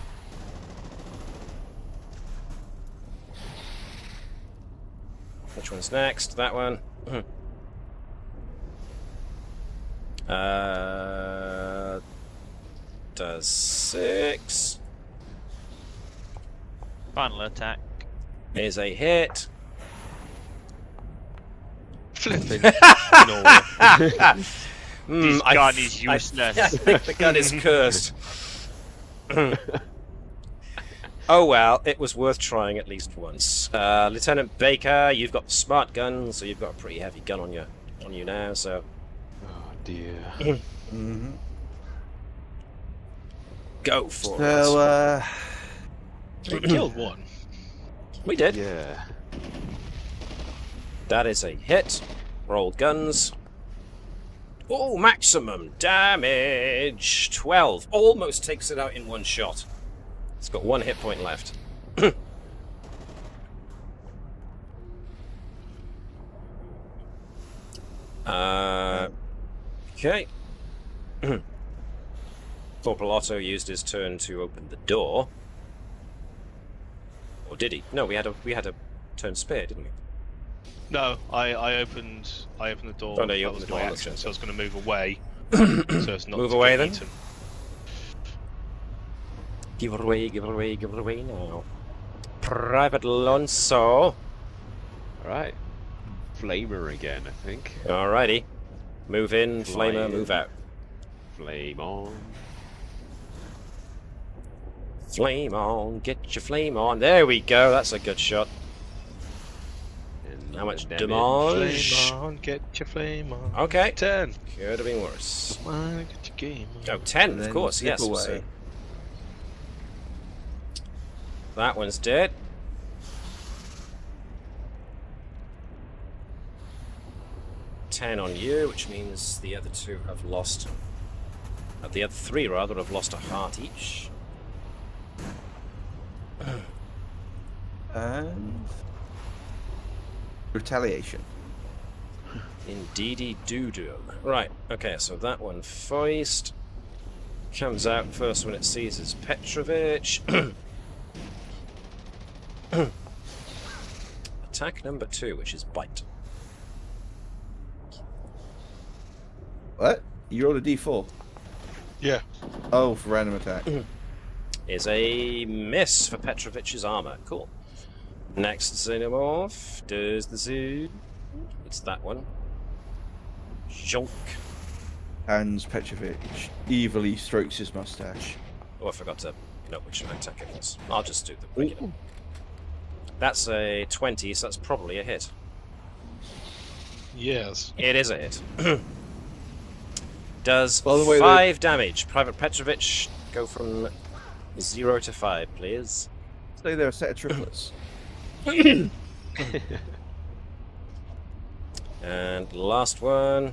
Which one's next? That one. Does 6. Final attack. Is a hit. Flipping. This I gun th- is useless. I think the gun is cursed. Oh well, it was worth trying at least once. Lieutenant Baker, you've got the smart gun, so you've got a pretty heavy gun on you now. So Oh dear. Mm-hmm. go for So, We killed one. it. We did. Yeah. That is a hit. Rolled guns. Oh, maximum damage 12. Almost takes it out in one shot. It's got 1 hit point left. Okay. Corporal Otto used his turn to open the door. Or did he? No, we had a turn spare, didn't we? No, I opened the door. Oh, no, you that opened was the my door, action, that's so I was going to move away. So it's not Move to away get then? eaten. Give it away, give it away, give it away now. Private Alonso. Alright. Flamer again, I think. Alrighty. Move in, Fly flamer, in. move out. Flame on. Flame on, get your flame on. There we go, that's a good shot. And How much damage. damage? Flame on, get your flame on. Okay. 10. Could have been worse. Come on, get your game on. Oh, 10, and of then course, slip yes. away. So that one's dead. Ten on you, which means the other two have lost. The other 3 rather have lost a heart each. And retaliation. Indeedy doo-doo. Right, okay, so that one foist comes out first when it sees is Petrovich. Attack number 2, which is bite. What? You rolled a d4. Yeah. Oh, for random attack. Is a miss for Petrovich's armor. Cool. Next Xenomorph does the zoo. It's that one. Jonk. Hans Petrovich evilly strokes his mustache. Oh, I forgot to note which attack it was. I'll just do the regular. That's a 20, so that's probably a hit. Yes. It is a hit. Does By the way, 5 damage. Private Petrovich, go from 0 to 5, please. Say they're a set of triplets. And last one.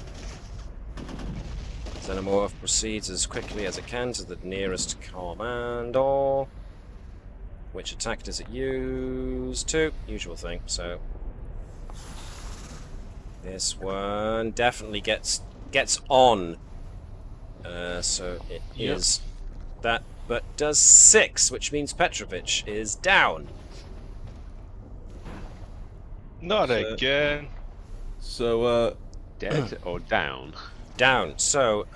Xenomorph proceeds as quickly as it can to the nearest commander. Which attack does it use? 2. Usual thing, so. This one definitely gets on. So it is that, but does 6, which means Petrovich is down. Not So- again. So, Dead or down? Down. So,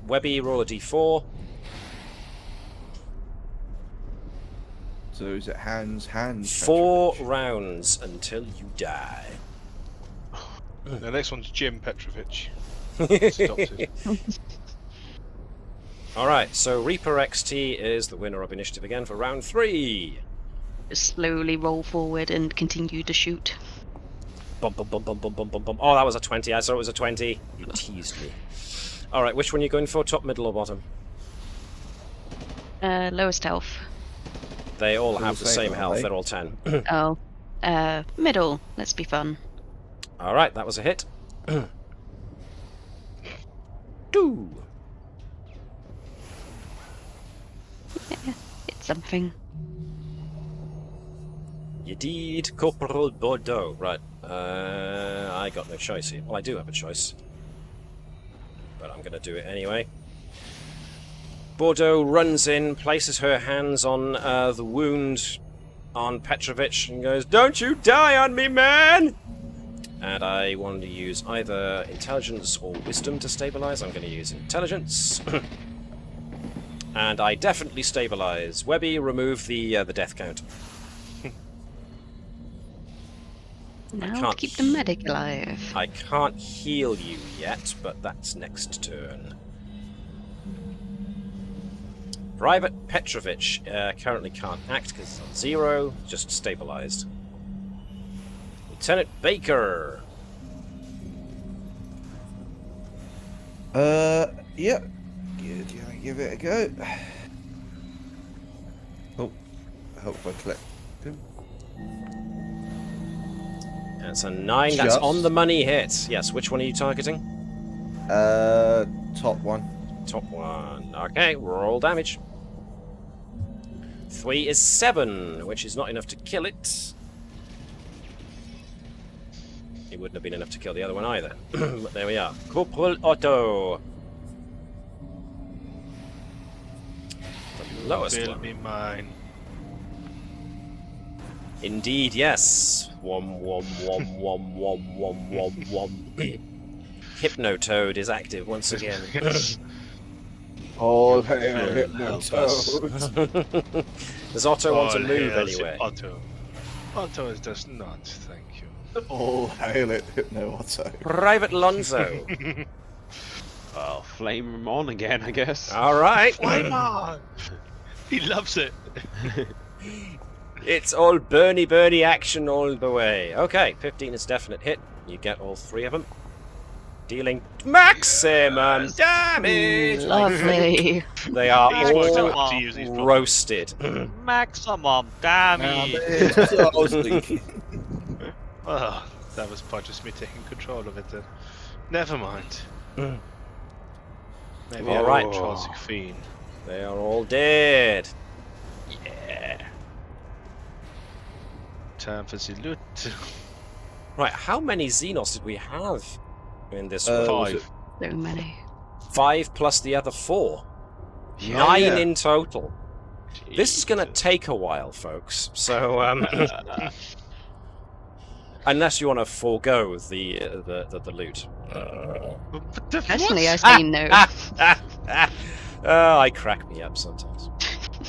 Webby, roll a d4. so is it Hans? 4 Petrovich? rounds until you die. The next one's Jim Petrovich. Stopped it. Alright, so Reaper XT is the winner of initiative again for round 3. Just slowly roll forward and continue to shoot. Bum, bum, bum, bum, bum, bum, bum, bum. Oh, that was a 20. I saw it was a 20. You teased me. Alright, which one are you going for? Top, middle, or bottom? Lowest health. They all They're have the the same, same aren't health. they? They're all 10. Oh. Middle. Let's be fun. Alright, that was a hit. 2. It's something. You did, Corporal Bordeaux. Right. I got no choice here. Well, I do have a choice. But I'm going to do it anyway. Bordeaux runs in, places her hands on the wound on Petrovich and goes, "Don't you die on me, man!" And I want to use either intelligence or wisdom to stabilize. I'm going to use intelligence. And I definitely stabilize. Webby, remove the death count. Now can't to keep the medic alive. I can't heal you yet, but that's next turn. Private Petrovich currently can't act because it's on 0, just stabilized. Lieutenant Baker. Yep. Gonna give it a go. Oh, I hope I collect him. That's a 9. That's Just. on the money hit. Yes, which one are you targeting? Top one. Top one. Okay, roll damage. 3 is 7, which is not enough to kill it. It wouldn't have been enough to kill the other one either. But there we are. Corporal Otto. The lowest Will one. be mine. Indeed, yes. Wom wom wom wom wom wom wom wom. Hypnotoad is active once again. Oh, Hell, Hypnotoad. Does Otto want to All move hail anyway? Otto. Otto does not, thank you. Oh, hail it, Hypno Otto. Private Lonzo. Well, flame him on again, I guess. Alright. Why not? He loves it. It's all Bernie action all the way. Okay, 15 is definite hit. You get all 3 of them. Dealing maximum damage! Lovely. They are He's worked all out to use these problems. roasted. Maximum damage. That's what I was thinking. Oh, that was part just me taking control of it then. Never mind. Maybe All I'm right. a Trollsic fiend. They are all dead. Yeah. Time for the loot. Right, how many Xenos did we have in this Uh, one? was it- 5. So many. 5 plus the other 4. Yeah. 9 yeah. in total. This is going to take a while, folks. So, unless you want to forego the loot. Personally, I say no. Oh, I crack me up sometimes.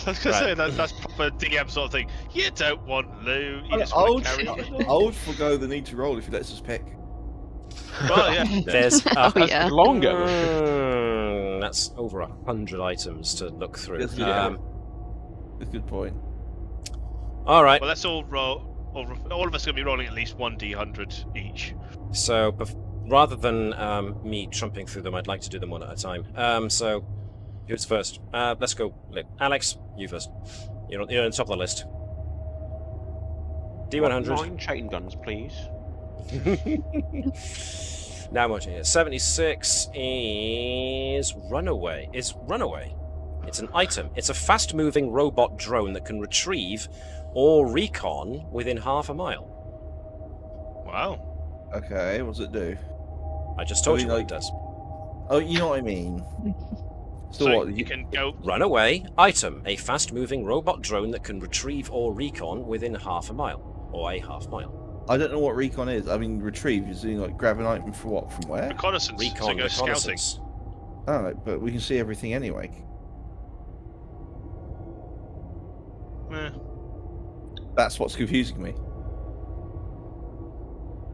I was going to say, that's proper DM sort of thing. You don't want loot, you just I want would, to carry it. I would forgo the need to roll if he lets us pick. Well, yeah. There's Oh, yeah. Longer. that's over 100 items to look through. Yes, yeah. That's a good point. All right. Well, let's all roll. All of us are going to be rolling at least 1d100 each. So, rather than me trumping through them, I'd like to do them one at a time. So, who's first? Let's go. Alex, you first. You're on the top of the list. D100. 9 chain guns, please. Now much here. 76 is Runaway. It's Runaway. It's an item. It's a fast-moving robot drone that can retrieve or recon within half a mile. Wow. Okay, what does it do? I just told I you mean, what like- it does. Oh, you know what I mean. So what? you can go. Runaway item. A fast-moving robot drone that can retrieve or recon within half a mile. Or a half mile. I don't know what recon is. I mean, retrieve is doing like grab an item for what? From where? Reconnaissance. so Recon, go scouting. reconnaissance. Oh, but we can see everything anyway. Eh. That's what's confusing me.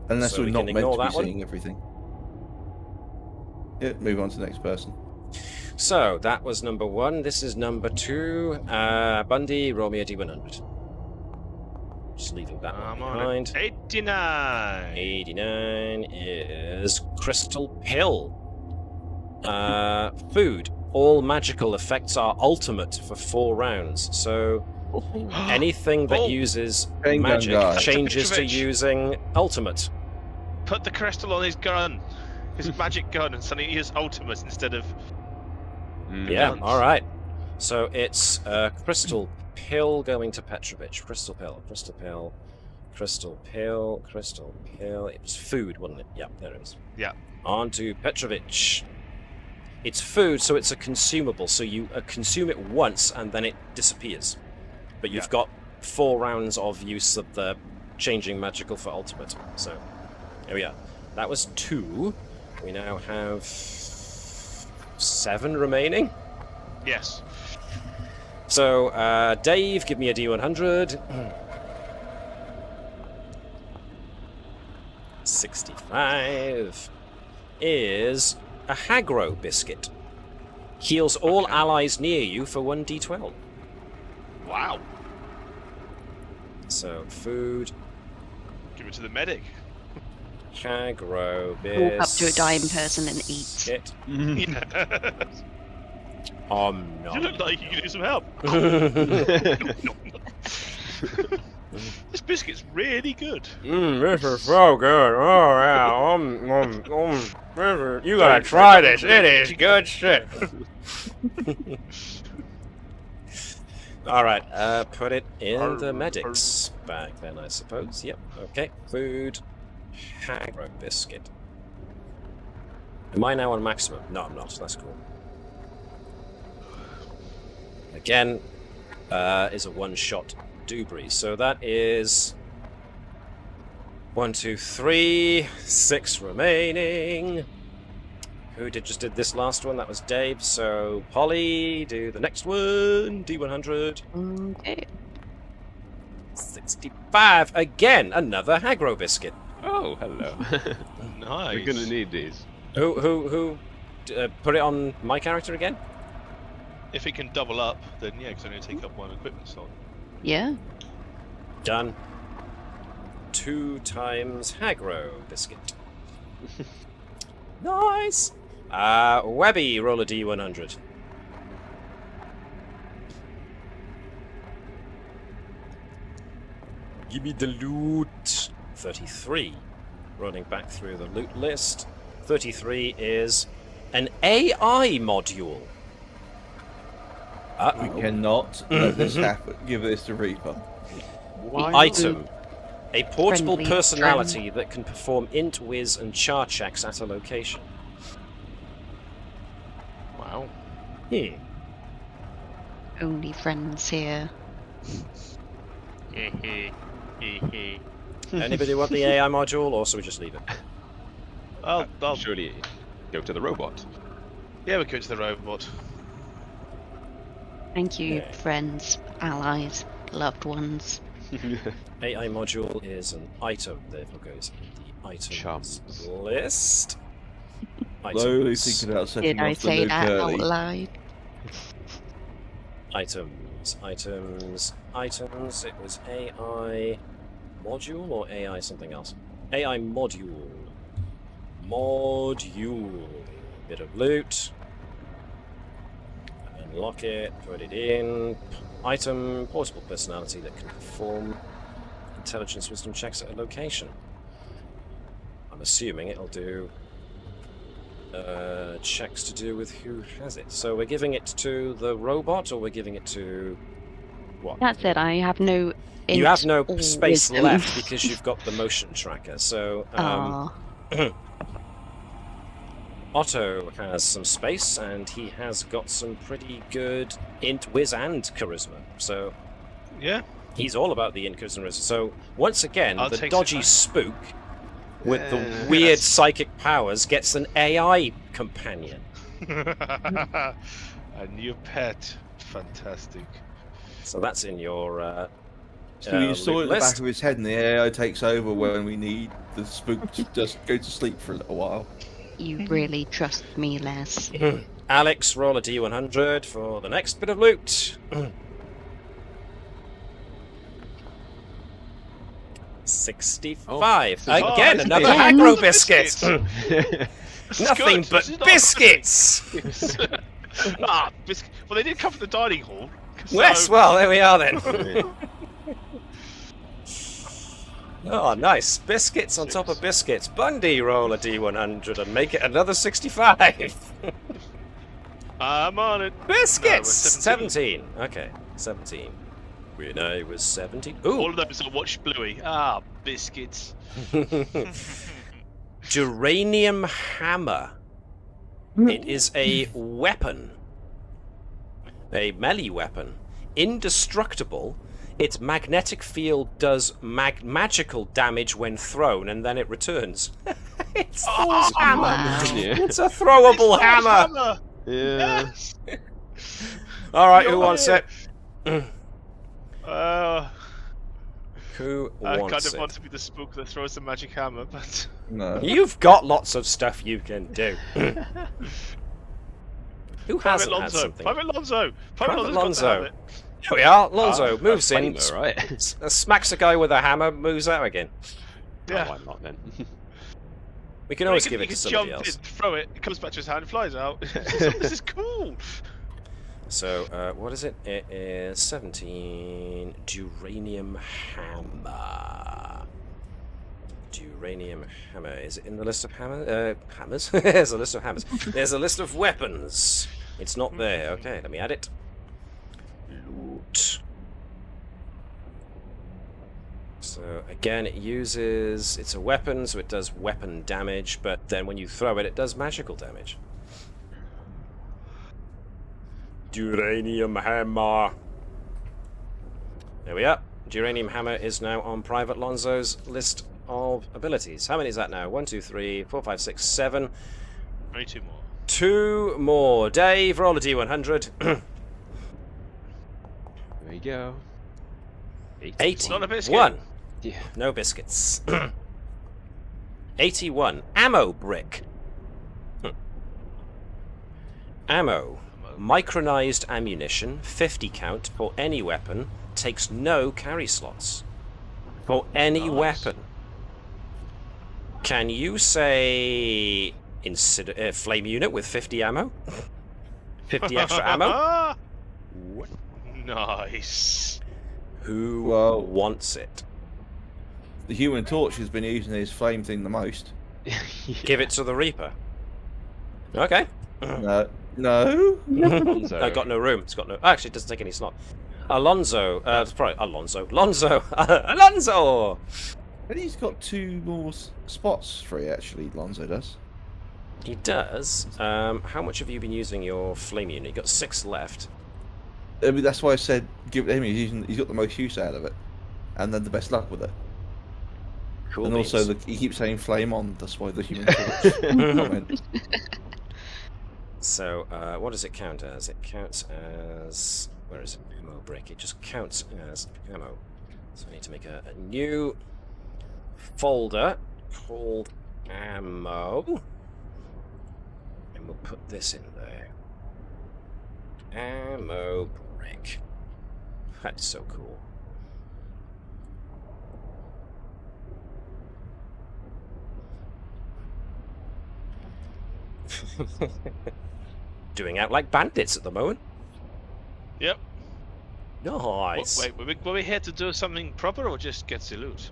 Unless So we're we not can meant ignore to be that one? seeing everything. Yeah, move on to the next person. So that was number 1. This is number 2. Bundy, roll me a D100. Just leaving that one I'm on behind. it. 89. 89 is Crystal Pill. Food. All magical effects are ultimate for 4 rounds. So anything that uses Chain gun magic guy. changes to Petrovich. using ultimate. Put the crystal on his gun. His magic gun, and suddenly he is ultimate instead of... Yeah, Guns. alright. So it's Crystal Pill going to Petrovich. Crystal Pill, Crystal Pill, Crystal Pill, Crystal Pill. It was food, wasn't it? Yeah, there it is. Yeah. On to Petrovich. It's food, so it's a consumable. So you consume it once and then it disappears. But you've got 4 rounds of use of the changing magical for ultimate. So here we are. That was 2. We now have 7 remaining. Yes. So, Dave, give me a D100. 65 is a Hagro biscuit. Heals all allies near you for 1d12. Wow. So, food, Give it to the medic. Hagro biscuit. Walk up to a dying person and eat. Yeah. Nom. You look like you could use some help. This biscuit's really good. This is so good. Oh, yeah. You gotta try this. It is good shit. Alright, put it in the medic's bag then, I suppose. Yep, okay. Food. Hagro biscuit. Am I now on maximum? No, I'm not. That's cool. Again, is a one-shot Dubry. So that is 1, 2, 3, 6 remaining. Who just did this last one? That was Dave. So Polly, do the next one. D100. Okay. 65 again. Another Hagro biscuit. Oh, hello. Nice. We're gonna need these. Who put it on my character again? If it can double up, then yeah, because I only take up 1 equipment slot. Yeah. Done. 2 times Hagro biscuit. Nice. Webby, roll a D100. Give me the loot. 33. Running back through the loot list. 33 is an AI module. We cannot let this happen. Give this to Reaper. Item. A portable Friendly personality that can perform int, whiz, and char checks at a location. Wow. Only friends here. Anybody want the AI module, or should we just leave it? I'll Surely go to the robot. yeah, we go to the robot. Thank you, Okay. friends, allies, loved ones. AI module is an item, therefore goes in the items Chums. list. Slowly thinking about setting Did I off the say nuke that early. out loud? Items. It was AI module or AI something else? AI module. Bit of loot. Unlock it, put it in. Item, portable personality that can perform intelligence wisdom checks at a location. I'm assuming it'll do checks to do with who has it. So we're giving it to the robot, or we're giving it to what? That's it, I have no You have int no or space wisdom. left because you've got the motion tracker. So Otto has some space, and he has got some pretty good int, whiz, and charisma. So Yeah. he's all about the int, charisma, and charisma. So once again, I'll the take dodgy some- spook with the Yeah. weird psychic powers gets an AI companion. A new pet. Fantastic. So that's in your So you saw loot it at the list. back of his head, and the AI takes over when we need the spook to just go to sleep for a little while. You really trust me less. Alex, roll a d100 for the next bit of loot. 65. Oh, Again, it's another again. aggro biscuit. This is Nothing good. but This is not- biscuits. biscuit. Well, they did come from the dining hall. So... Yes, well, there we are then. Oh, nice. Biscuits on top of biscuits. Bundy, roll a d100 and make it another 65. I'm on it. Biscuits! No, 17. Okay, 17. When I was 17. Ooh! All of those are watch Bluey. Biscuits. Geranium hammer. It is a weapon. A melee weapon. Indestructible. Its magnetic field does magical damage when thrown, and then it returns. It's Thor's hammer. Yeah. It's a throwable hammer. Yeah. Yes. All right, who wants it? Who I wants kind of it? want to be the spook that throws the magic hammer, but No. You've got lots of stuff you can do. Who Private hasn't had Lonzo. something? Private Lonzo. Private Lonzo's got to Lonzo. have it. Here we are. Lonzo moves in, Flamer, right? smacks a guy with a hammer, moves out again. Yeah. Oh, why not then? We can always He give it he to can somebody jump else. in, throw it, it comes back to his hand, and flies out. This is cool. So, what is it? It is 17. Duranium hammer. Duranium hammer. Is it in the list of hammers? There's a list of hammers. There's a list of weapons. It's not there. Okay, let me add it. Loot. So again, it's a weapon, so it does weapon damage, but then when you throw it, it does magical damage. Duranium hammer. There we are. Duranium hammer is now on Private Lonzo's list of abilities. How many is that now? 1, 2, 3, 4, 5, 6, 7. Only 2 more. 2 more. Dave, roll a d100. There you go. Not a biscuit. 81. Yeah. No biscuits. 81. Ammo brick. Ammo. Micronized ammunition, 50 count for any weapon, takes no carry slots. For any weapon. Can you say flame unit with 50 ammo? 50 extra ammo? Nice. Who Well- wants it? The Human Torch has been using his flame thing the most. Give it to the Reaper. Okay. No. No? Lonzo. I got no room. It's got no. Actually, it doesn't take any slot. Alonzo. It's probably Alonzo. Lonzo. Alonzo. And he's got 2 more spots free, actually, Lonzo does. He does. How much have you been using your flame unit? You got 6 left. I mean, that's why I said give it to him. He's got the most use out of it. And then the best luck with it. Cool. And also, beans. he keeps saying flame on. That's why the Human Torch comment. So, what does it count as? It counts as... Where is it? Ammo brick. It just counts as ammo. So I need to make a new folder called ammo. And we'll put this in there. Ammo brick. That's so cool. Doing out like bandits at the moment. Yep. Nice. Wait, were we here to do something proper or just get the loot?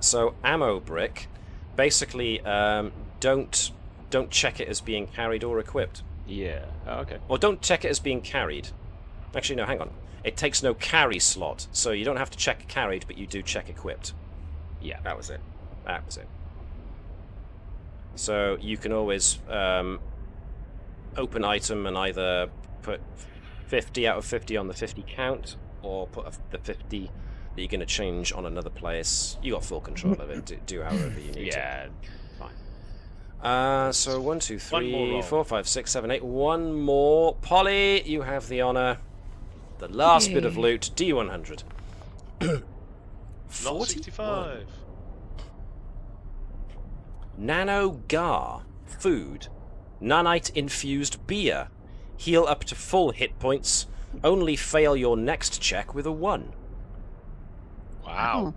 So ammo brick, basically, don't check it as being carried or equipped, Yeah. Oh, okay. or don't check it as being carried. Actually, no, hang on. It takes no carry slot, so you don't have to check carried, but you do check equipped. Yeah. That was it. That was it. So you can always open item and either put 50 out of 50 on the 50 count, or put the 50 that you're going to change on another place. You got full control of it. Do however you need Yeah. Fine. to. So 1, 2, One more 3, roll. 4, 5, 6, 7, 8. One more. Polly, you have the honor. The last bit of Yay. loot. D100. Not 65. Nano Gar, food. Nanite infused beer. Heal up to full hit points. Only fail your next check with a 1. Wow. Oh,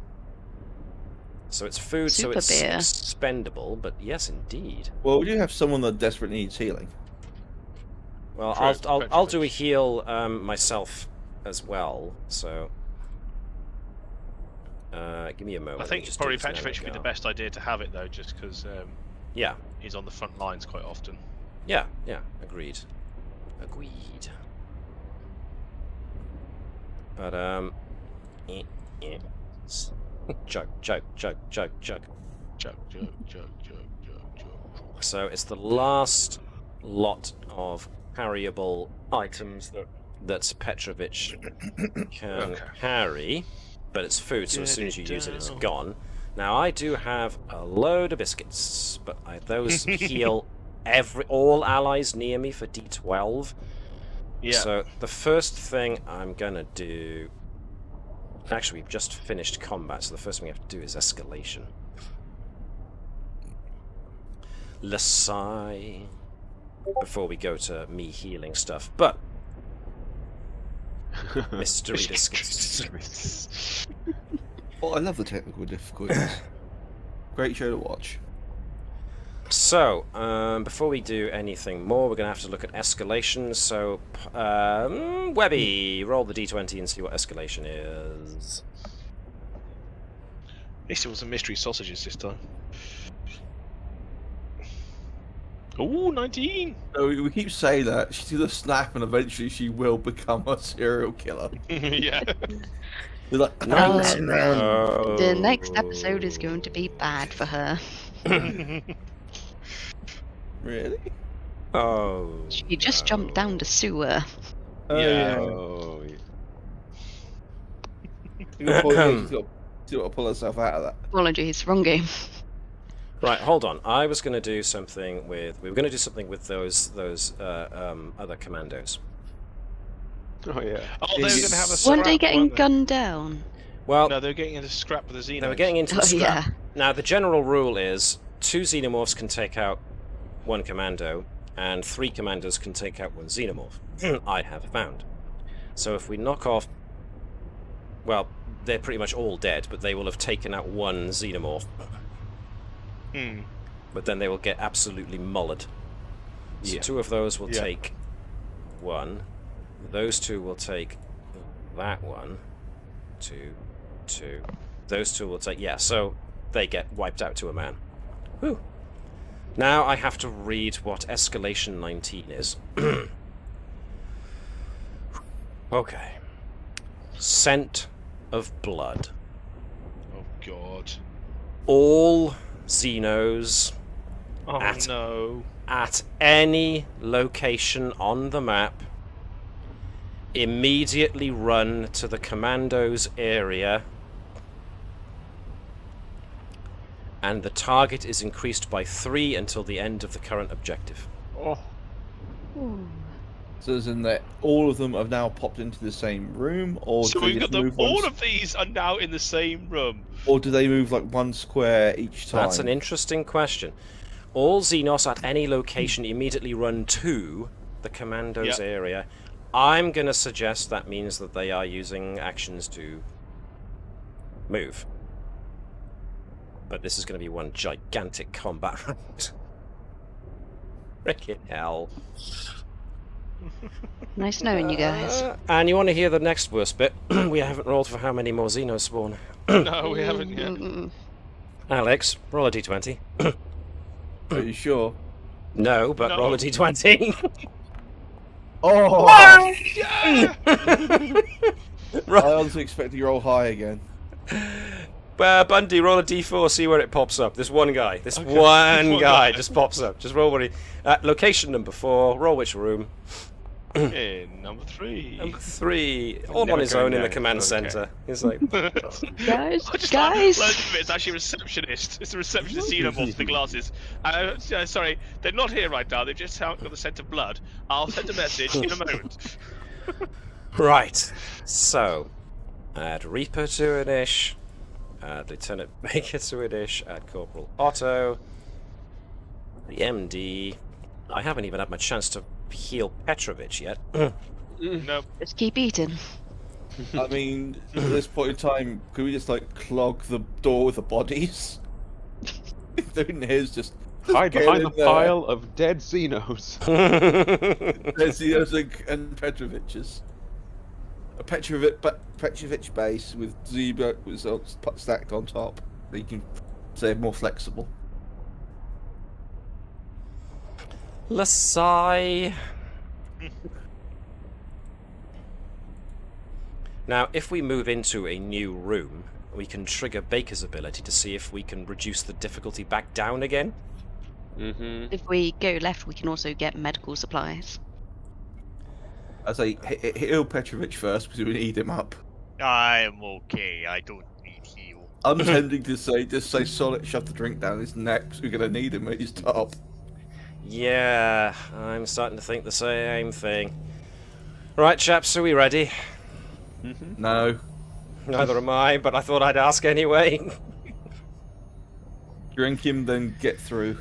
So it's food, Super so it's beer. spendable, but yes, indeed. Well, we do have someone that desperately needs healing. Well, True, I'll do a Petrovich. heal myself as well. So, give me a moment. I let me think just probably do this Nano Petrovich would be the Gar. best idea to have it though, just because Yeah, he's on the front lines quite often. yeah, agreed. But chug. Joke. So it's the last lot of carryable items that Petrovich can Okay. carry, but it's food, so as Get soon as you it use it, it's down. gone. Now I do have a load of biscuits, but those heal all allies near me for D12. Yeah. So the first thing I'm gonna do. Actually, we've just finished combat, so the first thing we have to do is escalation. Lasai. Before we go to me healing stuff, but mystery biscuits. Well, I love the technical difficulties. Great show to watch. So, before we do anything more, we're going to have to look at escalation. So, Webby, roll the d20 and see what escalation is. At least it was some mystery sausages this time. Ooh, 19! So we keep saying that she's gonna snap and eventually she will become a serial killer. Yeah. They're like, Nice. Oh. The next episode is going to be bad for her. really? Oh. She just jumped down the sewer. Oh, Yeah. Oh, yeah. She's got to pull herself out of that. Apologies, wrong game. Right, hold on. I was going to do something with. We were going to do something with those other commandos. Oh, yeah. Oh, they were going to have a Weren't scrap, they getting weren't they? gunned down? Well, No, they were getting into scrap with the Xenos. they were getting into Oh, the scrap. yeah. Now, the general rule is 2 xenomorphs can take out 1 commando, and 3 commandos can take out 1 xenomorph. I have found. So if we knock off. Well, they're pretty much all dead, but they will have taken out 1 xenomorph. But then they will get absolutely mullered. So Yeah. 2 of those will Yeah. take 1. Those 2 will take that 1. 2. Those 2 will take. Yeah, so they get wiped out to a man. Whew. Now I have to read what escalation 19 is. Okay. Scent of blood. Oh, God. All Xenos Oh, At- no. at any location on the map immediately run to the commandos area, and the target is increased by 3 until the end of the current objective. Oh, So as in that all of them have now popped into the same room, or So do they we've got just them. move All one, of these are now in the same room. or do they move like 1 square each time? That's an interesting question. All Xenos at any location immediately run to the commandos Yep. area. I'm going to suggest that means that they are using actions to move. But this is going to be one gigantic combat round. Frickin' hell. Nice knowing you guys. And you want to hear the next worst bit? We haven't rolled for how many more Xenos spawn. No, we haven't yet. Mm-mm. Alex, roll a d20. Are you sure? No, but No. roll a d20. Oh! Yeah! I was expecting you roll high again. Bundy, roll a d4, see where it pops up. This one guy. This one One guy guy. just pops up. Just roll what he... location number 4, roll which room. In number 3. Number 3, all Never on his going own in the down, command okay. centre. He's like, Guys, I just guys. Like, loads of it, it's actually a receptionist. It's a receptionist xenomorph with the glasses. Sorry, they're not here right now. They've just got the scent of blood. I'll send a message in a moment. right. So, add Reaper to an ish. Add Lieutenant Baker to an ish. Add Corporal Otto. The MD. I haven't even had my chance to heal Petrovich yet. No. Just keep eating. I mean, at this point in time, could we just like clog the door with the bodies? Doing his just Hide get behind in the there. pile of dead Xenos. There's the and Petrovich's. A Petrovich base with Zebra results stacked on top. That you can say more flexible. Lasai. Now, if we move into a new room, we can trigger Baker's ability to see if we can reduce the difficulty back down again. Mm-hmm. If we go left, we can also get medical supplies. I say heal Petrovich first because we need him up. I am okay. I don't need heal. I'm tempting to say just say solid, shove the drink down his neck because we're gonna need him at his top. Yeah, I'm starting to think the same thing. Right, chaps, are we ready? No. Neither am I, but I thought I'd ask anyway. Drink him, then get through.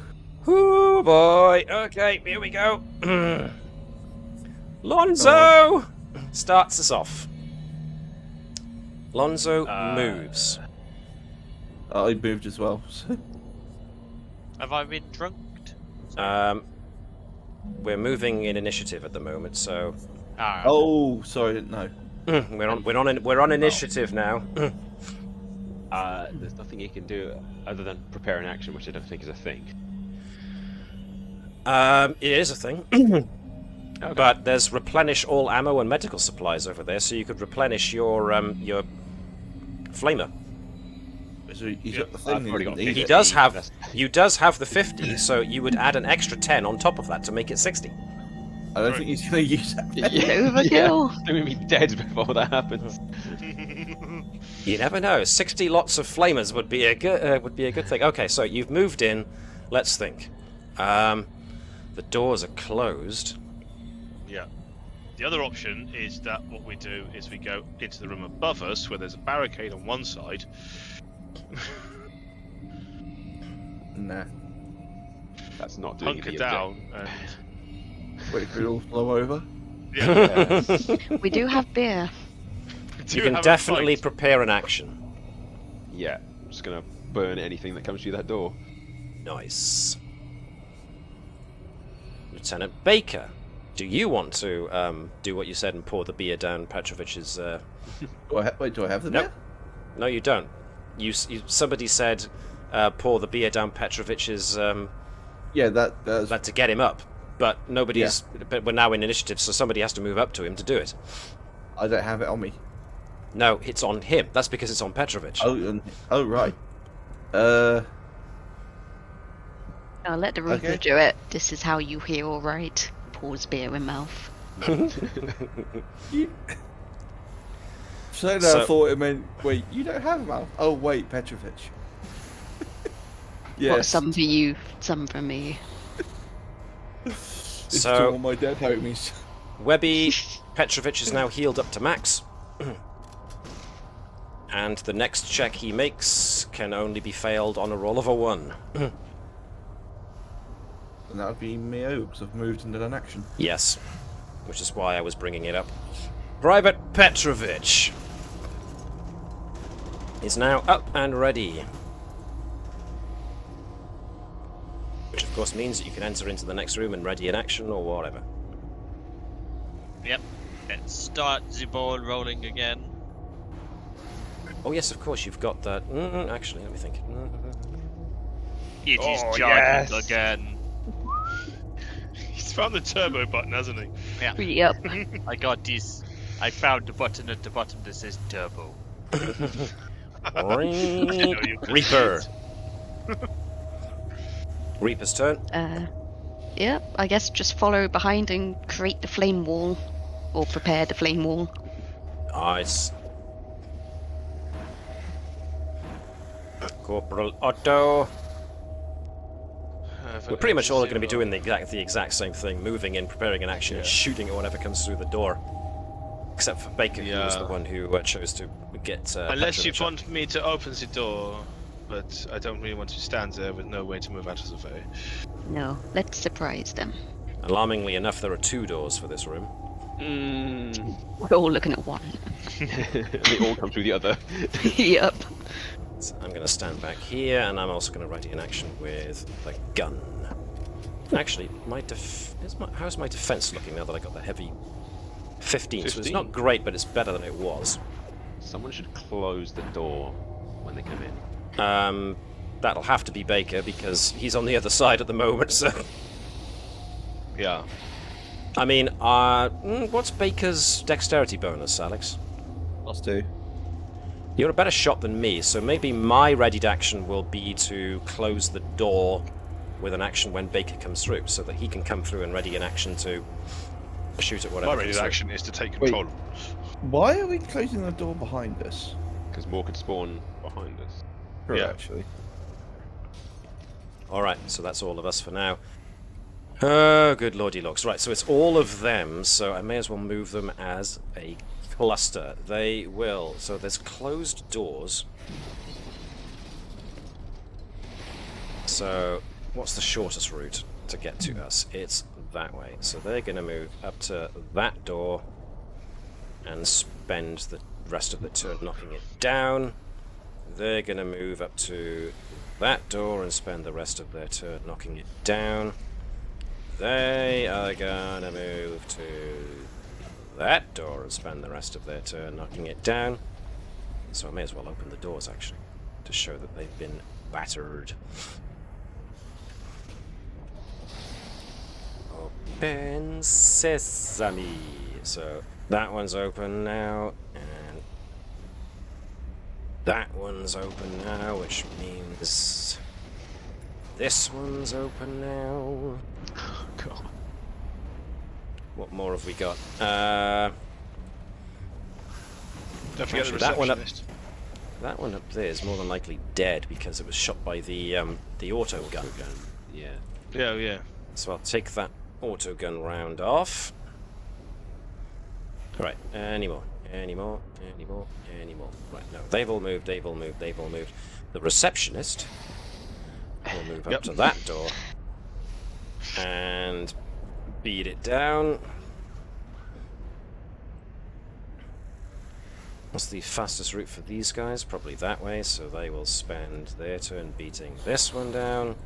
Oh boy. Okay, here we go. Lonzo starts us off. Lonzo moves. I moved as well. So. Have I been drunked? We're moving in initiative at the moment, so Ah, Oh, sorry, I didn't know. we're on initiative now. There's nothing you can do other than prepare an action, which I don't think is a thing. It is a thing. But there's replenish all ammo and medical supplies over there, so you could replenish your flamer. So he's got the thing. I've already got need He it. does have the 50, so you would add an extra 10 on top of that to make it 60. I don't think he's gonna use that. Overkill. I'm gonna be dead before that happens. You never know. 60 lots of flamers would be a good thing. Okay, so you've moved in. Let's think. The doors are closed. Yeah. The other option is that what we do is we go into the room above us where there's a barricade on one side. Nah. That's not doing Hunker the down and Wait for it all to blow over. yeah. We do have beer. Do You can have a definitely fight. prepare an action. Yeah, I'm just gonna burn anything that comes through that door. Nice. Lieutenant Baker, do you want to do what you said and pour the beer down Petrovich's? Do I have the Nope. beer? No, you don't. Somebody said pour the beer down Petrovich's Yeah, that's that to get him up, but nobody's. But we're now in initiative, so somebody has to move up to him to do it. I don't have it on me. No, it's on him. That's because it's on Petrovich. Oh right. I'll let the Reaper Okay. do it. This is how you heal, right? Pours beer in mouth. So So- I thought it meant. Wait, you don't have a mouth. Oh wait, Petrovich. What, Yes. some for you, some for me. It's So- to all my dead homies. Webby Petrovich is now healed up to max. And the next check he makes can only be failed on a roll of a 1. And that would be Mio, because I've moved into an action. Yes, which is why I was bringing it up. Private Petrovich is now up and ready. Which of course means that you can enter into the next room and ready an action or whatever. Yep. Let's start the ball rolling again. Oh yes, of course, you've got that. Actually, let me think. It is Oh, charging yes. again. He's found the turbo button, hasn't he? Yep. I got this. I found the button at the bottom that says turbo. Reaper. Reaper's turn. Yep, I guess just follow behind and create the flame wall. Or prepare the flame wall. Nice. Corporal Otto. We're pretty much all going to be doing the exact same thing, moving in, preparing an action, and shooting at whatever comes through the door. Except for Baker, who was the one who chose to get. Unless you Petrovich up. want me to open the door. but I don't really want to stand there with no way to move out of the way. No, let's surprise them. Alarmingly enough, there are 2 doors for this room. We're all looking at one. They all come through the other. Yep. So I'm going to stand back here, and I'm also going to ready an action with a gun. Actually, how's my defense looking now that I got the heavy 15? So it's not great, but it's better than it was. Someone should close the door when they come in. That'll have to be Baker because he's on the other side at the moment. So, Yeah. I mean, what's Baker's dexterity bonus, Alex? +2. You're a better shot than me, so maybe my readied action will be to close the door with an action when Baker comes through, so that he can come through and ready an action to shoot at whatever. My ready comes action is to take control. Why are we closing the door behind us? Because more could spawn behind us. True, Yeah. actually. Alright, so that's all of us for now. Oh, good lordy locks. Right, so it's all of them, so I may as well move them as a cluster. They will. So there's closed doors. So what's the shortest route to get to us? It's that way. So they're going to move up to that door and spend the rest of the turn knocking it down. They're going to move up to that door and spend the rest of their turn knocking it down. They are going to move to that door and spend the rest of their turn knocking it down. So I may as well open the doors, actually, to show that they've been battered. Open sesame. So that one's open now, and that one's open now, which means this one's open now. Oh, God. What more have we got? Don't forget the Actually, that one up- receptionist. That one up there is more than likely dead because it was shot by the auto gun. Yeah. Yeah, yeah. So I'll take that auto gun round off. Right, any more? Right, no, they've all moved. The receptionist will move up Yep. to that door and beat it down. What's the fastest route for these guys? Probably that way, so they will spend their turn beating this one down.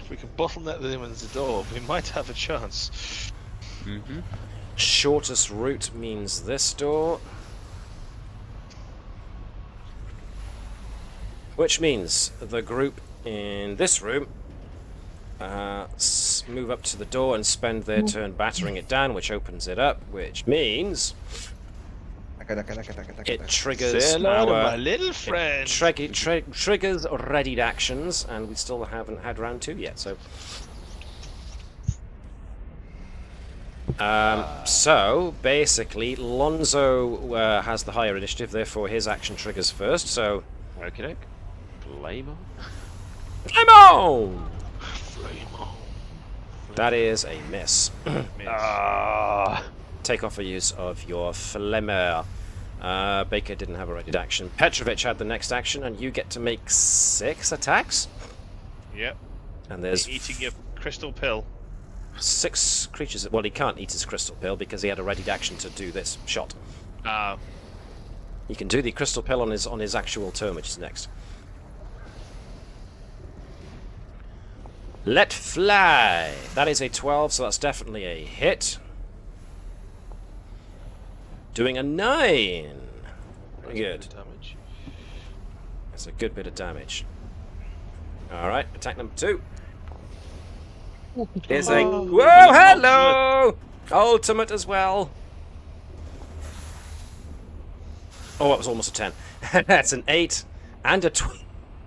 If we can bottleneck them in the door, we might have a chance. Mm-hmm. Shortest route means this door. Which means the group in this room move up to the door and spend their turn battering it down, which opens it up, which means it triggers Say hello to my our little friend. triggers readied actions, and we still haven't had round 2 yet. So basically, Lonzo has the higher initiative, therefore his action triggers first. So Okay. Blame on. I'm on. Flame on. That is a miss. Miss. Take off a use of your flamer. Baker didn't have a readied action. Petrovich had the next action, and you get to make 6 attacks. Yep. And there's Eating your crystal pill. 6 creatures. Well, he can't eat his crystal pill because he had a readied action to do this shot. He can do the crystal pill on his actual turn, which is next. Let fly. That is a 12, so that's definitely a hit. Doing a 9. Very good. Damage. That's a good bit of damage. All right, attack number 2. Is a whoa, hello, ultimate as well. Oh, that was almost a 10. That's an 8 and a 20.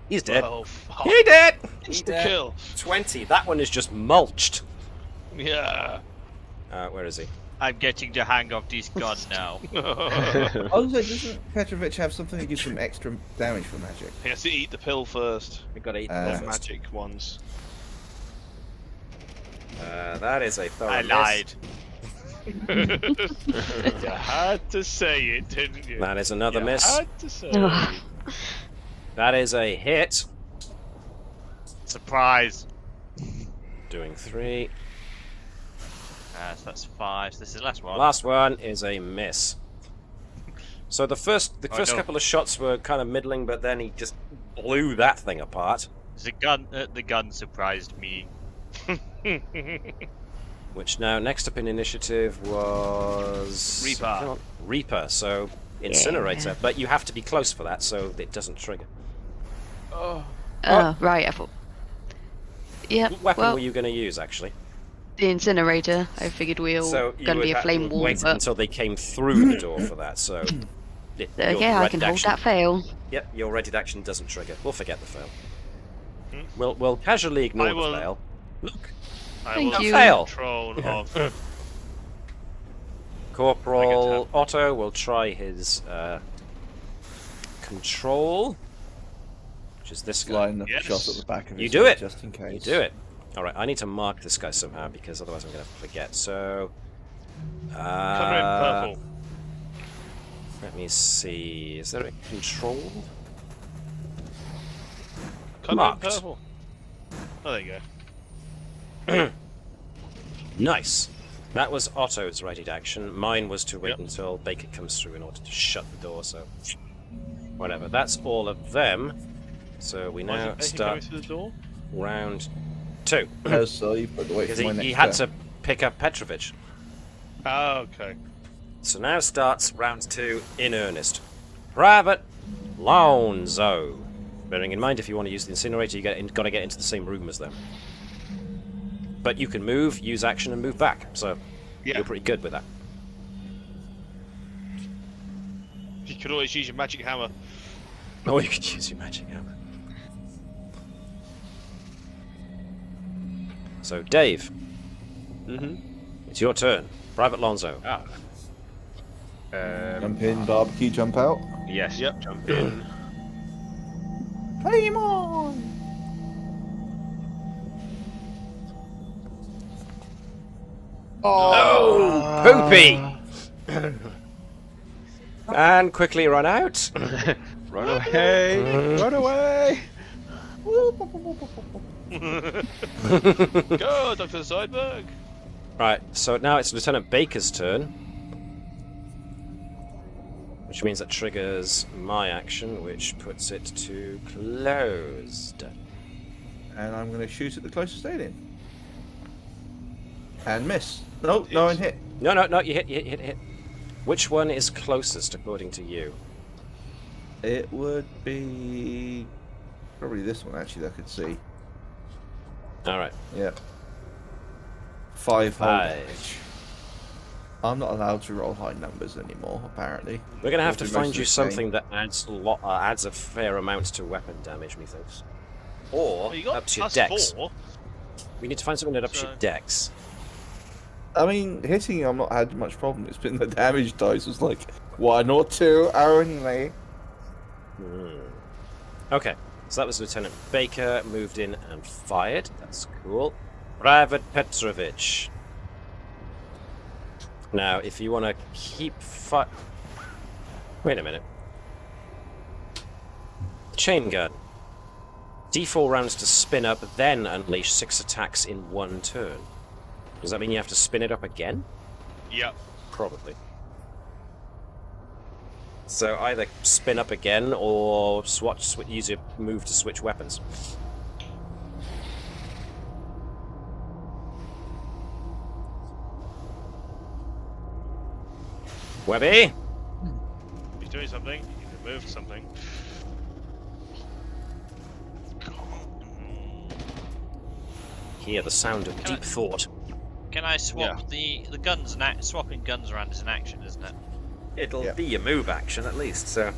He's dead. Oh, fuck. He dead. Insta kill. 20. That one is just mulched. Yeah. Where is he? I'm getting the hang of this gun now. Also, doesn't Petrovich have something that gives him extra damage for magic? He has to eat the pill first. We got 8 Uh, first. Magic ones. That is a thorough I miss. lied. You had to say it, didn't you? That is another You miss. had to say Ugh. it. That is a hit. Surprise. Doing 3. So that's 5. So this is the last one. Last one is a miss. So the first no. couple of shots were kind of middling, but then he just blew that thing apart. The gun surprised me. Which now, next up in initiative was... Reaper. Come on. Reaper, so Incinerator. Yeah. But you have to be close for that, so it doesn't trigger. Oh. Oh, right. I thought. Yeah. What weapon Well, were you going to use, actually? the incinerator. I figured we all So you gonna would be a have to flame have wall, waited but until they came through the door for that, so... your yeah, I can readied hold action- that fail. Yep, your readied action doesn't trigger. We'll forget the fail. We'll casually ignore I will- the fail. Look, I Thank will you. Fail. control of. Corporal Otto will try his control, which is this guy. Line the Yes. shot at the back of You his do head, it. just in case. You do it. All right, I need to mark this guy somehow because otherwise I'm going to forget. So, Colour in purple. let me see. Is there a control? Colour in Marked. purple. Oh, there you go. Nice. That was Otto's readied action. Mine was to wait Yep. until Baker comes through in order to shut the door. So, whatever. That's all of them. So we Why now isn't Baker start coming through the door? round 2. So you put away Because from my he next had turn. to pick up Petrovich. Oh, okay. So now starts round 2 in earnest. Private Lonzo. Bearing in mind, if you want to use the incinerator, got to get into the same room as them. But you can move, use action, and move back. So Yeah. you're pretty good with that. You could always use your magic hammer. Or you could use your magic hammer. So Dave, it's your turn. Private Lonzo. Ah. Jump in, barbecue, jump out. Yes. Yep. Jump in. Flame on! Oh, poopy! And quickly run out. Run away! Run away! Go, Dr. Zoidberg. Right, so now it's Lieutenant Baker's turn. Which means that triggers my action, which puts it to closed. And I'm going to shoot at the closest alien. And miss. No, no one hit. No, you hit. Which one is closest according to you? It would be probably this one actually that I could see. Alright. Yeah. 5 hull 5. damage. I'm not allowed to roll high numbers anymore, apparently. We're going to have to Most find of you this game. something that adds a fair amount to weapon damage, methinks. Or Well, you got ups your plus dex. 4. We need to find something that ups So- your dex. I mean, hitting I've not had much problem. It's been the damage dice was like 1 or 2 only. Okay, so that was Lieutenant Baker, moved in and fired. That's cool. Private Petrovich. Now, if you want to keep Wait a minute. Chain gun. D4 rounds to spin up, then unleash 6 attacks in 1 turn. Does that mean you have to spin it up again? Yep. Probably. So either spin up again or use your move to switch weapons. Webby? He's doing something. He can move something. Hear the sound of deep thought. Can I swap the guns and swapping guns around is an action, isn't it? It'll be your move action at least, so...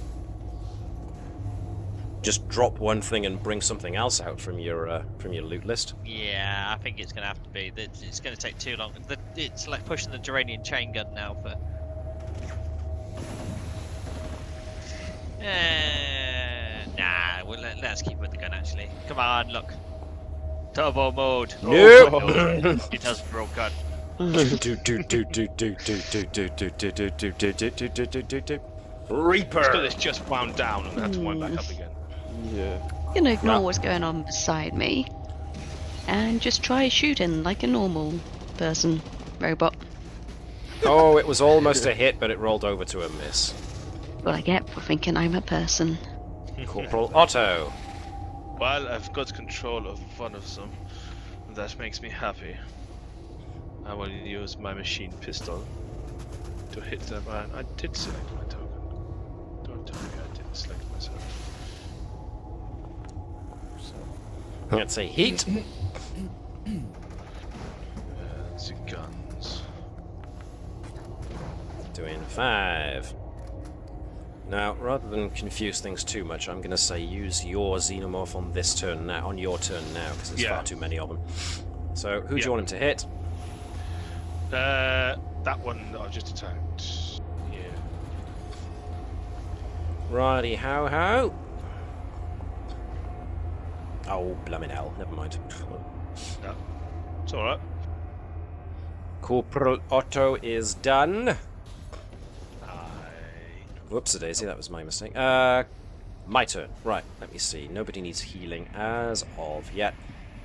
Just drop one thing and bring something else out from your loot list. Yeah, I think it's going to have to be. It's going to take too long. It's like pushing the Duranian chain gun now for. Nah, well, let's keep with the gun actually. Come on, look. Turbo mode. Nope. Oh, no, it has broken. Reaper. It's got this just wound down and had to wind back up again. Yeah. I'm gonna ignore what's going on beside me and just try shooting like a normal person robot. Oh, it was almost a hit, but it rolled over to a miss. What I get for thinking I'm a person. Corporal Otto. Well, I've got control of one of them, and that makes me happy. I will use my machine pistol to hit them. I did select my token. Don't tell me I didn't select myself. Let's say heat. The guns. Doing 5. Now, rather than confuse things too much, I'm going to say use your xenomorph on this turn now, on your turn now, because there's far too many of them. So, who do you want him to hit? That one that I've just attacked. Yeah. Righty how. Oh, blimmin' hell. Never mind. No. It's alright. Corporal Otto is done. Whoops-a-daisy, that was my mistake. My turn. Right, let me see. Nobody needs healing as of yet.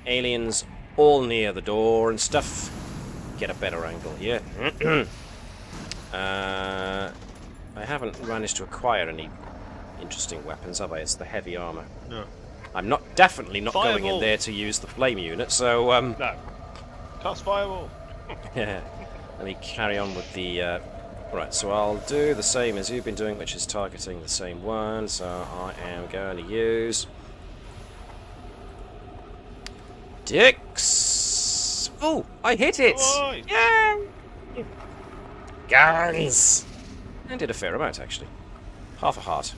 Aliens all near the door and stuff. Get a better angle here. I haven't managed to acquire any interesting weapons, have I? It's the heavy armor. No. I'm definitely not going in Fireball. there to use the flame unit, so No. Cast fireball. yeah. Let me carry on with the right, so I'll do the same as you've been doing, which is targeting the same one. So I am going to use Dix. Oh, I hit it! Nice. Yay! Guns! And did a fair amount, actually. Half a heart.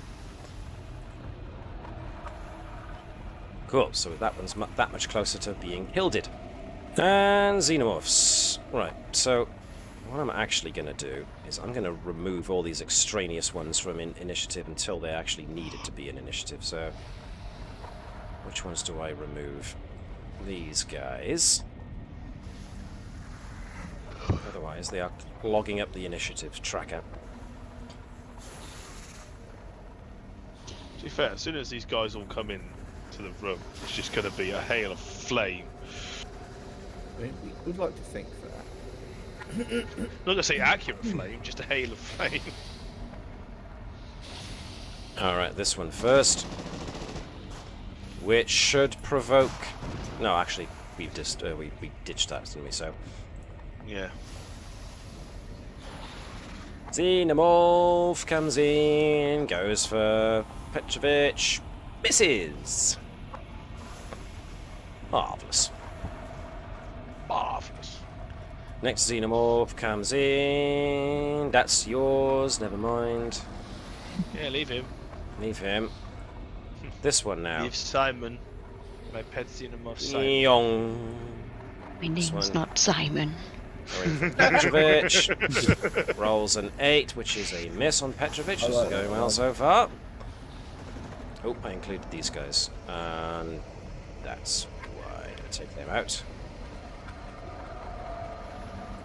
Cool, so that one's that much closer to being hilded. And xenomorphs. Right, so what I'm actually going to do is I'm going to remove all these extraneous ones from initiative until they actually need it to be in initiative. So, which ones do I remove? These guys. Otherwise, they are clogging up the initiative tracker. To be fair, as soon as these guys all come in to the room, it's just going to be a hail of flame. I mean, we'd like to think that. Not going to say accurate flame, just a hail of flame. Alright, this one first. Which should provoke... No, actually, we ditched that, didn't we? So, Yeah. Xenomorph comes in, goes for Petrovich, misses. Marvellous. Marvellous. Next Xenomorph comes in. That's yours, never mind. Yeah, leave him. Leave him. This one now. Leave Simon. My pet xenomorph Simon. Yong. My This name's one. not Simon. Going for Petrovich. Rolls an 8, which is a miss on Petrovich. This is going well so far. Oh, I included these guys. And that's why I take them out.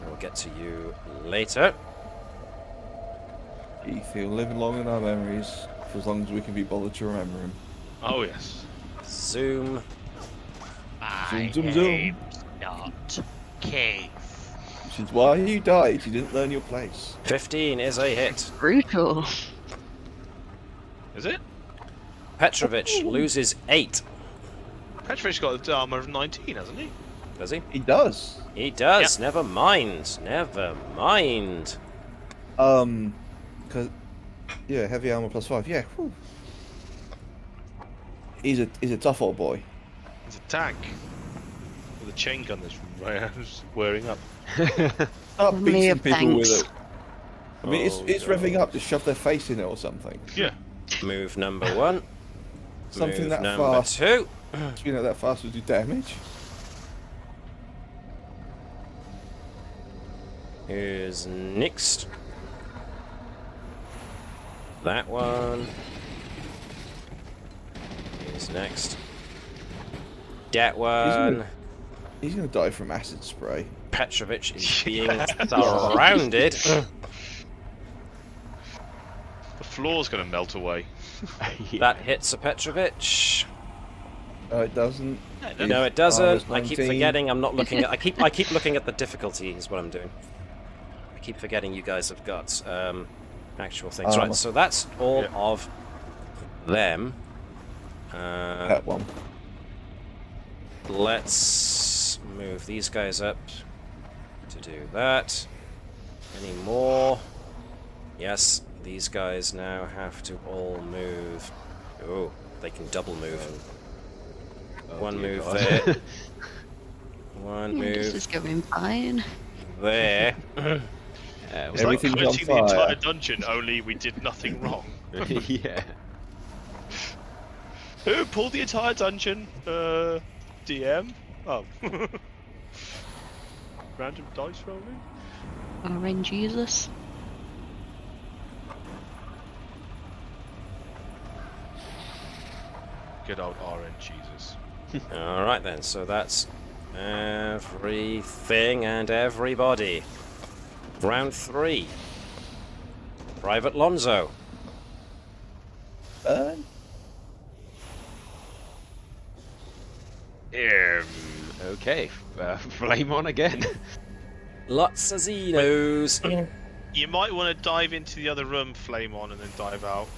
We'll get to you later. Keith, he'll live long in our memories for as long as we can be bothered to remember him. Oh, yes. Zoom. My Zoom, zoom, zoom. name's not Cave. Which is why you died. You didn't learn your place. 15 is a hit. Brutal. Is it? Petrovich loses 8. Petrovich got the armor of 19, hasn't he? Does he? He does. He does. Never mind. Never mind. Because yeah, heavy armor +5. Yeah. Whew. He's a tough old boy. He's a tank. With a chain gun that's wearing up. Start Only beating of people with thanks. it. I mean, it's revving up to shove their face in it or something. Yeah. Move number 1. Something Move that number fast. 2. You know, that fast would do damage. Who's next? That one. Who's next? That one. He's gonna die from acid spray. Petrovich is being surrounded. The floor's gonna melt away. That hits a Petrovich. No, it doesn't. No, it doesn't. I keep 19. forgetting. I'm not looking at. I keep looking at the difficulty. Is what I'm doing. I keep forgetting you guys have got actual things. Right. So that's all of them. That one. Let's move these guys up to do that. Any more? Yes, these guys now have to all move. Oh, they can double move. One move there. One This move is going fine. there. It was Everything's like on cleansing the entire fire. dungeon, only we did nothing wrong. Yeah. Who pulled the entire dungeon? DM? Oh. Random dice rolling? RN Jesus. Good old RN Jesus. Alright then, so that's everything and everybody. Round 3. Private Lonzo. Okay. Flame on again. Lots of Xenos. You might want to dive into the other room, flame on, and then dive out.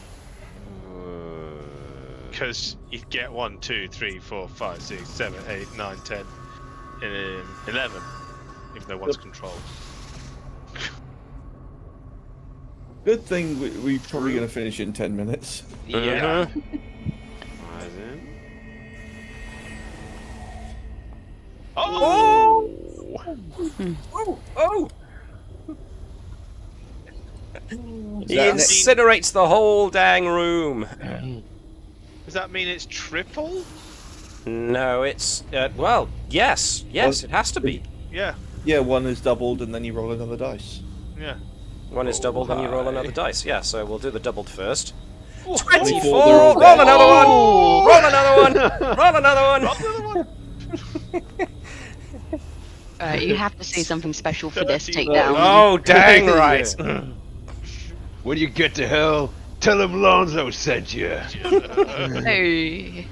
Because you get 1, 2, 3, 4, 5, 6, 7, 8, 9, 10, 11. Even though one's controlled. Good thing we're probably going to finish in 10 minutes. Yeah. Oh! Oh! He incinerates the whole dang room. Does that mean it's triple? No, it's well, yes, it has to be. Yeah, Yeah, one is doubled and then you roll another dice. yeah. One is doubled, then you roll another dice. Yeah, so we'll do the doubled first. 24, 24! they're all Roll dead. another one! Roll another one! Roll another one! You have to say something special for this 30. takedown. Oh, dang right! When you get to hell, tell him Lonzo sent you. Hey.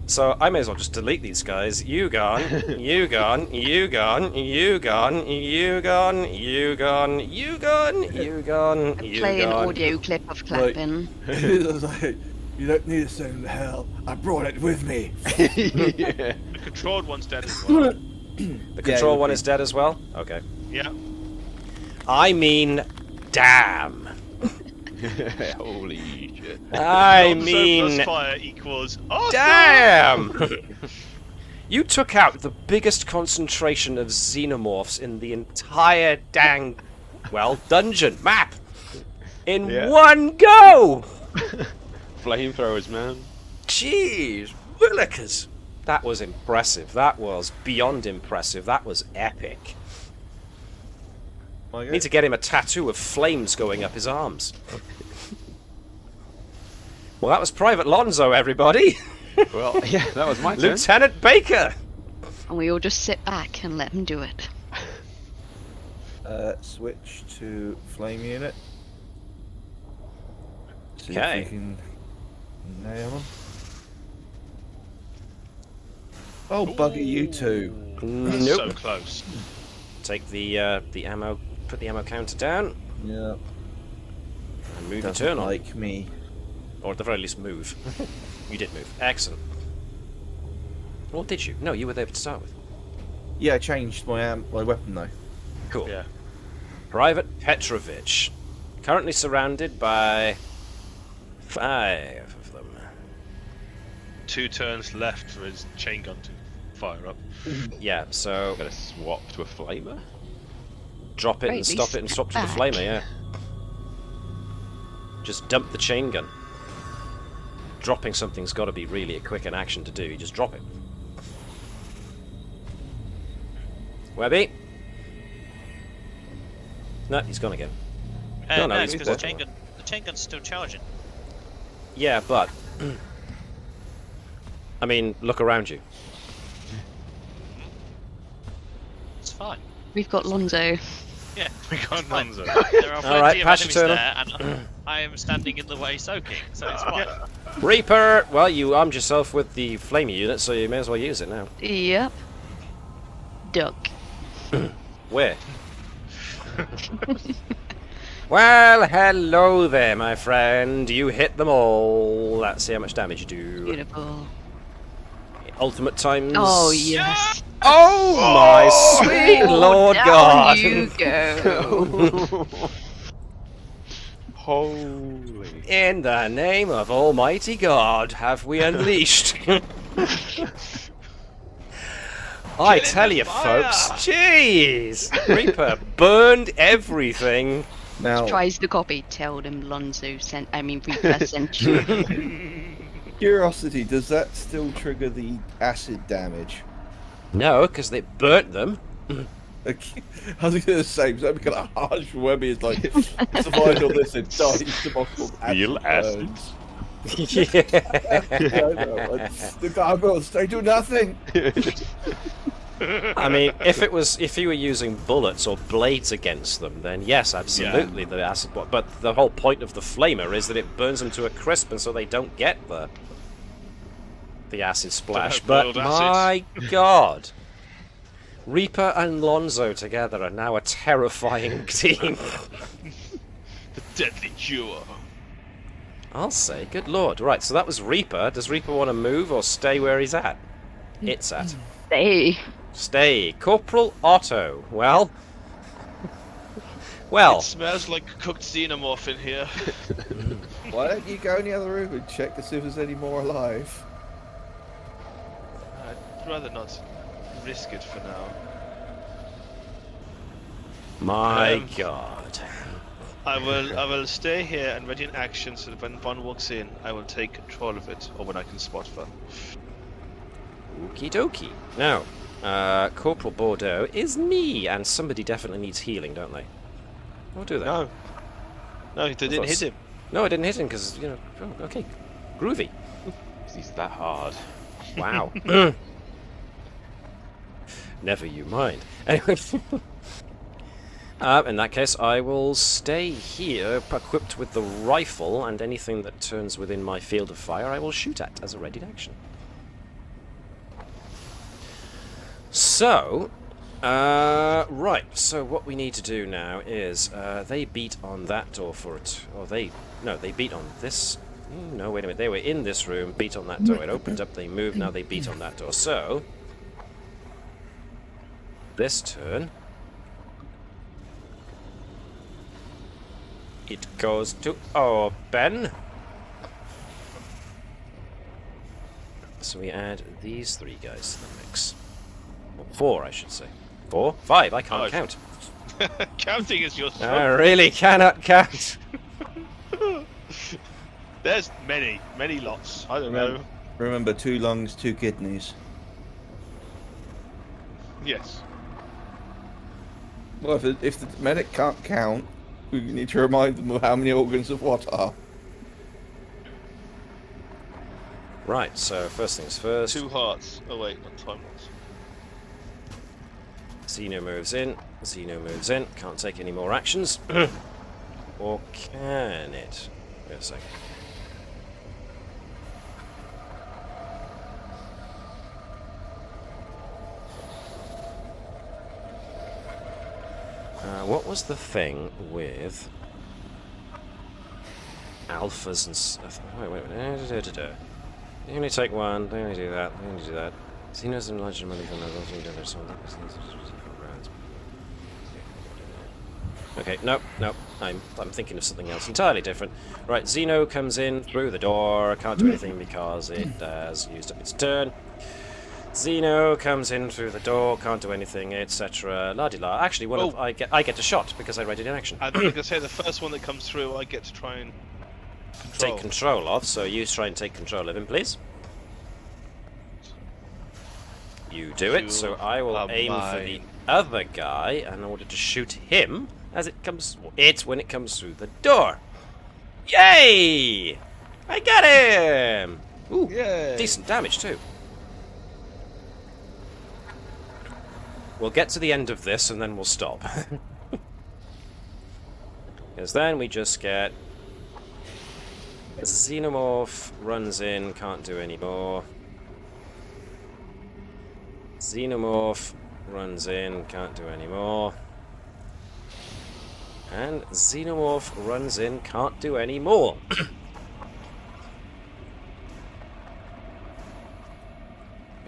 So I may as well just delete these guys. You gone, you gone, you gone, you gone, you gone, you gone, you gone, you gone, you Play an gone. audio clip of clapping. It's like, you don't need to send to hell. I brought it with me. Yeah. The controlled one's dead as well. The control one is dead as well? Okay. Yeah. I mean, damn. Holy shit. I Lonzo mean, plus fire equals awesome! damn! You took out the biggest concentration of xenomorphs in the entire dang, well, dungeon map in one go! Flamethrowers, man. Jeez, willikers. That was impressive. That was beyond impressive. That was epic. Need to get him a tattoo of flames going up his arms. Well, that was Private Lonzo, everybody. Well, yeah, that was my turn. Lieutenant Baker. And we all just sit back and let him do it. Switch to flame unit. See Okay. if we can nail them. Oh, bugger you two. That's Nope. so close. Take the ammo. Put the ammo counter down Yeah. and move your Doesn't turn on. like me. Or at the very least, move. You did move. Excellent. Or did you? No, you were there to start with. Yeah, I changed my weapon though. Cool. Yeah. Private Petrovich. Currently surrounded by 5 of them. 2 turns left for his chain gun to fire up. Yeah, so Gotta swap to a flamer? drop it Right, and stop it and swap to the back. flamer, yeah. Just dump the chain gun. Dropping something's got to be really a quick an action to do. You just drop it. Webby? No, he's gone again. No, No, he's because the dead. chain gun's still charging. Yeah, but I mean, look around you. It's fine. We've got Lonzo. Yeah, We got fine. Nonzo. There are All right, plenty of pass your enemies there, and I am standing in the way soaking, so it's fine. Reaper! Well, you armed yourself with the flamey unit, so you may as well use it now. Yep. Duck. Where? Well, hello there, my friend. You hit them all. Let's see how much damage you do. Beautiful. Ultimate times. Oh, yes. Oh my sweet Lord Down God! you go. Holy. In the name of Almighty God, have we unleashed? I tell you, folks, jeez, Reaper burned everything. Now, Tries to copy. Tell them Lonzo sent. I mean, Reaper sent you. curiosity, does that still trigger the acid damage? No, because they burnt them. Okay. I was going to say, because that'd be kind of harsh for Webby. It's like, survived all this and died to multiple Real acid. burns. Yeah. I know, the gargoyles, they do nothing. I mean, if you were using bullets or blades against them, then yes, absolutely, the acid. But the whole point of the flamer is that it burns them to a crisp, and so they don't get the acid splash. have But boiled my God, Reaper and Lonzo together are now a terrifying team. The deadly duo. I'll say, good Lord. Right, so that was Reaper. Does Reaper want to move or stay where he's at? It's at. Hey. Stay. Corporal Otto. Well. Well. It smells like cooked xenomorph in here. Why don't you go in the other room and check to see if there's any more alive? I'd rather not risk it for now. My God. I will stay here and ready in action so that when one walks in, I will take control of it, or when I can spot one. Okie dokie. Now, Corporal Bordeaux is me, and somebody definitely needs healing, don't they? We'll do that. No, they didn't hit him. No, I didn't hit him because, you know. Oh, okay. Groovy. He's that hard. Wow. Never you mind. Anyway. In that case, I will stay here, equipped with the rifle, and anything that turns within my field of fire I will shoot at as a ready action. So, right, so what we need to do now is, they beat on that door for it, or they beat on this, no, wait a minute, they were in this room, beat on that door, it opened up, they moved, now they beat on that door, so, this turn, it goes to open. So we add these three guys to the mix. Or 4, I should say. 4? 5, I can't count. Counting is your I struggle. really cannot count. There's many lots. I don't know. Remember, 2 lungs, 2 kidneys. Yes. Well, if the medic can't count, we need to remind them of how many organs of what are. Right, so first things first. 2 hearts. Oh wait, not time lots. Xeno moves in. Xeno moves in. Can't take any more actions. Or can it? Wait a second. What was the thing with alphas and stuff? Wait. They only take 1. They only do that. They only do that. Xenos and larger money than others. Okay, nope. I'm thinking of something else entirely different. Right, Xeno comes in through the door. Can't do anything because it has used up its turn. Xeno comes in through the door, can't do anything, etc. La-di-la. Actually, I get a shot because I readied an action. I think I say the first one that comes through, I get to try and control. Take control of, so you try and take control of him, please. You do it, so I will aim for the other guy in order to shoot him as it comes. When it comes through the door. Yay! I got him! Ooh, Yay. decent damage too. we'll get to the end of this and then we'll stop. Because then we just get... Xenomorph runs in, can't do any more. Xenomorph runs in, can't do any more. And Xenomorph runs in, can't do any more.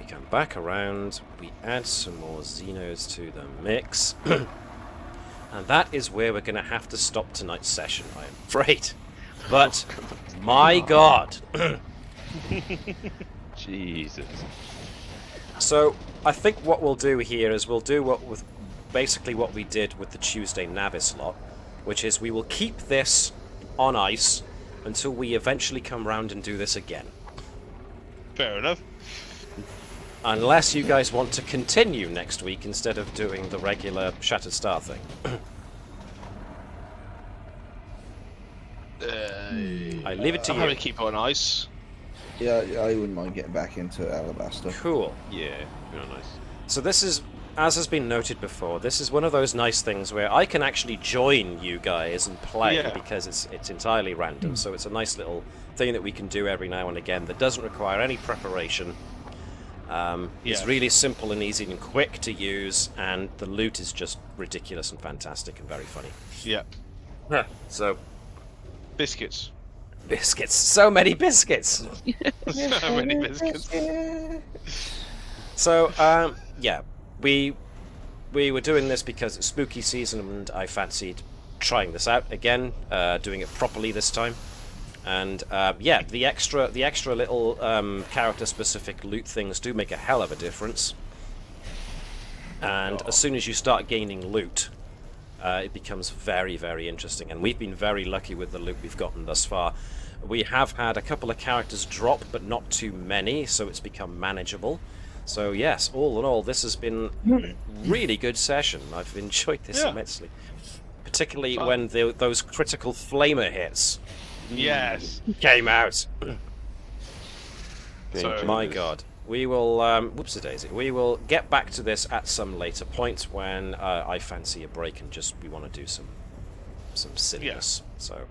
We come back around, we add some more Xenos to the mix. And that is where we're going to have to stop tonight's session, I am afraid. But, my God. Jesus. So, I think what we'll do here is we'll do basically what we did with the Tuesday Navis lot, which is we will keep this on ice until we eventually come round and do this again. Fair enough. Unless you guys want to continue next week instead of doing the regular Shattered Star thing. I leave it to I'm you. going to keep on ice. Yeah, I wouldn't mind getting back into Alabaster. Cool. Yeah, real nice. So this is, as has been noted before, this is one of those nice things where I can actually join you guys and play Yeah. because it's entirely random. So it's a nice little thing that we can do every now and again that doesn't require any preparation. It's Yeah. really simple and easy and quick to use, and the loot is just ridiculous and fantastic and very funny. Yeah. So, Biscuits. biscuits. So many biscuits! So many biscuits. So, yeah, we were doing this because it's spooky season and I fancied trying this out again, doing it properly this time. And yeah, the extra little character-specific loot things do make a hell of a difference. And as soon as you start gaining loot, it becomes very, very interesting. And we've been very lucky with the loot we've gotten thus far. We have had a couple of characters drop, but not too many, so it's become manageable. So yes, all in all, this has been a really good session. I've enjoyed this immensely. Particularly when those critical flamer hits Yes. came out. So, My God. We will, whoops-a-daisy, we will get back to this at some later point when I fancy a break and we want to do some silliness. So,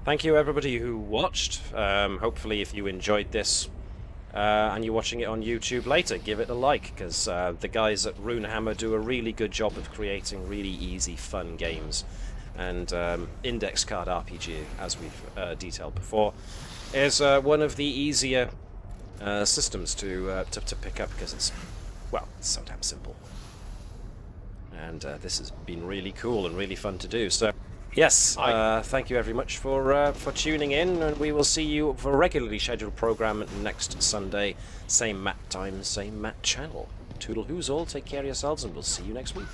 thank you everybody who watched. Hopefully if you enjoyed this and you're watching it on YouTube later, give it a like, because the guys at Runehammer do a really good job of creating really easy, fun games. And Index Card RPG, as we've detailed before, is one of the easier systems to pick up because it's so damn simple. And this has been really cool and really fun to do. So, yes, thank you very much for tuning in, and we will see you for a regularly scheduled program next Sunday, same Matt time, same Matt channel. Toodle-hoos all, take care of yourselves, and we'll see you next week.